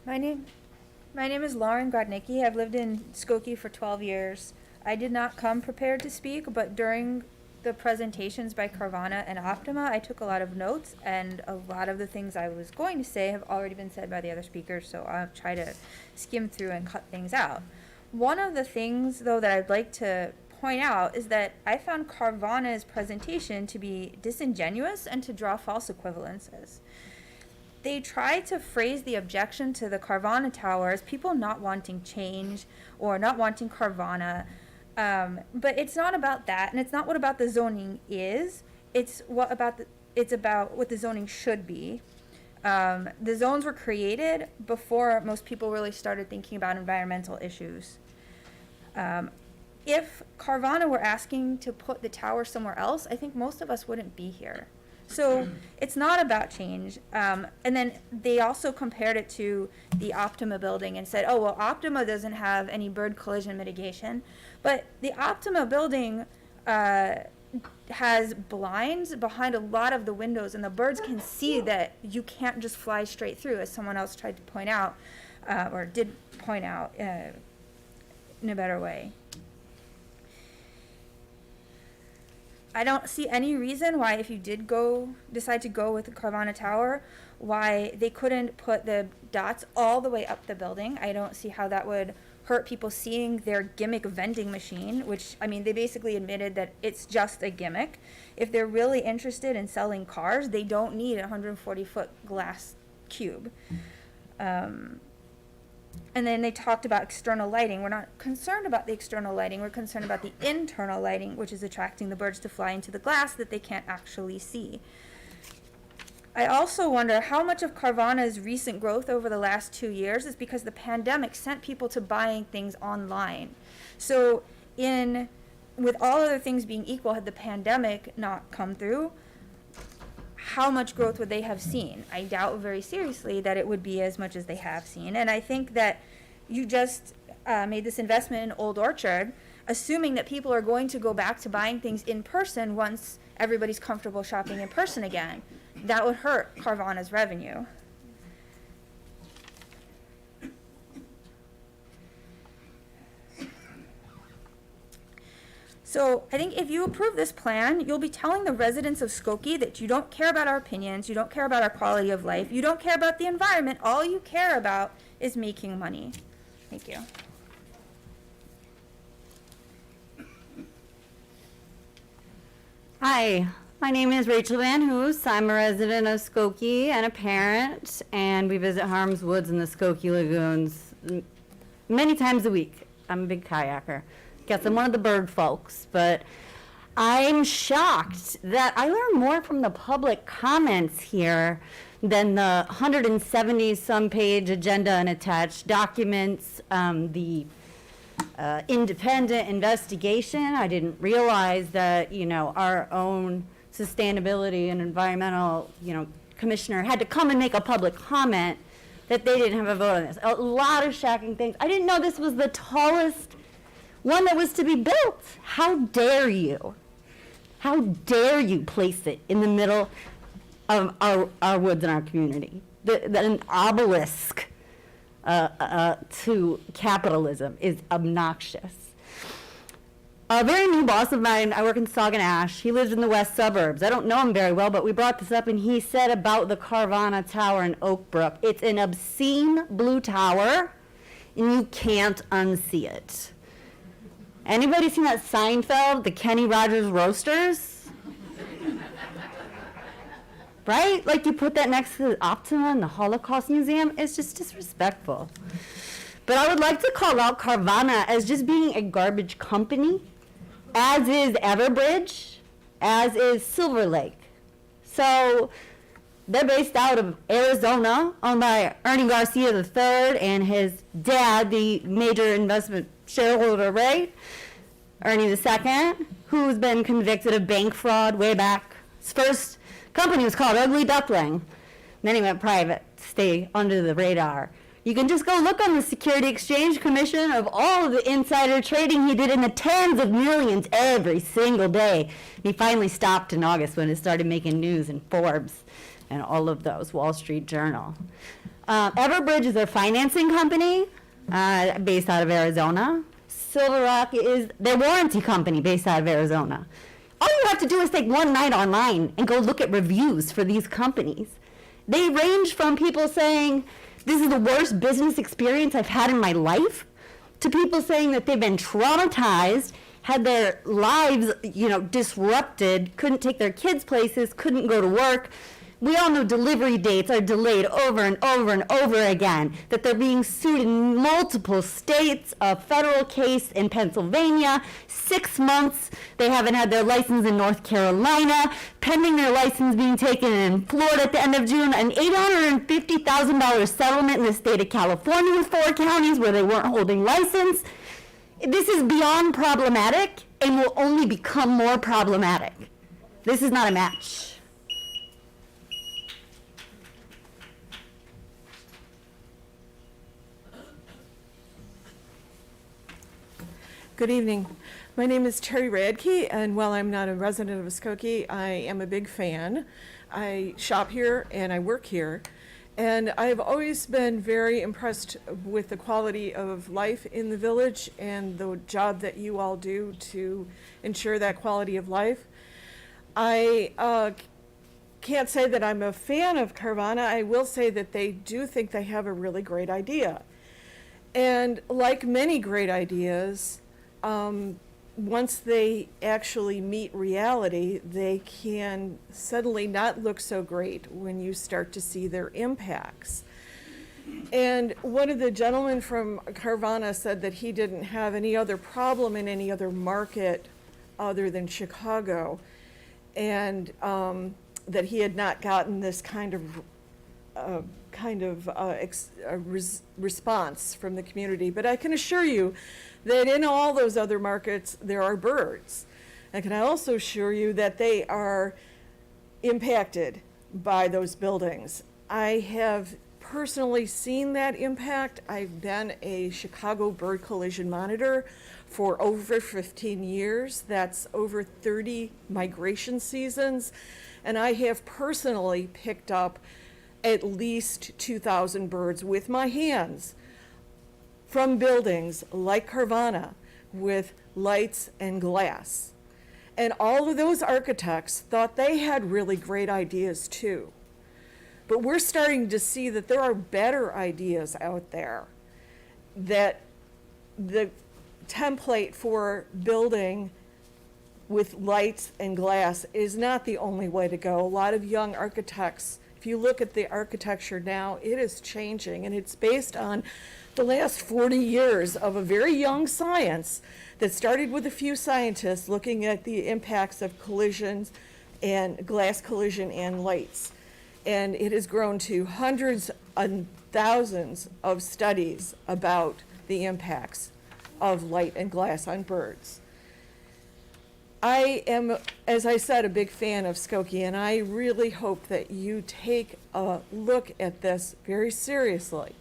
My name is Lauren Grodnicki. I've lived in Skokie for 12 years. I did not come prepared to speak, but during the presentations by Carvana and Optima, I took a lot of notes, and a lot of the things I was going to say have already been said by the other speakers, so I'll try to skim through and cut things out. One of the things, though, that I'd like to point out is that I found Carvana's presentation to be disingenuous and to draw false equivalences. They tried to phrase the objection to the Carvana tower as people not wanting change or not wanting Carvana. But it's not about that, and it's not what about the zoning is. It's about what the zoning should be. The zones were created before most people really started thinking about environmental issues. If Carvana were asking to put the tower somewhere else, I think most of us wouldn't be here. So it's not about change. And then they also compared it to the Optima building and said, oh, well, Optima doesn't have any bird collision mitigation. But the Optima building has blinds behind a lot of the windows, and the birds can see that you can't just fly straight through, as someone else tried to point out, or did point out in a better way. I don't see any reason why, if you did decide to go with the Carvana Tower, why they couldn't put the dots all the way up the building. I don't see how that would hurt people seeing their gimmick vending machine, which, I mean, they basically admitted that it's just a gimmick. If they're really interested in selling cars, they don't need a 140-foot glass cube. And then they talked about external lighting. We're not concerned about the external lighting. We're concerned about the internal lighting, which is attracting the birds to fly into the glass that they can't actually see. I also wonder how much of Carvana's recent growth over the last 2 years is because the pandemic sent people to buying things online. So with all other things being equal, had the pandemic not come through, how much growth would they have seen? I doubt very seriously that it would be as much as they have seen. And I think that you just made this investment in Old Orchard, assuming that people are going to go back to buying things in person once everybody's comfortable shopping in person again. That would hurt Carvana's revenue. So I think if you approve this plan, you'll be telling the residents of Skokie that you don't care about our opinions, you don't care about our quality of life, you don't care about the environment, all you care about is making money. Thank you. Hi, my name is Rachel Van Hoos. I'm a resident of Skokie and a parent, and we visit Harms Woods and the Skokie Lagoons many times a week. I'm a big kayaker. Guess I'm one of the bird folks, but I'm shocked that I learned more from the public comments here than the 170-some page agenda and attached documents, the independent investigation. I didn't realize that, our own sustainability and environmental, commissioner had to come and make a public comment that they didn't have a vote on this. A lot of shocking things. I didn't know this was the tallest one that was to be built. How dare you? How dare you place it in the middle of our woods in our community? An obelisk to capitalism is obnoxious. A very new boss of mine, I work in Sauganash, he lives in the west suburbs. I don't know him very well, but we brought this up, and he said about the Carvana Tower in Oak Brook, it's an obscene blue tower, and you can't unsee it. Anybody seen that Seinfeld, the Kenny Rogers Roasters? Right? Like you put that next to the Optima and the Holocaust Museum, it's just disrespectful. But I would like to call out Carvana as just being a garbage company, as is Everbridge, as is Silver Lake. So they're based out of Arizona, owned by Ernie Garcia III and his dad, the major investment shareholder, right? Ernie II, who's been convicted of bank fraud way back. His first company was called Ugly Duckling. Then he went private, stay under the radar. You can just go look on the Security Exchange Commission of all of the insider trading he did in the tens of millions every single day. He finally stopped in August when it started making news in Forbes and all of those, Wall Street Journal. Everbridge is their financing company based out of Arizona. Silver Rock is their warranty company based out of Arizona. All you have to do is take one night online and go look at reviews for these companies. They range from people saying, this is the worst business experience I've had in my life, to people saying that they've been traumatized, had their lives, disrupted, couldn't take their kids places, couldn't go to work. We all know delivery dates are delayed over and over and over again, that they're being sued in multiple states, a federal case in Pennsylvania, 6 months. They haven't had their license in North Carolina, pending their license being taken in Florida at the end of June, an $850,000 settlement in the state of California with 4 counties where they weren't holding license. This is beyond problematic and will only become more problematic. This is not a match. Good evening. My name is Terry Radke, and while I'm not a resident of Skokie, I am a big fan. I shop here and I work here, and I've always been very impressed with the quality of life in the village and the job that you all do to ensure that quality of life. I can't say that I'm a fan of Carvana. I will say that they do think they have a really great idea. And like many great ideas, once they actually meet reality, they can suddenly not look so great when you start to see their impacts. And one of the gentlemen from Carvana said that he didn't have any other problem in any other market other than Chicago, and that he had not gotten this kind of response from the community. But I can assure you that in all those other markets, there are birds. I can also assure you that they are impacted by those buildings. I have personally seen that impact. I've been a Chicago bird collision monitor for over 15 years. That's over 30 migration seasons. And I have personally picked up at least 2,000 birds with my hands from buildings like Carvana with lights and glass. And all of those architects thought they had really great ideas too. But we're starting to see that there are better ideas out there, that the template for building with lights and glass is not the only way to go. A lot of young architects, if you look at the architecture now, it is changing, and it's based on the last 40 years of a very young science that started with a few scientists looking at the impacts of collisions and glass collision and lights. And it has grown to hundreds and thousands of studies about the impacts of light and glass on birds. I am, as I said, a big fan of Skokie, and I really hope that you take a look at this very seriously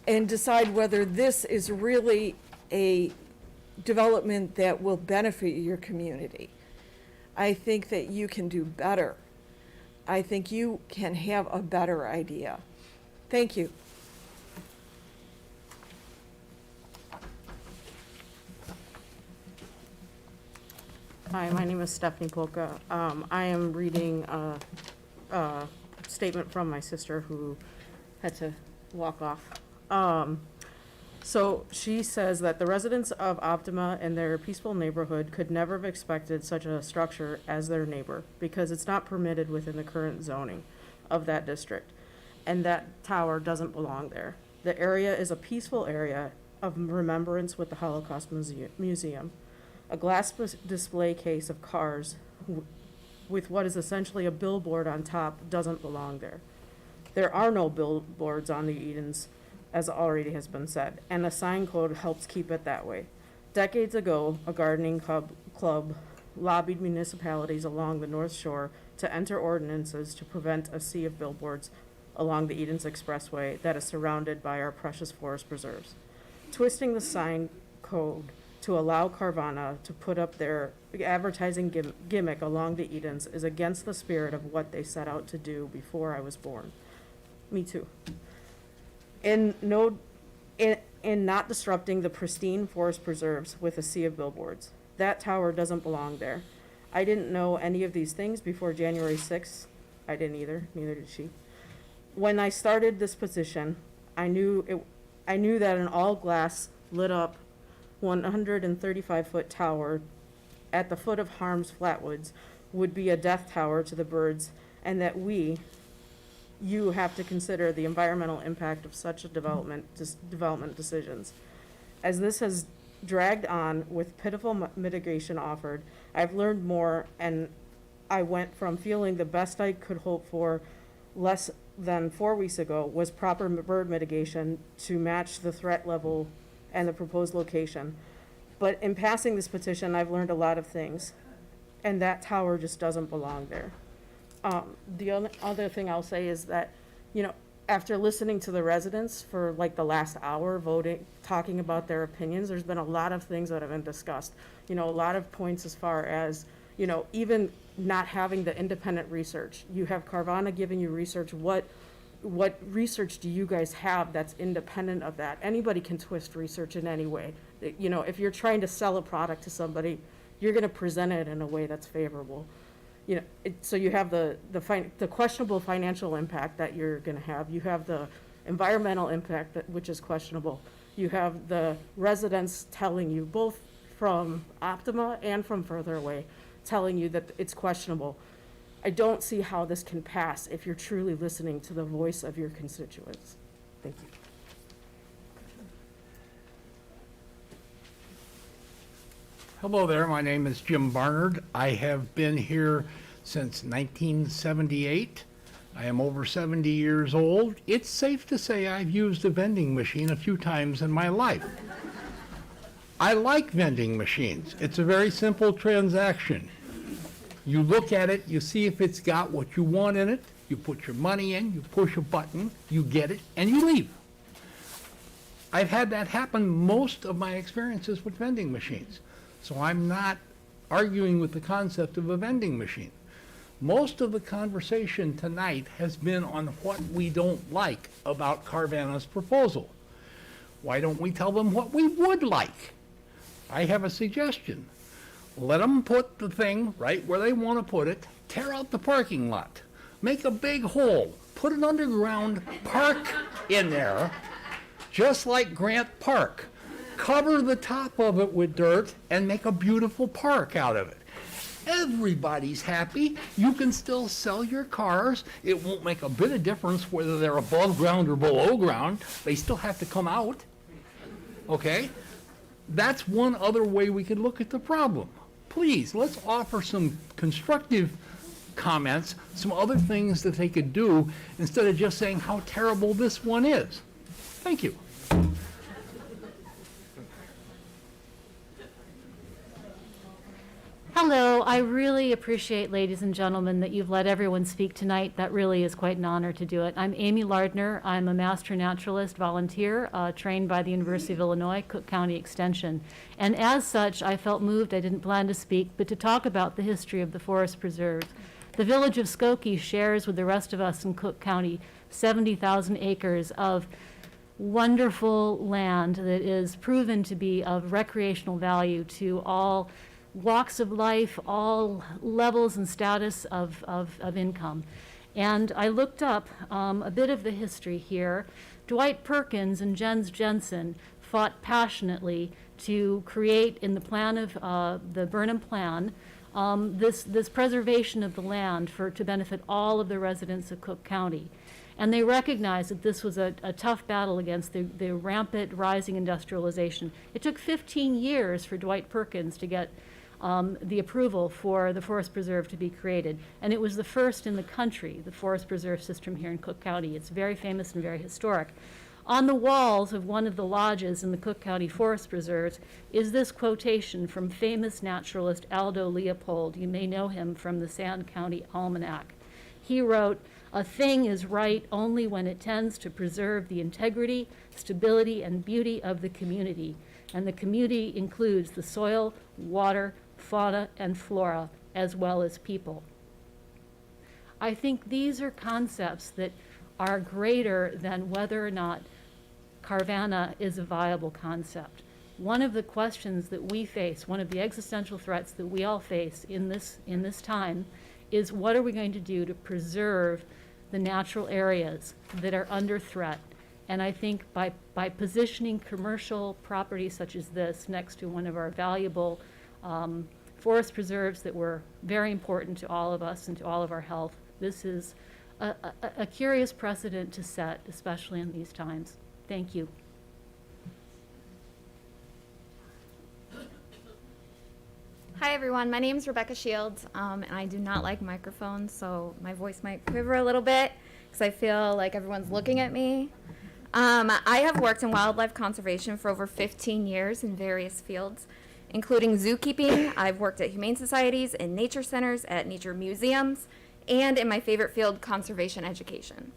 and decide whether this is really a development that will benefit your community. I think that you can do better. I think you can have a better idea. Thank you. Hi, my name is Stephanie Polka. I am reading a statement from my sister who had to walk off. So she says that the residents of Optima and their peaceful neighborhood could never have expected such a structure as their neighbor because it's not permitted within the current zoning of that district. And that tower doesn't belong there. The area is a peaceful area of remembrance with the Holocaust Museum. A glass display case of cars with what is essentially a billboard on top doesn't belong there. There are no billboards on the Edens, as already has been said, and the sign code helps keep it that way. Decades ago, a gardening club lobbied municipalities along the North Shore to enter ordinances to prevent a sea of billboards along the Edens Expressway that is surrounded by our precious forest preserves. Twisting the sign code to allow Carvana to put up their advertising gimmick along the Edens is against the spirit of what they set out to do before I was born. Me too. In not disrupting the pristine forest preserves with a sea of billboards. That tower doesn't belong there. I didn't know any of these things before January 6th. I didn't either, neither did she. When I started this petition, I knew that an all-glass, lit-up, 135-foot tower at the foot of Harm's Flatwoods would be a death tower to the birds, and that you have to consider the environmental impact of such a development decisions. As this has dragged on with pitiful mitigation offered, I've learned more, and I went from feeling the best I could hope for less than 4 weeks ago was proper bird mitigation to match the threat level and the proposed location. But in passing this petition, I've learned a lot of things, and that tower just doesn't belong there. The other thing I'll say is that, after listening to the residents for like the last hour voting, talking about their opinions, there's been a lot of things that have been discussed. A lot of points as far as, even not having the independent research. You have Carvana giving you research. What research do you guys have that's independent of that? Anybody can twist research in any way. If you're trying to sell a product to somebody, you're going to present it in a way that's favorable. So you have the questionable financial impact that you're going to have. You have the environmental impact, which is questionable. You have the residents telling you, both from Optima and from further away, telling you that it's questionable. I don't see how this can pass if you're truly listening to the voice of your constituents. Thank you. Hello there, my name is Jim Barnard. I have been here since 1978. I am over 70 years old. It's safe to say I've used a vending machine a few times in my life. I like vending machines. It's a very simple transaction. You look at it, you see if it's got what you want in it, you put your money in, you push a button, you get it, and you leave. I've had that happen most of my experiences with vending machines. So I'm not arguing with the concept of a vending machine. Most of the conversation tonight has been on what we don't like about Carvana's proposal. Why don't we tell them what we would like? I have a suggestion. Let them put the thing right where they want to put it, tear out the parking lot, make a big hole, put an underground park in there, just like Grant Park. Cover the top of it with dirt and make a beautiful park out of it. Everybody's happy. You can still sell your cars. It won't make a bit of difference whether they're above ground or below ground. They still have to come out. Okay? That's one other way we could look at the problem. Please, let's offer some constructive comments, some other things that they could do instead of just saying how terrible this one is. Thank you. Hello, I really appreciate, ladies and gentlemen, that you've let everyone speak tonight. That really is quite an honor to do it. I'm Amy Lardner. I'm a master naturalist volunteer trained by the University of Illinois, Cook County Extension. And as such, I felt moved, I didn't plan to speak, but to talk about the history of the forest preserves. The village of Skokie shares with the rest of us in Cook County 70,000 acres of wonderful land that is proven to be of recreational value to all walks of life, all levels and status of income. And I looked up a bit of the history here. Dwight Perkins and Jens Jensen fought passionately to create in the plan of the Burnham Plan this preservation of the land to benefit all of the residents of Cook County. And they recognized that this was a tough battle against the rampant rising industrialization. It took 15 years for Dwight Perkins to get the approval for the forest preserve to be created. And it was the first in the country, the forest preserve system here in Cook County. It's very famous and very historic. On the walls of one of the lodges in the Cook County Forest Preserves is this quotation from famous naturalist Aldo Leopold. You may know him from the Sand County Almanac. He wrote, "A thing is right only when it tends to preserve the integrity, stability, and beauty of the community. And the community includes the soil, water, fauna, and flora, as well as people." I think these are concepts that are greater than whether or not Carvana is a viable concept. One of the questions that we face, one of the existential threats that we all face in this time, is what are we going to do to preserve the natural areas that are under threat? And I think by positioning commercial properties such as this next to one of our valuable forest preserves that were very important to all of us and to all of our health, this is a curious precedent to set, especially in these times. Thank you. Hi everyone, my name is Rebecca Shields, and I do not like microphones, so my voice might quiver a little bit because I feel like everyone's looking at me. I have worked in wildlife conservation for over 15 years in various fields, including zookeeping. I've worked at humane societies, in nature centers, at nature museums, and in my favorite field, conservation education.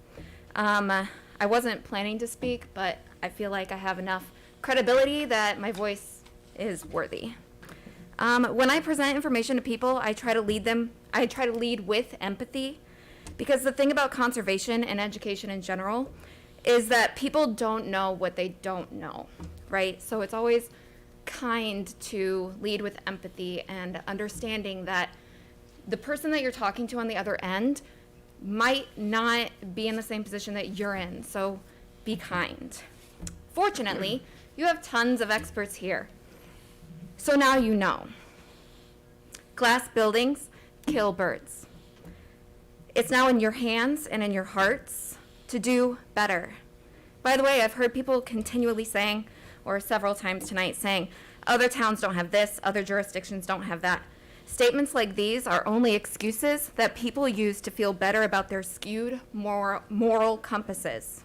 I wasn't planning to speak, but I feel like I have enough credibility that my voice is worthy. When I present information to people, I try to lead with empathy, because the thing about conservation and education in general is that people don't know what they don't know, right? So it's always kind to lead with empathy and understanding that the person that you're talking to on the other end might not be in the same position that you're in, so be kind. Fortunately, you have tons of experts here. So now you know. Glass buildings kill birds. It's now in your hands and in your hearts to do better. By the way, I've heard people continually saying, or several times tonight saying, other towns don't have this, other jurisdictions don't have that. Statements like these are only excuses that people use to feel better about their skewed moral compasses.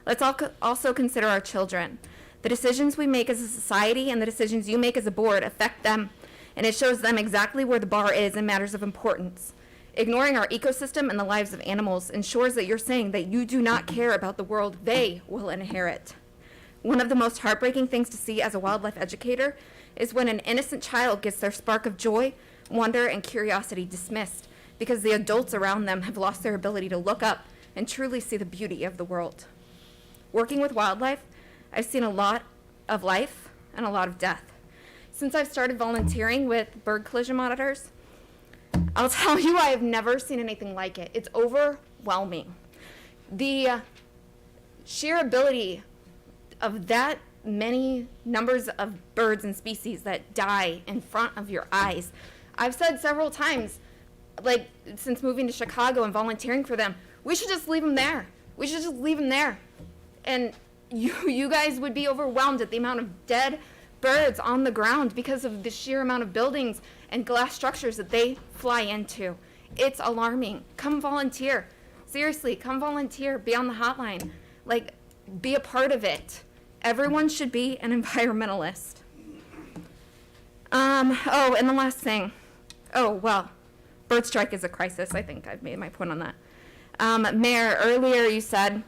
Let's also consider our children. The decisions we make as a society and the decisions you make as a board affect them, and it shows them exactly where the bar is in matters of importance. Ignoring our ecosystem and the lives of animals ensures that you're saying that you do not care about the world they will inherit. One of the most heartbreaking things to see as a wildlife educator is when an innocent child gets their spark of joy, wonder, and curiosity dismissed because the adults around them have lost their ability to look up and truly see the beauty of the world. Working with wildlife, I've seen a lot of life and a lot of death. Since I've started volunteering with bird collision monitors, I'll tell you, I have never seen anything like it. It's overwhelming. The sheer ability of that many numbers of birds and species that die in front of your eyes. I've said several times, like since moving to Chicago and volunteering for them, we should just leave them there. We should just leave them there. And you guys would be overwhelmed at the amount of dead birds on the ground because of the sheer amount of buildings and glass structures that they fly into. It's alarming. Come volunteer. Seriously, come volunteer. Be on the hotline. Like, be a part of it. Everyone should be an environmentalist. Oh, and the last thing. Oh, well, bird strike is a crisis. I think I've made my point on that. Mayor, earlier you said,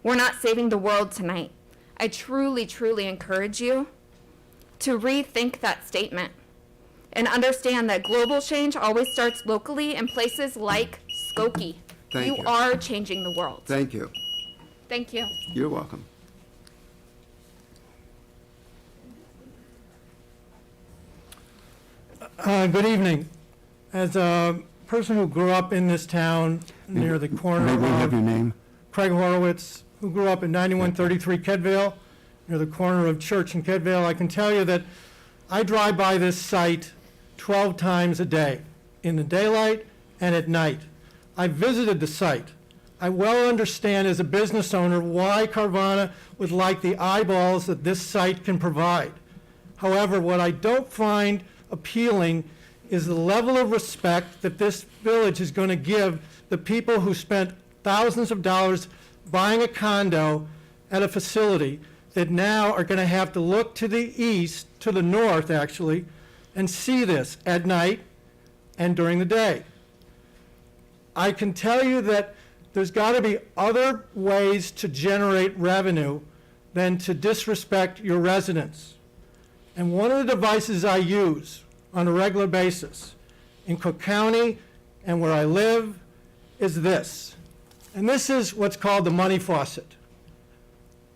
we're not saving the world tonight. I truly, truly encourage you to rethink that statement and understand that global change always starts locally in places like Skokie. Thank you. You are changing the world. Thank you. Thank you. You're welcome. Good evening. As a person who grew up in this town near the corner May we have your of name? Craig Horowitz, who grew up in 9133 Kedvale, near the corner of Church and Kedvale, I can tell you that I drive by this site 12 times a day, in the daylight and at night. I visited the site. I well understand as a business owner why Carvana would like the eyeballs that this site can provide. However, what I don't find appealing is the level of respect that this village is going to give the people who spent thousands of dollars buying a condo at a facility that now are going to have to look to the east, to the north actually, and see this at night and during the day. I can tell you that there's got to be other ways to generate revenue than to disrespect your residents. And one of the devices I use on a regular basis in Cook County and where I live is this. And this is what's called the money faucet.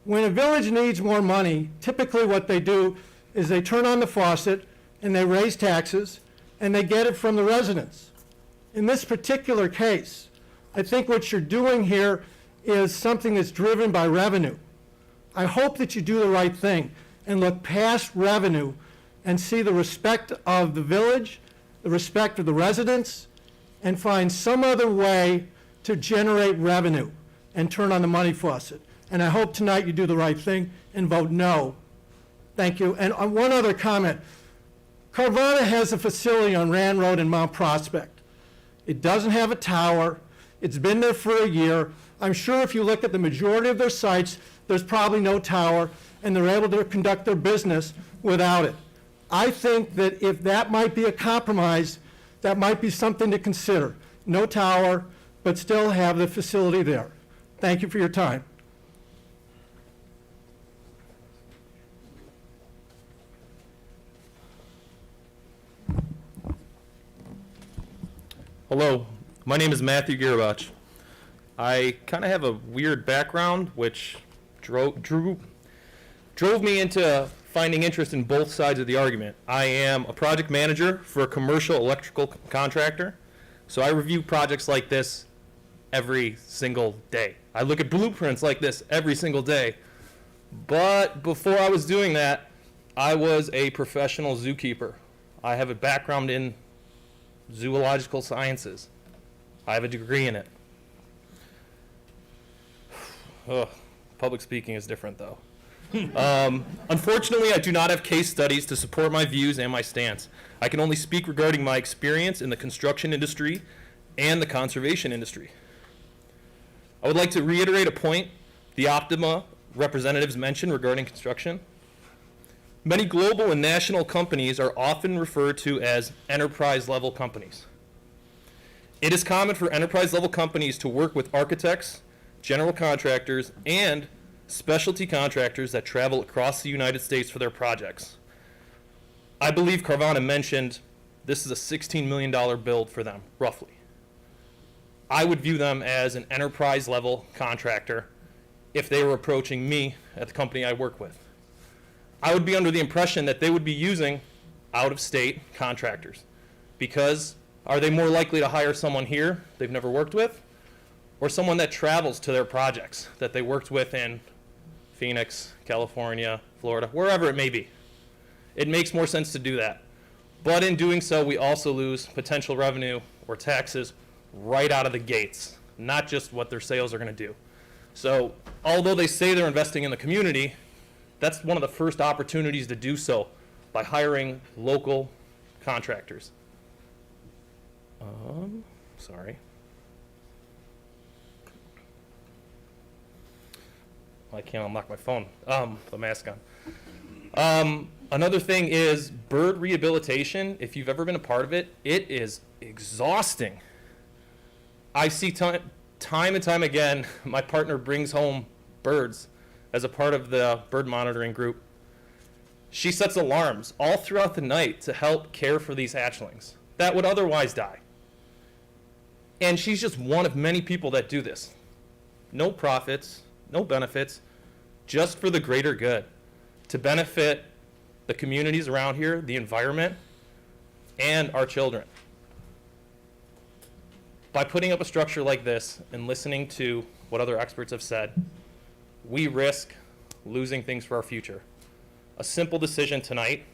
When a village needs more money, typically what they do is they turn on the faucet and they raise taxes and they get it from the residents. In this particular case, I think what you're doing here is something that's driven by revenue. I hope that you do the right thing and look past revenue and see the respect of the village, the respect of the residents, and find some other way to generate revenue and turn on the money faucet. And I hope tonight you do the right thing and vote no. Thank you. And one other comment. Carvana has a facility on Rand Road in Mount Prospect. It doesn't have a tower. It's been there for a year. I'm sure if you look at the majority of their sites, there's probably no tower, and they're able to conduct their business without it. I think that if that might be a compromise, that might be something to consider. No tower, but still have the facility there. Thank you for your time. Hello, my name is Matthew Girabach. I kind of have a weird background, which drove me into finding interest in both sides of the argument. I am a project manager for a commercial electrical contractor, so I review projects like this every single day. I look at blueprints like this every single day. But before I was doing that, I was a professional zookeeper. I have a background in zoological sciences. I have a degree in it. Ugh, public speaking is different though. Unfortunately, I do not have case studies to support my views and my stance. I can only speak regarding my experience in the construction industry and the conservation industry. I would like to reiterate a point the Optima representatives mentioned regarding construction. Many global and national companies are often referred to as enterprise-level companies. It is common for enterprise-level companies to work with architects, general contractors, and specialty contractors that travel across the United States for their projects. I believe Carvana mentioned this is a $16 million build for them, roughly. I would view them as an enterprise-level contractor if they were approaching me at the company I work with. I would be under the impression that they would be using out-of-state contractors, because are they more likely to hire someone here they've never worked with, or someone that travels to their projects that they worked with in Phoenix, California, Florida, wherever it may be? It makes more sense to do that. But in doing so, we also lose potential revenue or taxes right out of the gates, not just what their sales are going to do. So although they say they're investing in the community, that's one of the first opportunities to do so, by hiring local contractors. Sorry. I can't unlock my phone. The mask on. Another thing is bird rehabilitation. If you've ever been a part of it, it is exhausting. I see time and time again, my partner brings home birds as a part of the bird monitoring group. She sets alarms all throughout the night to help care for these hatchlings that would otherwise die. And she's just one of many people that do this. No profits, no benefits, just for the greater good, to benefit the communities around here, the environment, and our children. By putting up a structure like this and listening to what other experts have said, we risk losing things for our future. A simple decision tonight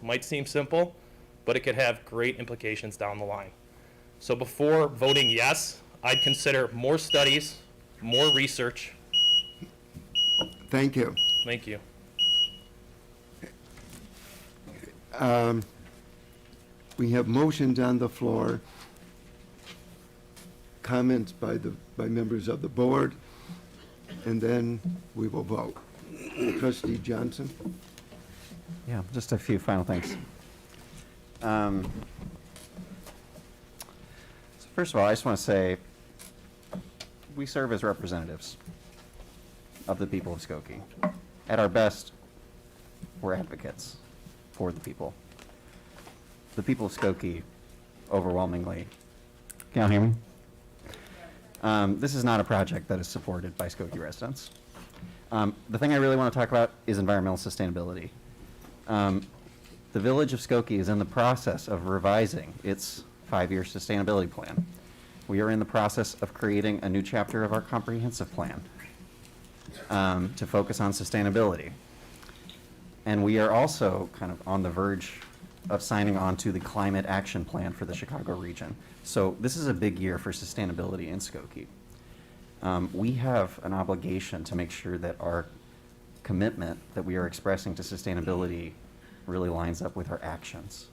might seem simple, but it could have great implications down the line. So before voting yes, I'd consider more studies, more research. Thank you. Thank you. We have motions on the floor, comments by members of the board, and then we will vote. Trustee Johnson? Yeah, just a few final things. So first of all, I just want to say we serve as representatives of the people of Skokie. At our best, we're advocates for the people. The people of Skokie overwhelmingly, can you hear me? This is not a project that is supported by Skokie residents. The thing I really want to talk about is environmental sustainability. The village of Skokie is in the process of revising its 5-year sustainability plan. We are in the process of creating a new chapter of our comprehensive plan to focus on sustainability. And we are also kind of on the verge of signing on to the climate action plan for the Chicago region. So this is a big year for sustainability in Skokie. We have an obligation to make sure that our commitment that we are expressing to sustainability really lines up with our actions.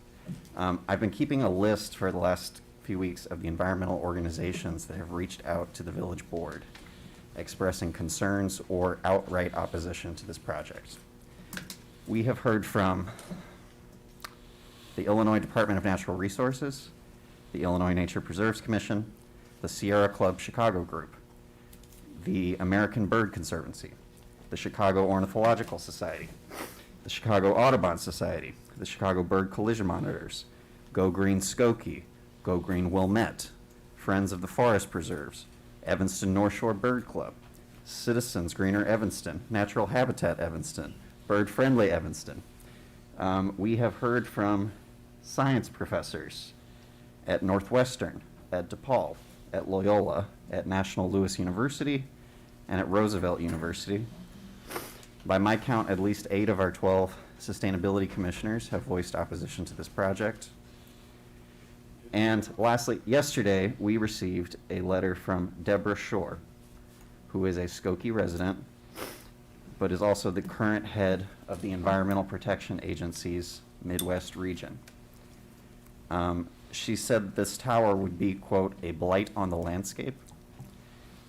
I've been keeping a list for the last few weeks of the environmental organizations that have reached out to the village board expressing concerns or outright opposition to this project. We have heard from the Illinois Department of Natural Resources, the Illinois Nature Preserves Commission, the Sierra Club Chicago Group, the American Bird Conservancy, the Chicago Ornithological Society, the Chicago Audubon Society, the Chicago Bird Collision Monitors, Go Green Skokie, Go Green Wilmette, Friends of the Forest Preserves, Evanston North Shore Bird Club, Citizens Greener Evanston, Natural Habitat Evanston, Bird Friendly Evanston. We have heard from science professors at Northwestern, at DePaul, at Loyola, at National Louis University, and at Roosevelt University. By my count, at least 8 of our 12 sustainability commissioners have voiced opposition to this project. And lastly, yesterday, we received a letter from Deborah Shore, who is a Skokie resident, but is also the current head of the Environmental Protection Agency's Midwest region. She said this tower would be, quote, a blight on the landscape,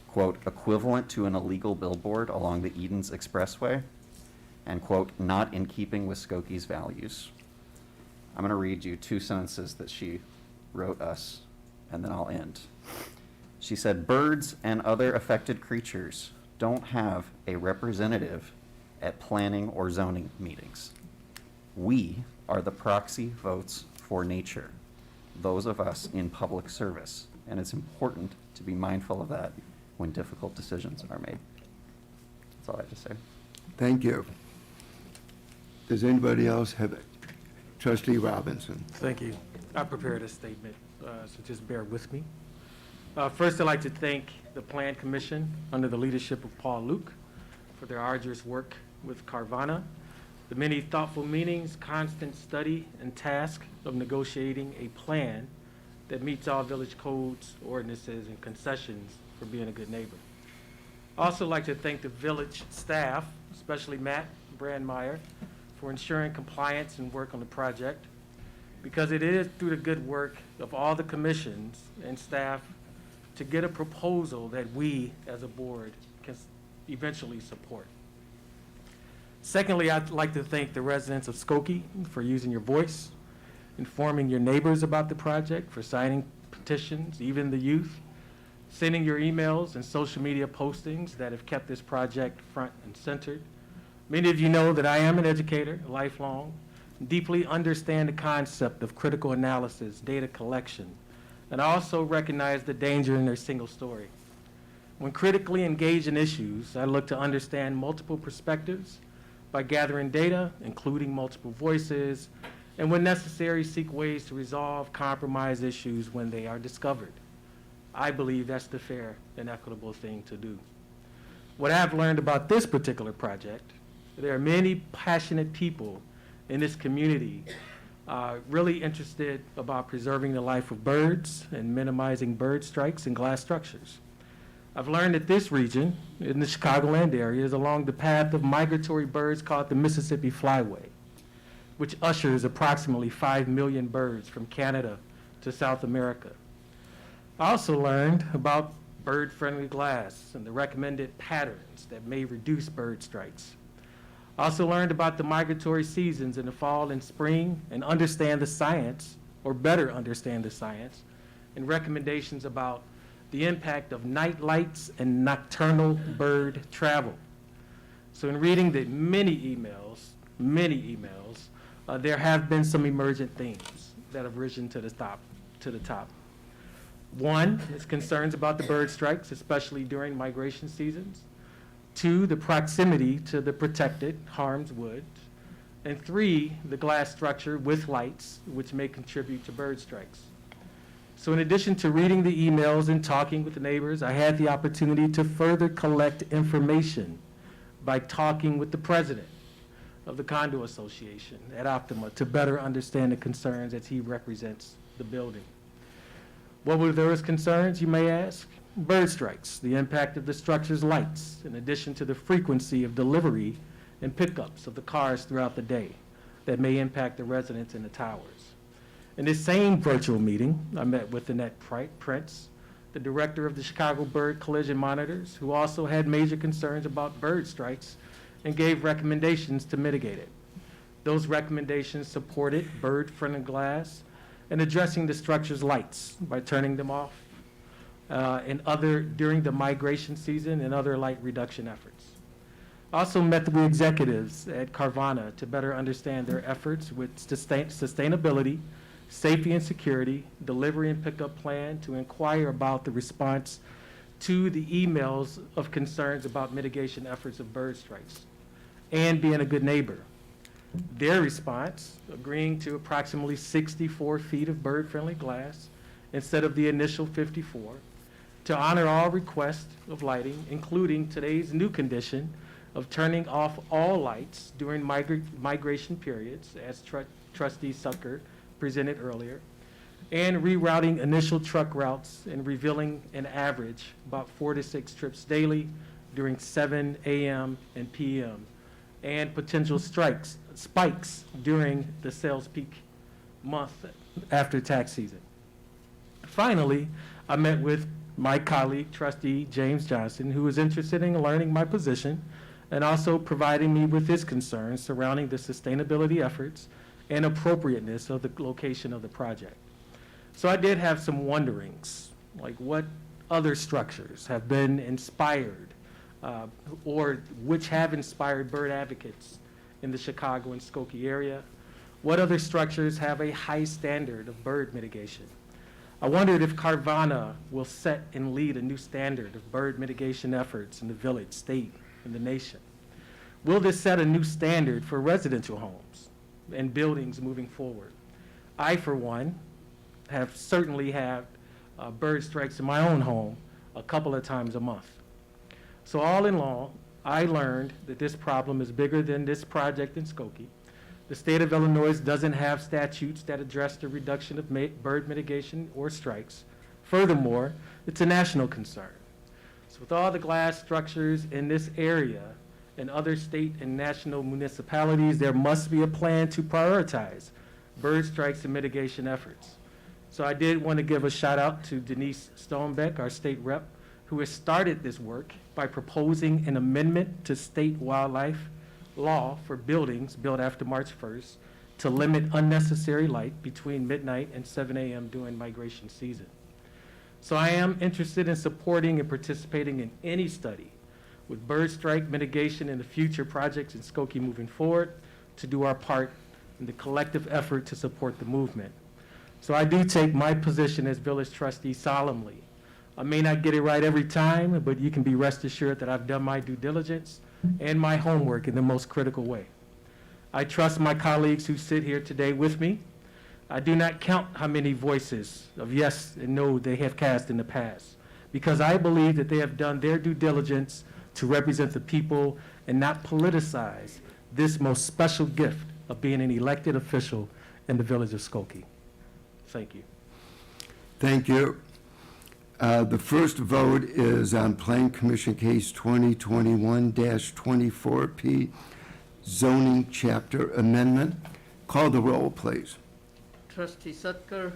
quote, equivalent to an illegal billboard along the Edens Expressway, and, quote, not in keeping with Skokie's values. I'm going to read you 2 sentences that she wrote us, and then I'll end. She said, birds and other affected creatures don't have a representative at planning or zoning meetings. We are the proxy votes for nature, those of us in public service, and it's important to be mindful of that when difficult decisions are made. That's all I have to say. Thank you. Does anybody else have it? Trustee Robinson. Thank you. I prepared a statement, so just bear with me. First, I'd like to thank the Plan Commission under the leadership of Paul Luke for their arduous work with Carvana, the many thoughtful meetings, constant study, and task of negotiating a plan that meets all village codes, ordinances, and concessions for being a good neighbor. I also like to thank the village staff, especially Matt Brandmeier, for ensuring compliance and work on the project, because it is through the good work of all the commissions and staff to get a proposal that we as a board can eventually support. Secondly, I'd like to thank the residents of Skokie for using your voice, informing your neighbors about the project, for signing petitions, even the youth, sending your emails and social media postings that have kept this project front and centered. Many of you know that I am an educator, lifelong, deeply understand the concept of critical analysis, data collection, and I also recognize the danger in their single story. When critically engaged in issues, I look to understand multiple perspectives by gathering data, including multiple voices, and when necessary, seek ways to resolve compromise issues when they are discovered. I believe that's the fair and equitable thing to do. What I've learned about this particular project, there are many passionate people in this community really interested about preserving the life of birds and minimizing bird strikes and glass structures. I've learned that this region, in the Chicagoland area, is along the path of migratory birds called the Mississippi Flyway, which ushers approximately 5 million birds from Canada to South America. I also learned about bird-friendly glass and the recommended patterns that may reduce bird strikes. I also learned about the migratory seasons in the fall and spring and understand the science, or better understand the science, and recommendations about the impact of night lights and nocturnal bird travel. So in reading the many emails, there have been some emergent themes that have risen to the top. One is concerns about the bird strikes, especially during migration seasons. 2, the proximity to the protected harm's wood. And 3, the glass structure with lights, which may contribute to bird strikes. So in addition to reading the emails and talking with the neighbors, I had the opportunity to further collect information by talking with the president of the Condo Association at Optima to better understand the concerns as he represents the building. What were those concerns, you may ask? Bird strikes, the impact of the structure's lights, in addition to the frequency of delivery and pickups of the cars throughout the day that may impact the residents in the towers. In this same virtual meeting, I met with Annette Prince, the director of the Chicago Bird Collision Monitors, who also had major concerns about bird strikes and gave recommendations to mitigate it. Those recommendations supported bird-friendly glass and addressing the structure's lights by turning them off during the migration season and other light reduction efforts. I also met with executives at Carvana to better understand their efforts with sustainability, safety and security, delivery and pickup plan, to inquire about the response to the emails of concerns about mitigation efforts of bird strikes, and being a good neighbor. Their response, agreeing to approximately 64 feet of bird-friendly glass instead of the initial 54, to honor all requests of lighting, including today's new condition of turning off all lights during migration periods, as Trustee Sucker presented earlier, and rerouting initial truck routes and revealing an average about 4 to 6 trips daily during 7 a.m. and p.m., and potential spikes during the sales peak month after tax season. Finally, I met with my colleague, Trustee James Johnson, who was interested in learning my position and also providing me with his concerns surrounding the sustainability efforts and appropriateness of the location of the project. So I did have some wonderings, like what other structures have been inspired or which have inspired bird advocates in the Chicago and Skokie area. What other structures have a high standard of bird mitigation? I wondered if Carvana will set and lead a new standard of bird mitigation efforts in the village, state, and the nation. Will this set a new standard for residential homes and buildings moving forward? I, for one, have certainly had bird strikes in my own home a couple of times a month. So all in all, I learned that this problem is bigger than this project in Skokie. The state of Illinois doesn't have statutes that address the reduction of bird mitigation or strikes. Furthermore, it's a national concern. So with all the glass structures in this area and other state and national municipalities, there must be a plan to prioritize bird strikes and mitigation efforts. So I did want to give a shout out to Denise Stonebeck, our state rep, who has started this work by proposing an amendment to state wildlife law for buildings built after March 1st to limit unnecessary light between midnight and 7 a.m. during migration season. So I am interested in supporting and participating in any study with bird strike mitigation in the future projects in Skokie moving forward to do our part in the collective effort to support the movement. So I do take my position as village trustee solemnly. I may not get it right every time, but you can be rest assured that I've done my due diligence and my homework in the most critical way. I trust my colleagues who sit here today with me. I do not count how many voices of yes and no they have cast in the past, because I believe that they have done their due diligence to represent the people and not politicize this most special gift of being an elected official in the village of Skokie. Thank you. Thank you. The first vote is on Plan Commission Case 2021-24P, Zoning Chapter Amendment. Call the roll, please. Trustee Sutker.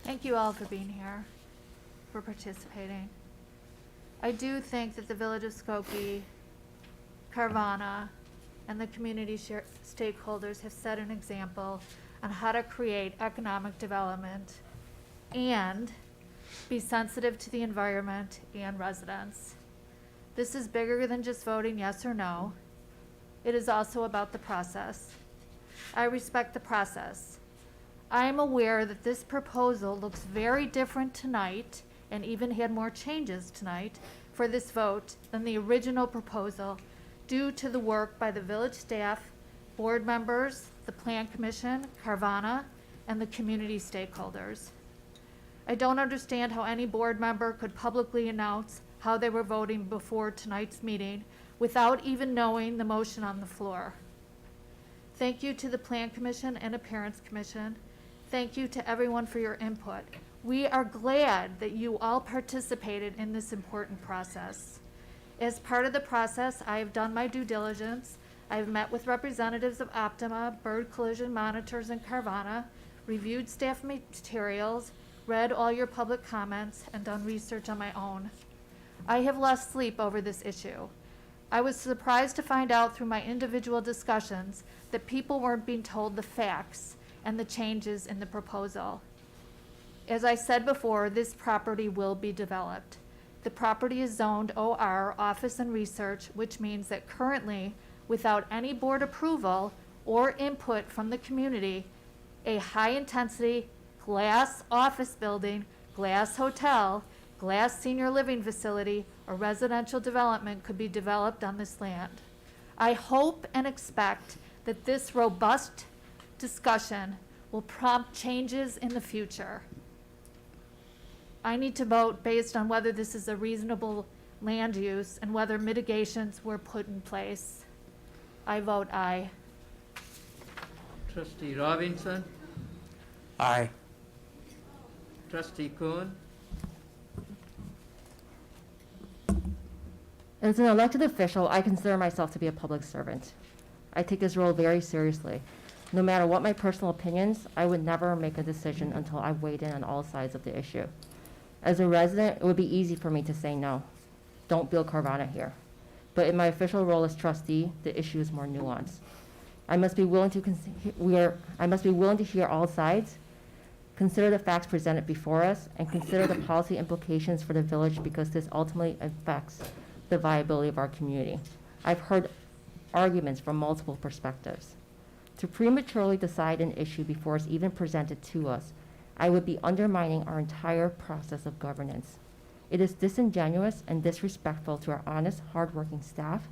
Thank you all for being here, for participating. I do think that the Village of Skokie, Carvana, and the community stakeholders have set an example on how to create economic development and be sensitive to the environment and residents. This is bigger than just voting yes or no. It is also about the process. I respect the process. I am aware that this proposal looks very different tonight and even had more changes tonight for this vote than the original proposal due to the work by the village staff, board members, the Plan Commission, Carvana, and the community stakeholders. I don't understand how any board member could publicly announce how they were voting before tonight's meeting without even knowing the motion on the floor. Thank you to the Plan Commission and Appearance Commission. Thank you to everyone for your input. We are glad that you all participated in this important process. As part of the process, I have done my due diligence. I've met with representatives of Optima, Bird Collision Monitors, and Carvana, reviewed staff materials, read all your public comments, and done research on my own. I have lost sleep over this issue. I was surprised to find out through my individual discussions that people weren't being told the facts and the changes in the proposal. As I said before, this property will be developed. The property is zoned OR, Office and Research, which means that currently, without any board approval or input from the community, a high-intensity glass office building, glass hotel, glass senior living facility, or residential development could be developed on this land. I hope and expect that this robust discussion will prompt changes in the future. I need to vote based on whether this is a reasonable land use and whether mitigations were put in place. I vote aye. Trustee Robinson. Aye. Trustee Kuhn. As an elected official, I consider myself to be a public servant. I take this role very seriously. No matter what my personal opinions, I would never make a decision until I've weighed in on all sides of the issue. As a resident, it would be easy for me to say no. Don't build Carvana here. But in my official role as trustee, the issue is more nuanced. I must be willing to hear all sides, consider the facts presented before us, and consider the policy implications for the village because this ultimately affects the viability of our community. I've heard arguments from multiple perspectives. To prematurely decide an issue before it's even presented to us, I would be undermining our entire process of governance. It is disingenuous and disrespectful to our honest, hardworking staff,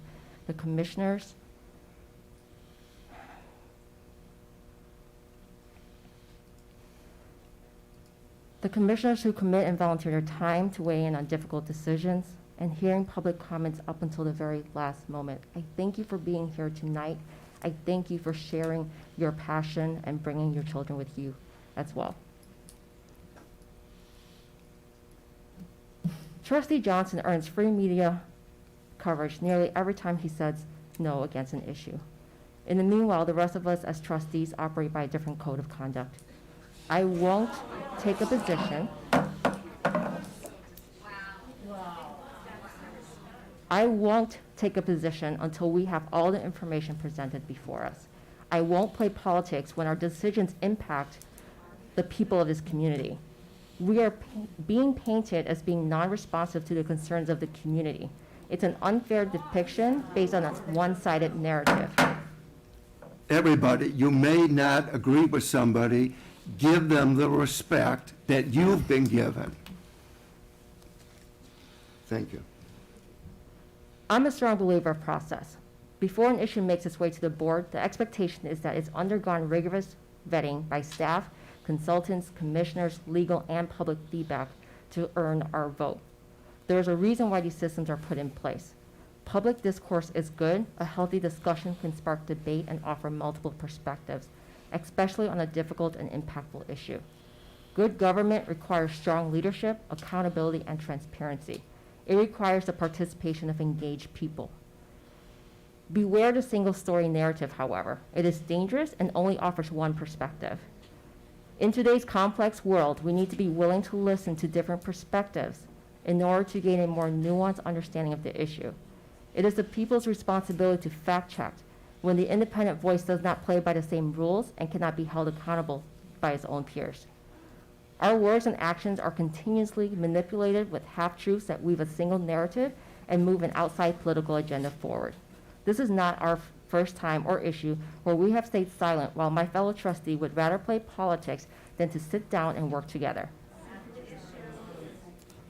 the commissioners, who commit and volunteer their time to weigh in on difficult decisions, and hearing public comments up until the very last moment. I thank you for being here tonight. I thank you for sharing your passion and bringing your children with you as well. Trustee Johnson earns free media coverage nearly every time he says no against an issue. In the meanwhile, the rest of us as trustees operate by a different code of conduct. I won't take a position. I won't take a position until we have all the information presented before us. I won't play politics when our decisions impact the people of this community. We are being painted as being non-responsive to the concerns of the community. It's an unfair depiction based on a one-sided narrative. Everybody, you may not agree with somebody, give them the respect that you've been given. Thank you. I'm a strong believer of process. Before an issue makes its way to the board, the expectation is that it's undergone rigorous vetting by staff, consultants, commissioners, legal, and public feedback to earn our vote. There is a reason why these systems are put in place. Public discourse is good. A healthy discussion can spark debate and offer multiple perspectives, especially on a difficult and impactful issue. Good government requires strong leadership, accountability, and transparency. It requires the participation of engaged people. Beware the single-story narrative, however. It is dangerous and only offers one perspective. In today's complex world, we need to be willing to listen to different perspectives in order to gain a more nuanced understanding of the issue. It is the people's responsibility to fact-check when the independent voice does not play by the same rules and cannot be held accountable by its own peers. Our words and actions are continuously manipulated with half-truths that weave a single narrative and move an outside political agenda forward. This is not our first time or issue where we have stayed silent while my fellow trustee would rather play politics than to sit down and work together.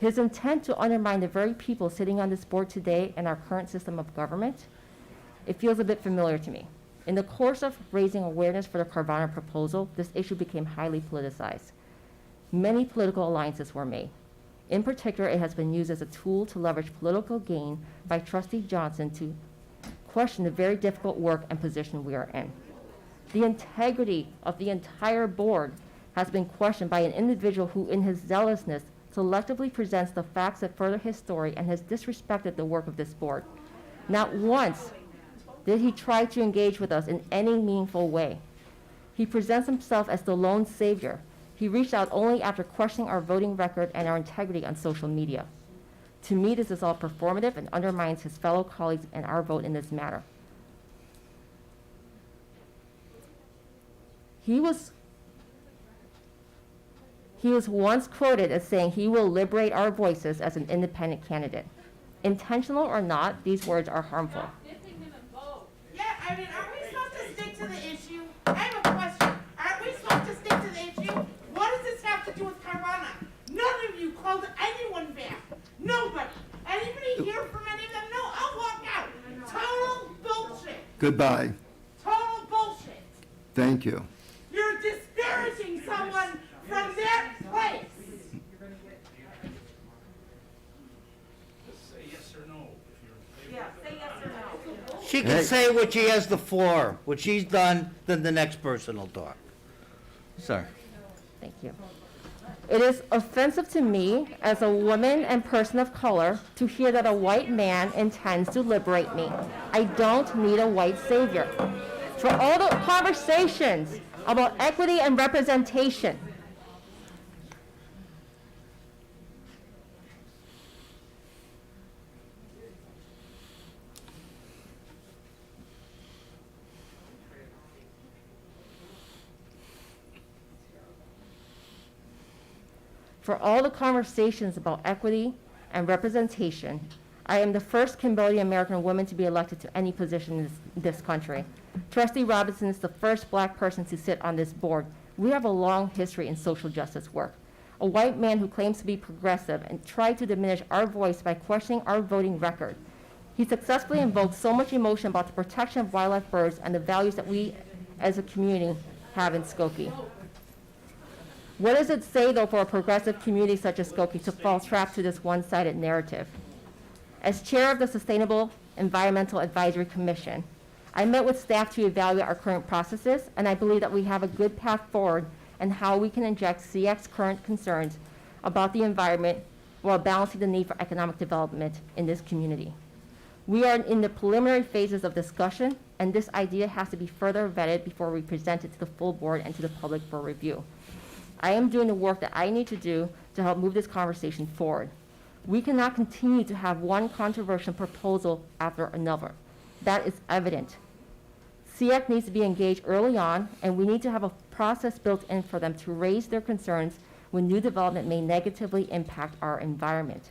His intent to undermine the very people sitting on this board today and our current system of government, it feels a bit familiar to me. In the course of raising awareness for the Carvana proposal, this issue became highly politicized. Many political alliances were made. In particular, it has been used as a tool to leverage political gain by Trustee Johnson to question the very difficult work and position we are in. The integrity of the entire board has been questioned by an individual who, in his zealousness, selectively presents the facts that further his story and has disrespected the work of this board. Not once did he try to engage with us in any meaningful way. He presents himself as the lone savior. He reached out only after questioning our voting record and our integrity on social media. To me, this is all performative and undermines his fellow colleagues and our vote in this matter. He was once quoted as saying he will liberate our voices as an independent candidate. Intentional or not, these words are harmful. Yeah, I mean, are we supposed to stick to the issue? I have a question. Aren't we supposed to stick to the issue? What does this have to do with Carvana? None of you called anyone back. Nobody. Anybody hear from any of them? No, I'll walk out. Total bullshit. Goodbye. Total bullshit. Thank you. You're disparaging someone from that place. Say yes or no. Yeah, say yes or no. She can Hey. say what she has the floor. What she's done, then the next person will talk. Sir. Thank you. It is offensive to me as a woman and person of color to hear that a white man intends to liberate me. I don't need a white savior. For all the conversations about equity and representation, for all the conversations about equity and representation, I am the first Cambodian American woman to be elected to any position in this country. Trustee Robinson is the first black person to sit on this board. We have a long history in social justice work. A white man who claims to be progressive and tried to diminish our voice by questioning our voting record. He successfully invoked so much emotion about the protection of wildlife, birds, and the values that we as a community have in Skokie. What does it say, though, for a progressive community such as Skokie to fall trap to this one-sided narrative? As chair of the Sustainable Environmental Advisory Commission, I met with staff to evaluate our current processes, and I believe that we have a good path forward and how we can inject CX's current concerns about the environment while balancing the need for economic development in this community. We are in the preliminary phases of discussion, and this idea has to be further vetted before we present it to the full board and to the public for review. I am doing the work that I need to do to help move this conversation forward. We cannot continue to have one controversial proposal after another. That is evident. SEAC needs to be engaged early on, and we need to have a process built in for them to raise their concerns when new development may negatively impact our environment.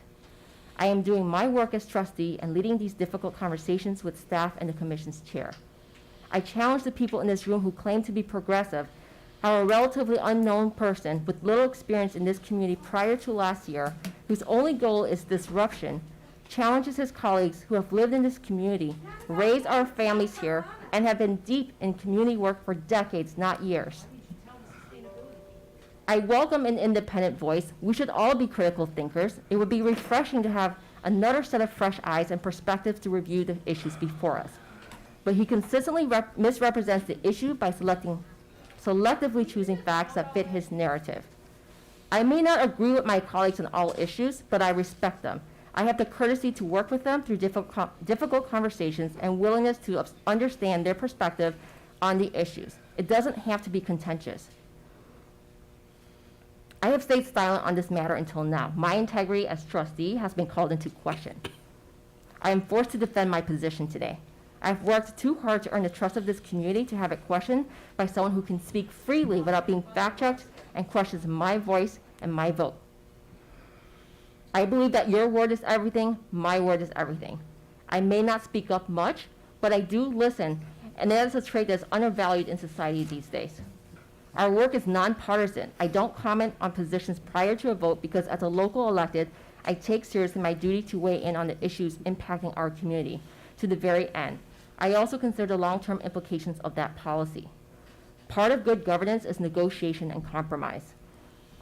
I am doing my work as trustee and leading these difficult conversations with staff and the commission's chair. I challenge the people in this room who claim to be progressive, how a relatively unknown person with little experience in this community prior to last year, whose only goal is disruption, challenges his colleagues who have lived in this community, raised our families here, and have been deep in community work for decades, not years. I welcome an independent voice. We should all be critical thinkers. It would be refreshing to have another set of fresh eyes and perspectives to review the issues before us. But he consistently misrepresents the issue by selectively choosing facts that fit his narrative. I may not agree with my colleagues on all issues, but I respect them. I have the courtesy to work with them through difficult conversations and willingness to understand their perspective on the issues. It doesn't have to be contentious. I have stayed silent on this matter until now. My integrity as trustee has been called into question. I am forced to defend my position today. I've worked too hard to earn the trust of this community to have it questioned by someone who can speak freely without being fact-checked and questions my voice and my vote. I believe that your word is everything, my word is everything. I may not speak up much, but I do listen, and that is a trait that is undervalued in society these days. Our work is nonpartisan. I don't comment on positions prior to a vote because as a local elected, I take seriously my duty to weigh in on the issues impacting our community to the very end. I also consider the long-term implications of that policy. Part of good governance is negotiation and compromise.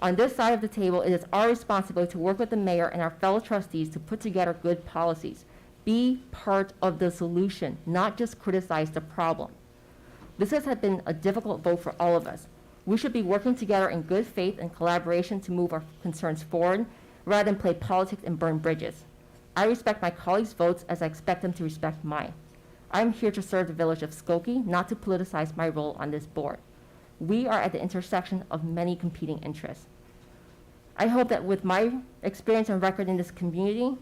On this side of the table, it is our responsibility to work with the mayor and our fellow trustees to put together good policies. Be part of the solution, not just criticize the problem. This has been a difficult vote for all of us. We should be working together in good faith and collaboration to move our concerns forward rather than play politics and burn bridges. I respect my colleagues' votes as I expect them to respect mine. I'm here to serve the village of Skokie, not to politicize my role on this board. We are at the intersection of many competing interests. I hope that with my experience and record in this community,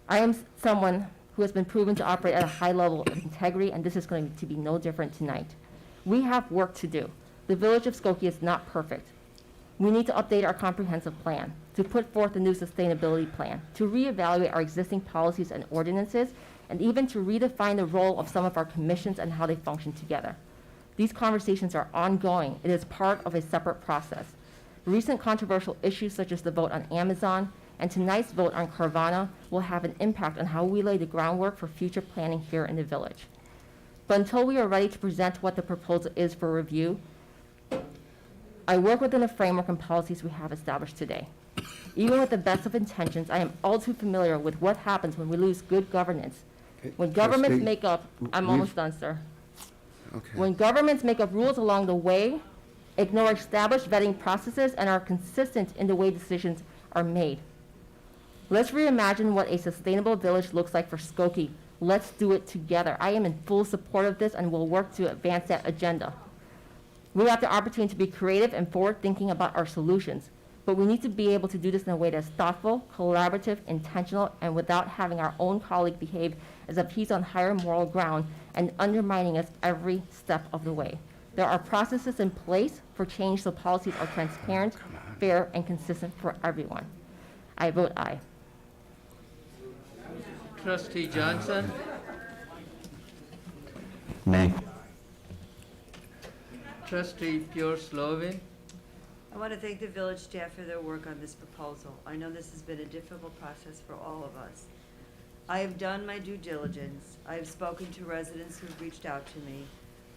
I am someone who has been proven to operate at a high level of integrity, and this is going to be no different tonight. We have work to do. The village of Skokie is not perfect. We need to update our comprehensive plan, to put forth a new sustainability plan, to reevaluate our existing policies and ordinances, and even to redefine the role of some of our commissions and how they function together. These conversations are ongoing. It is part of a separate process. Recent controversial issues such as the vote on Amazon and tonight's vote on Carvana will have an impact on how we lay the groundwork for future planning here in the village. But until we are ready to present what the proposal is for review, I work within the framework and policies we have established today. Even with the best of intentions, I am all too familiar with what happens when we lose good governance. When governments Trustee, make up, I'm we've- almost done, sir. Okay. When governments make up rules along the way, ignore established vetting processes, and are consistent in the way decisions are made. Let's reimagine what a sustainable village looks like for Skokie. Let's do it together. I am in full support of this and will work to advance that agenda. We have the opportunity to be creative and forward-thinking about our solutions, but we need to be able to do this in a way that's thoughtful, collaborative, intentional, and without having our own colleague behave as if he's on higher moral ground and undermining us every step of the way. There are processes in place for change so policies are transparent, fair, and consistent for everyone. I vote aye. Trustee Johnson? Nay. Trustee Pure Slovin? I want to thank the village staff for their work on this proposal. I know this has been a difficult process for all of us. I have done my due diligence. I have spoken to residents who've reached out to me.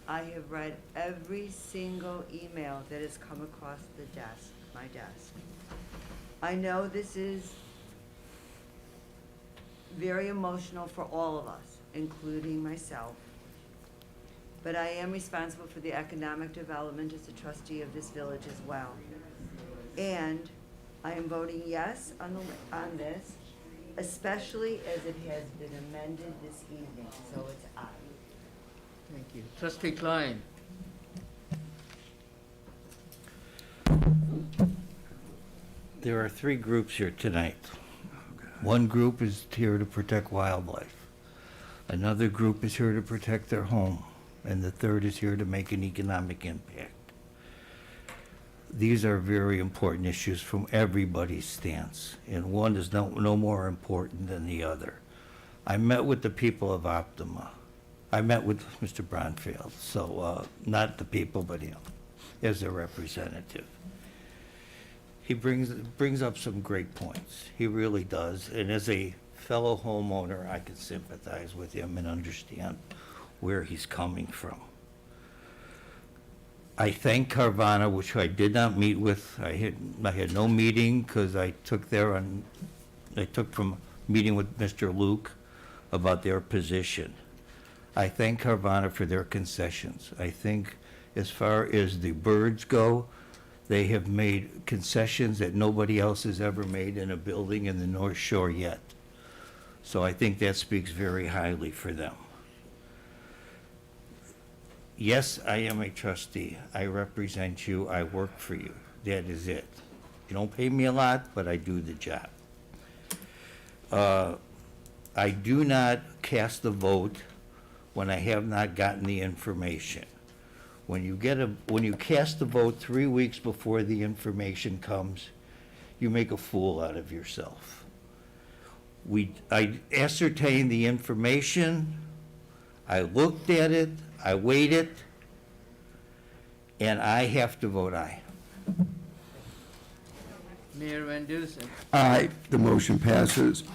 I have read every single email that has come across my desk. I know this is very emotional for all of us, including myself. But I am responsible for the economic development as a trustee of this village as well. And I am voting yes on this, especially as it has been amended this evening, so it's aye. Thank you. Trustee Klein? There are three groups here tonight. One group is here to protect wildlife. Another group is here to protect their home. And the third is here to make an economic impact. These are very important issues from everybody's stance, and one is no more important than the other. I met with the people of Optima. I met with Mr. Bronfeld, so not the people, but him, as their representative. He brings up some great points. He really does. And as a fellow homeowner, I can sympathize with him and understand where he's coming from. I thank Carvana, which I did not meet with. I had no meeting because I took from meeting with Mr. Luke about their position. I thank Carvana for their concessions. I think as far as the birds go, they have made concessions that nobody else has ever made in a building in the North Shore yet. So I think that speaks very highly for them. Yes, I am a trustee. I represent you. I work for you. That is it. You don't pay me a lot, but I do the job. I do not cast a vote when I have not gotten the information. When you cast the vote 3 weeks before the information comes, you make a fool out of yourself. I ascertained the information, I looked at it, I weighed it, and I have to vote aye. Mayor Van Dusen. Aye, the motion passes.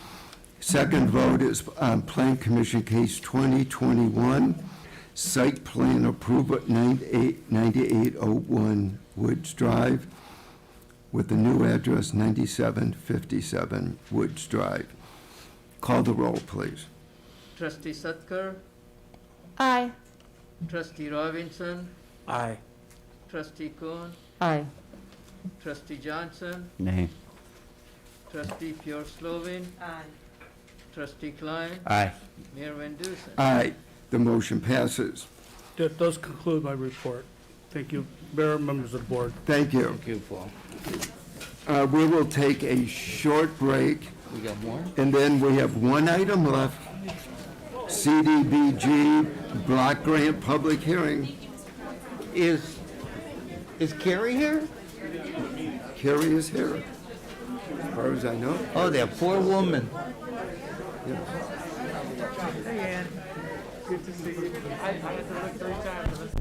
Second vote is on Plan Commission Case 2021, Site Plan Approval at 9801 Woods Drive, with the new address 9757 Woods Drive. Call the roll, please. Trustee Sutker. Aye. Trustee Robinson. Aye. Trustee Kuhn. Aye. Trustee Johnson. Nay. Trustee Pure Slovin. Aye. Trustee Klein. Aye. Mayor Van Dusen. Aye, the motion passes. That does conclude my report. Thank you, Mayor, members of the board. Thank you. Thank you, Paul. We will take a short break, We got more? and then we have one item left. CDBG block grant public hearing. Is Carrie here? Carrie is here, as far as I know. Oh, that poor woman. Good to see you. I had to look 3 times.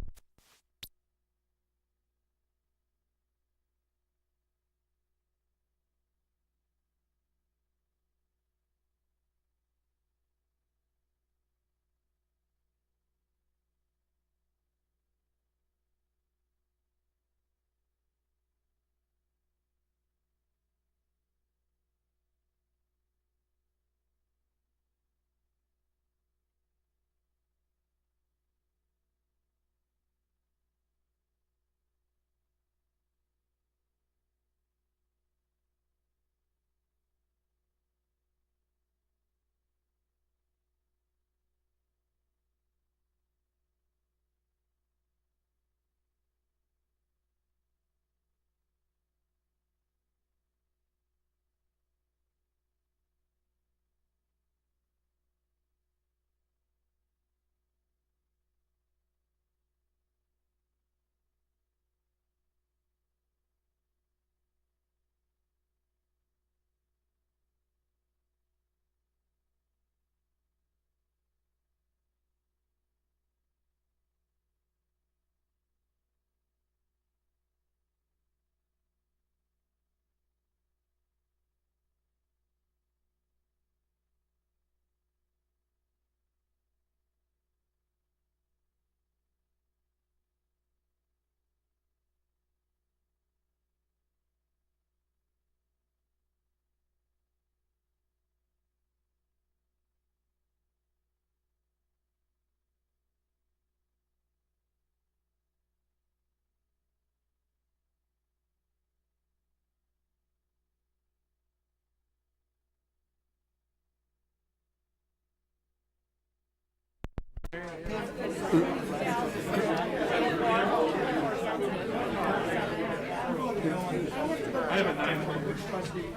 have a 9-1.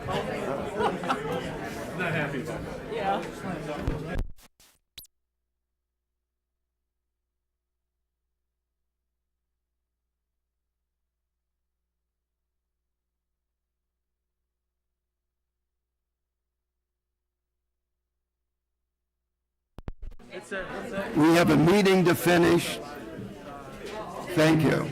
Not happy about that. Yeah. We have a meeting to finish. Thank you.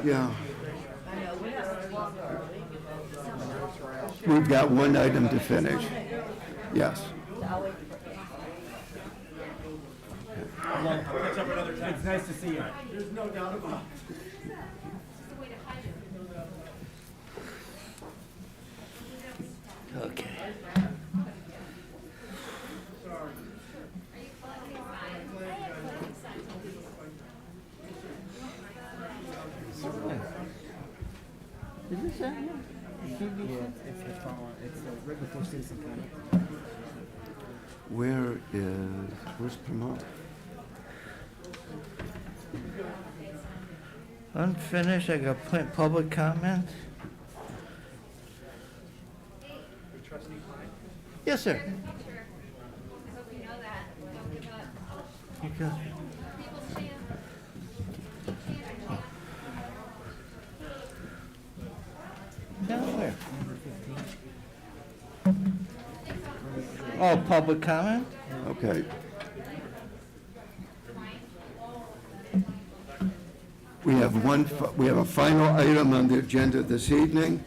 Yeah. We've got one item to finish. Yes. It's nice to see you. There's no doubt about it. Okay. Is this that here? It's the phone. It's right before Citizen Connect. Where's Promote? Unfinished, I got public comment. Yes, sir. Okay. Down where? Oh, public comment? Okay. We have a final item on the agenda this evening.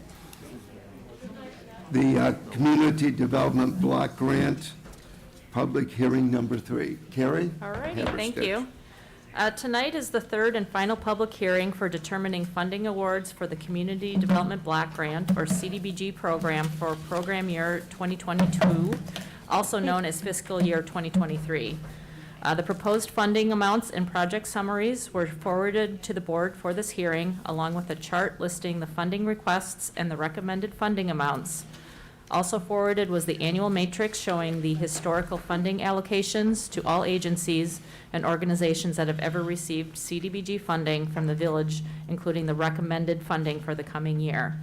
The Community Development Block Grant, public hearing number 3. Carrie? All righty, Have her thank sketch. you. Tonight is the third and final public hearing for determining funding awards for the Community Development Block Grant, or CDBG program, for program year 2022, also known as fiscal year 2023. The proposed funding amounts and project summaries were forwarded to the board for this hearing, along with a chart listing the funding requests and the recommended funding amounts. Also forwarded was the annual matrix showing the historical funding allocations to all agencies and organizations that have ever received CDBG funding from the village, including the recommended funding for the coming year.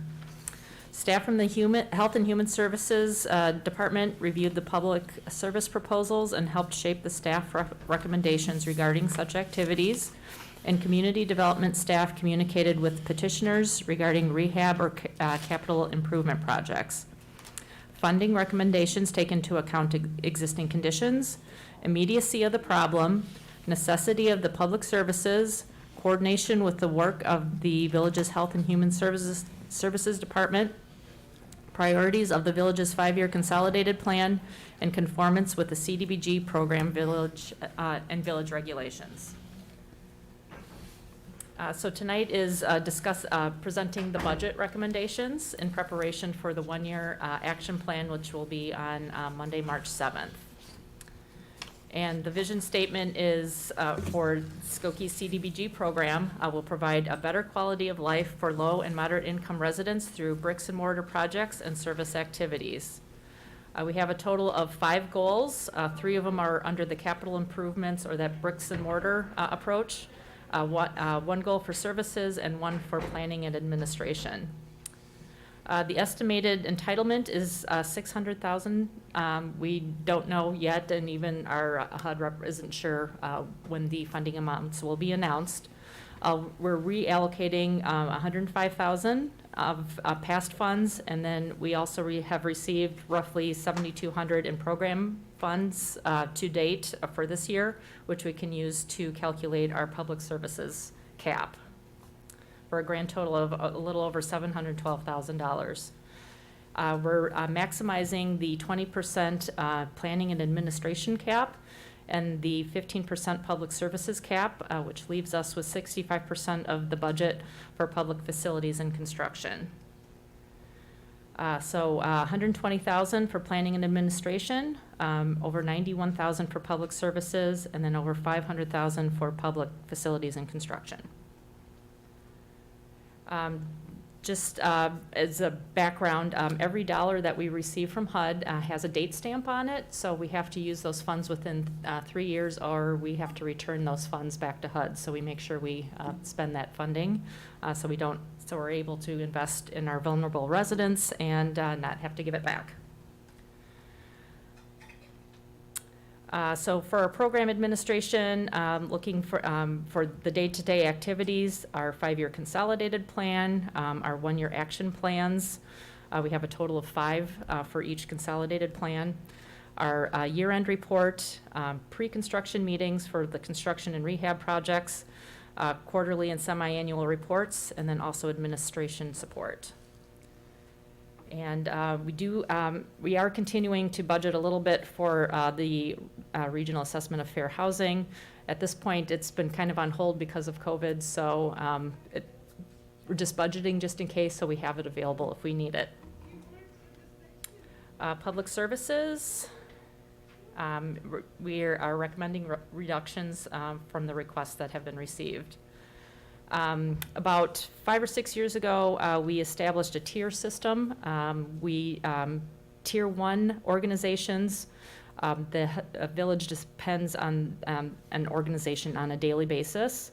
Staff from the Health and Human Services Department reviewed the public service proposals and helped shape the staff recommendations regarding such activities. And community development staff communicated with petitioners regarding rehab or capital improvement projects. Funding recommendations take into account existing conditions, immediacy of the problem, necessity of the public services, coordination with the work of the village's Health and Human Services Department, priorities of the village's 5-year consolidated plan, and conformance with the CDBG program village and village regulations. So tonight is presenting the budget recommendations in preparation for the 1-year action plan, which will be on Monday, March 7th. And the vision statement is for Skokie CDBG program will provide a better quality of life for low and moderate income residents through bricks and mortar projects and service activities. We have a total of 5 goals. 3 of them are under the capital improvements or that bricks and mortar approach. One goal for services and 1 for planning and administration. The estimated entitlement is $600,000 We don't know yet, and even our HUD rep isn't sure when the funding amounts will be announced. We're reallocating $105,000 of past funds, and then we also have received roughly $7,200 in program funds to date for this year, which we can use to calculate our public services cap, for a grand total of a little over $712,000. We're maximizing the 20% planning and administration cap and the 15% public services cap, which leaves us with 65% of the budget for public facilities and construction. So $120,000 for planning and administration, over $91,000 for public services, and then over $500,000 for public facilities and construction. Just as a background, every dollar that we receive from HUD has a date stamp on it, so we have to use those funds within 3 years, or we have to return those funds back to HUD. So we make sure we spend that funding, so we're able to invest in our vulnerable residents and not have to give it back. So for our program administration, looking for the day-to-day activities, our 5-year consolidated plan, our 1-year action plans. We have a total of 5 for each consolidated plan. Our year-end report, pre-construction meetings for the construction and rehab projects, quarterly and semi-annual reports, and then also administration support. And we are continuing to budget a little bit for the Regional Assessment of Fair Housing. At this point, it's been kind of on hold because of COVID, so we're just budgeting just in case, so we have it available if we need it. Public services, we are recommending reductions from the requests that have been received. About 5 or 6 years ago, we established a tier system. Tier 1 organizations, the village depends on an organization on a daily basis.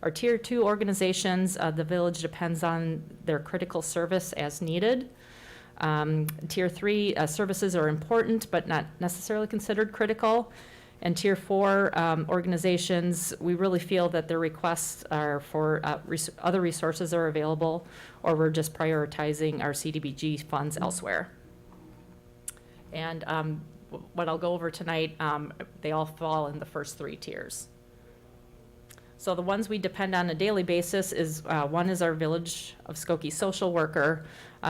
Our Tier 2 organizations, the village depends on their critical service as needed. Tier 3 services are important but not necessarily considered critical. And Tier 4 organizations, we really feel that their requests are for other resources are available, or we're just prioritizing our CDBG funds elsewhere. And what I'll go over tonight, they all fall in the first 3 tiers. So the ones we depend on a daily basis is, one is our Village of Skokie social worker,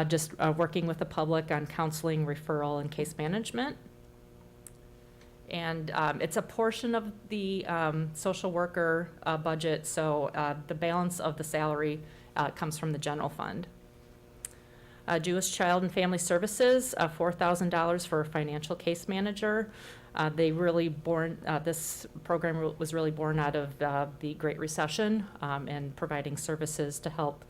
just working with the public on counseling, referral, and case management. And it's a portion of the social worker budget, so the balance of the salary comes from the general fund. Jewish Child and Family Services, $4,000 for a financial case manager. This program was really born out of the Great Recession and providing services to help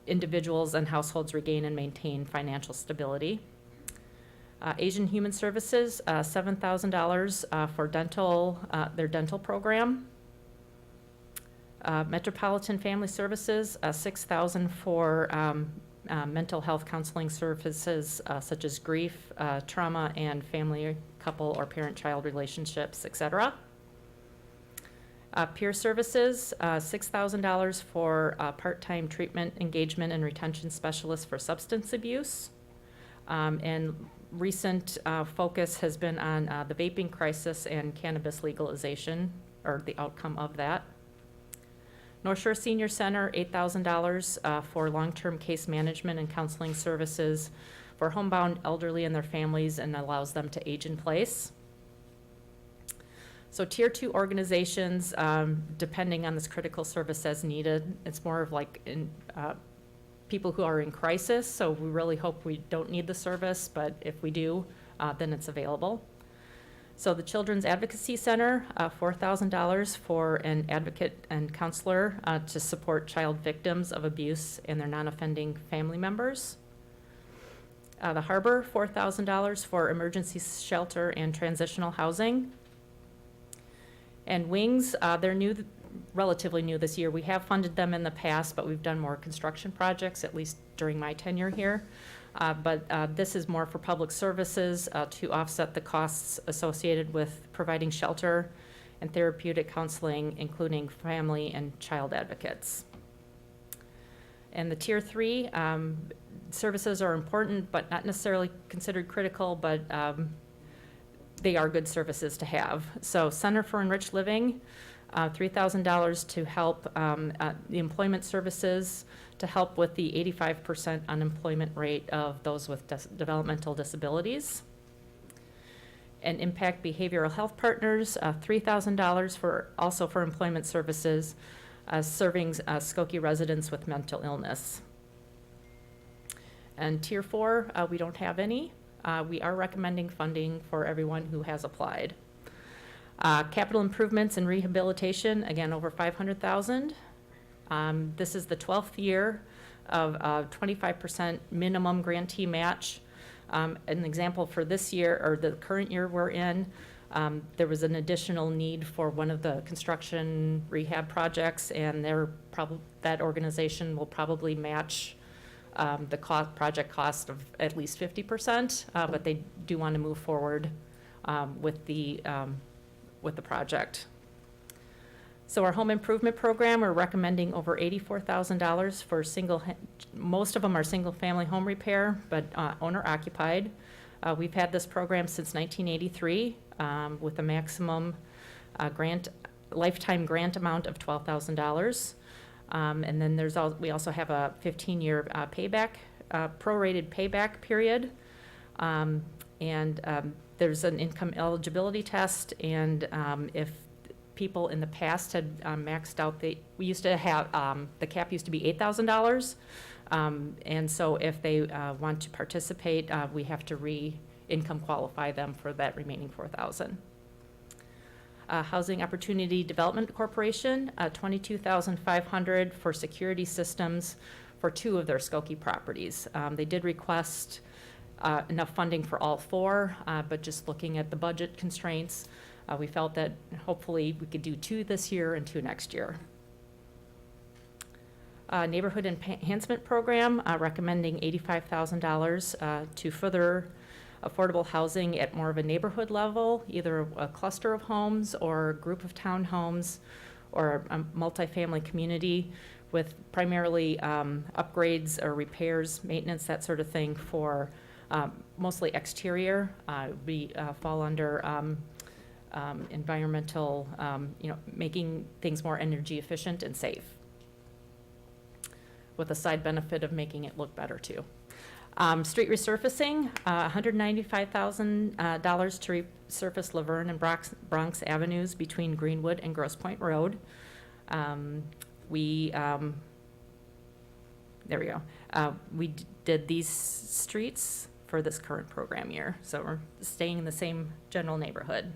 individuals and households regain and maintain financial stability. Asian Human Services, $7,000 for their dental program. Metropolitan Family Services, $6,000 for mental health counseling services such as grief, trauma, and family, couple, or parent-child relationships, etc. Peer Services, $6,000 for part-time treatment, engagement, and retention specialists for substance abuse. And recent focus has been on the vaping crisis and cannabis legalization, or the outcome of that. North Shore Senior Center, $8,000 for long-term case management and counseling services for homebound elderly and their families, and allows them to age in place. So Tier 2 organizations, depending on this critical service as needed, it's more of like people who are in crisis, so we really hope we don't need the service, but if we do, then it's available. So the Children's Advocacy Center, $4,000 for an advocate and counselor to support child victims of abuse and their non-offending family members. The Harbor, $4,000 for emergency shelter and transitional housing. And Wings, they're relatively new this year. We have funded them in the past, but we've done more construction projects, at least during my tenure here. But this is more for public services to offset the costs associated with providing shelter and therapeutic counseling, including family and child advocates. And the Tier 3 services are important, but not necessarily considered critical, but they are good services to have. So Center for Enriched Living, $3,000 to help the employment services, to help with the 85% unemployment rate of those with developmental disabilities. And Impact Behavioral Health Partners, $3,000 also for employment services, serving Skokie residents with mental illness. And Tier 4, we don't have any. We are recommending funding for everyone who has applied. Capital improvements and rehabilitation, again, over $500,000. This is the 12th year of 25% minimum grantee match. An example for this year, or the current year we're in, there was an additional need for one of the construction rehab projects, and that organization will probably match the project cost of at least 50%, but they do want to move forward with the project. So our home improvement program, we're recommending over $84,000 for most of them are single-family home repair, but owner-occupied. We've had this program since 1983 with a maximum lifetime grant amount of $12,000. And then we also have a 15-year payback, prorated payback period. There's an income eligibility test, and if people in the past had maxed out, we used to have, the cap used to be $8,000. And so if they want to participate, we have to income qualify them for that remaining $4,000. Housing Opportunity Development Corporation, $22,500 for security systems for 2 of their Skokie properties. They did request enough funding for all 4, but just looking at the budget constraints, we felt that hopefully we could do 2 this year and 2 next year. Neighborhood Enhancement Program, recommending $85,000 to further affordable housing at more of a neighborhood level, either a cluster of homes or a group of townhomes or a multifamily community with primarily upgrades or repairs, maintenance, that sort of thing for mostly exterior. We fall under environmental, making things more energy efficient and safe, with a side benefit of making it look better too. Street resurfacing, $195,000 to resurface Laverne and Bronx Avenues between Greenwood and Grosse Pointe Road. There we go. We did these streets for this current program year, so we're staying in the same general neighborhood.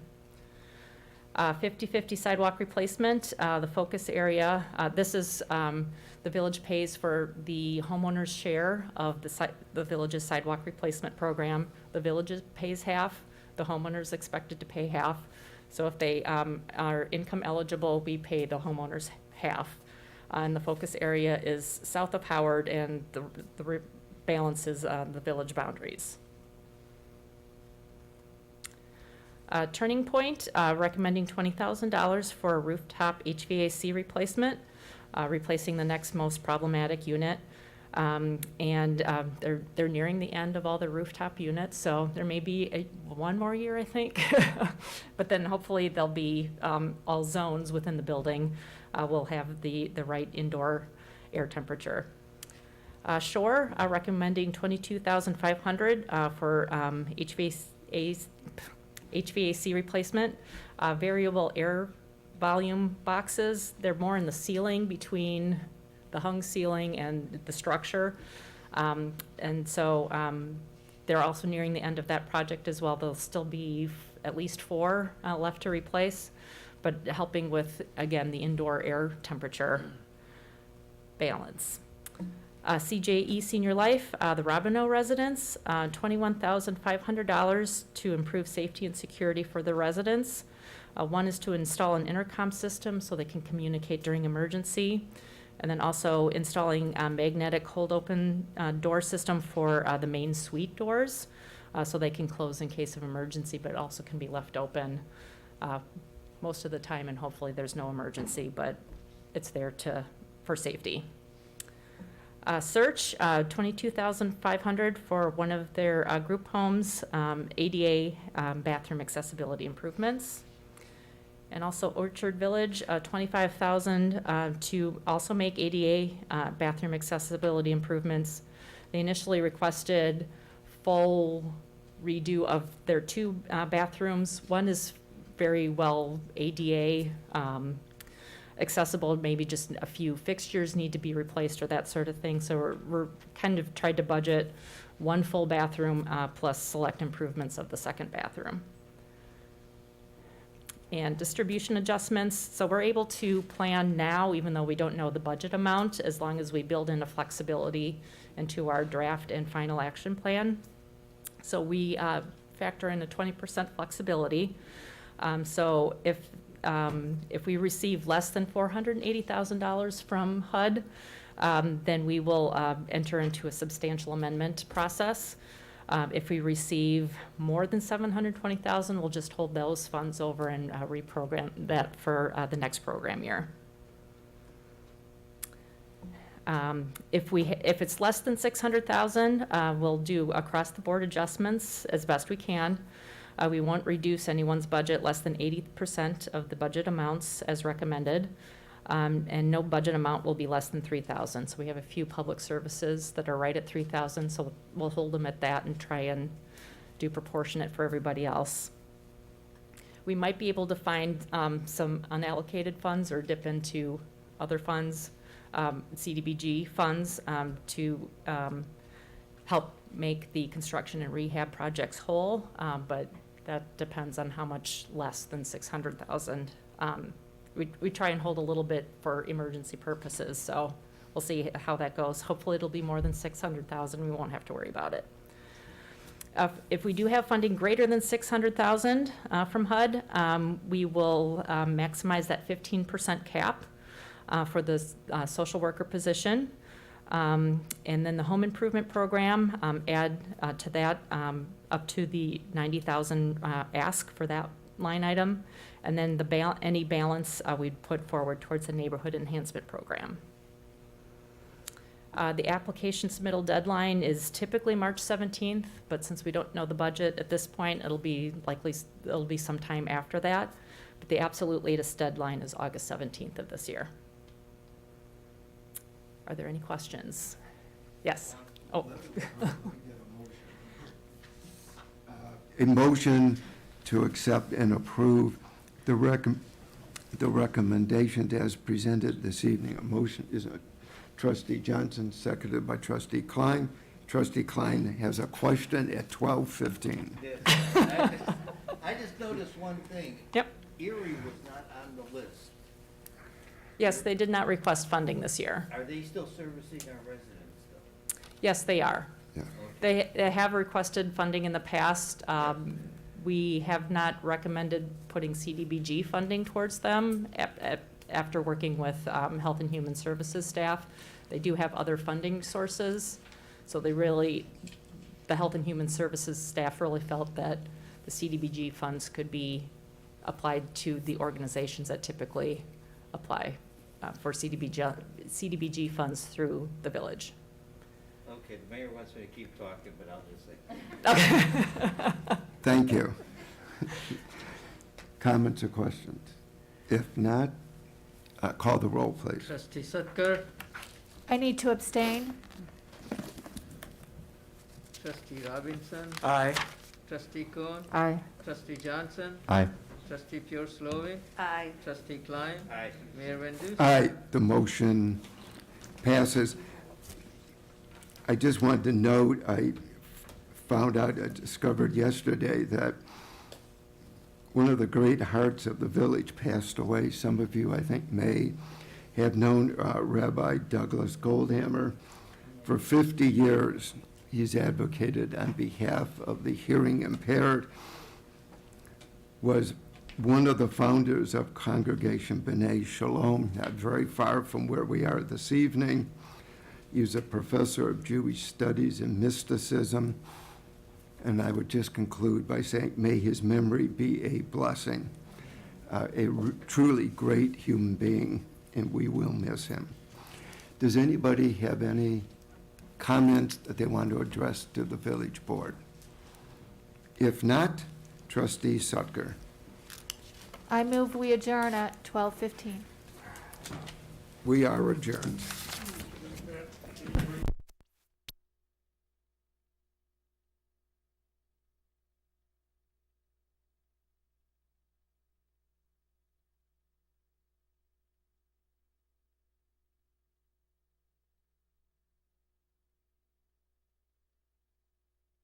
50/50 sidewalk replacement, the focus area. This is the village pays for the homeowner's share of the village's sidewalk replacement program. The village pays half, the homeowner's expected to pay half. So if they are income eligible, we pay the homeowner's half. And the focus area is south of Howard, and the balance is the village boundaries. Turning Point, recommending $20,000 for a rooftop HVAC replacement, replacing the next most problematic unit. They're nearing the end of all the rooftop units, so there may be one more year, I think. But then hopefully there'll be all zones within the building will have the right indoor air temperature. Shore, recommending $22,500 for HVAC replacement. Variable air volume boxes, they're more in the ceiling, between the hung ceiling and the structure. They're also nearing the end of that project as well. There'll still be at least 4 left to replace, but helping with, again, the indoor air temperature balance. CJE Senior Life, the Robino residents, $21,500 to improve safety and security for the residents. One is to install an intercom system so they can communicate during emergency. And then also installing a magnetic hold-open door system for the main suite doors, so they can close in case of emergency, but also can be left open most of the time, and hopefully there's no emergency, but it's there for safety. Search, $22,500 for one of their group homes, ADA bathroom accessibility improvements. And also Orchard Village, $25,000 to also make ADA bathroom accessibility improvements. They initially requested full redo of their two bathrooms. One is very well ADA accessible, maybe just a few fixtures need to be replaced or that sort of thing. So we're kind of tried to budget one full bathroom plus select improvements of the second bathroom. And distribution adjustments, so we're able to plan now, even though we don't know the budget amount, as long as we build in a flexibility into our draft and final action plan. So we factor in a 20% flexibility. So if we receive less than $480,000 from HUD, then we will enter into a substantial amendment process. If we receive more than $720,000, we'll just hold those funds over and reprogram that for the next program year. If it's less than $600,000, we'll do across-the-board adjustments as best we can. We won't reduce anyone's budget less than 80% of the budget amounts as recommended. And no budget amount will be less than $3,000. So we have a few public services that are right at $3,000, so we'll hold them at that and try and do proportionate for everybody else. We might be able to find some unallocated funds or dip into other funds, CDBG funds, to help make the construction and rehab projects whole, but that depends on how much less than $600,000. We try and hold a little bit for emergency purposes, so we'll see how that goes. Hopefully it'll be more than $600,000, we won't have to worry about it. If we do have funding greater than $600,000 from HUD, we will maximize that 15% cap for the social worker position. And then the home improvement program, add to that up to the $90,000 ask for that line item. And then any balance we'd put forward towards the neighborhood enhancement program. The application submittal deadline is typically March 17th, but since we don't know the budget at this point, it'll be some time after that. But the absolute latest deadline is August 17th of this year. Are there any questions? Yes. Oh. A motion to accept and approve the recommendation as presented this evening. A motion is Trustee Johnson, seconded by Trustee Klein. Trustee Klein has a question at 12:15. I just noticed one thing. Yep. Erie was not on the list. Yes, they did not request funding this year. Are they still servicing our residents, though? Yes, they are. Yeah. They have requested funding in the past. We have not recommended putting CDBG funding towards them after working with Health and Human Services staff. They do have other funding sources, so the Health and Human Services staff really felt that the CDBG funds could be applied to the organizations that typically apply for CDBG funds through the village. Okay, the mayor wants me to keep talking, but I'll just say. Okay. Thank you. Comments or questions? If not, call the roll, please. Trustee Sutker, I need to abstain. Trustee Robinson, Aye. Trustee Kuhn, Aye. Trustee Johnson, Aye. Trustee Pure Slovin, Aye. Trustee Klein, Aye. Mayor Van Dusen. Aye, the motion passes. I just wanted to note, I discovered yesterday that one of the great hearts of the village passed away. Some of you, I think, may have known Rabbi Douglas Goldhammer. For 50 years, he's advocated on behalf of the hearing impaired, was one of the founders of Congregation B'nai Shalom, not very far from where we are this evening. He was a professor of Jewish studies and mysticism. And I would just conclude by saying, may his memory be a blessing. Truly great human being, and we will miss him. Does anybody have any comments that they want to address to the village board? If not, Trustee Sutker. I move we adjourn at 12:15. We are adjourned.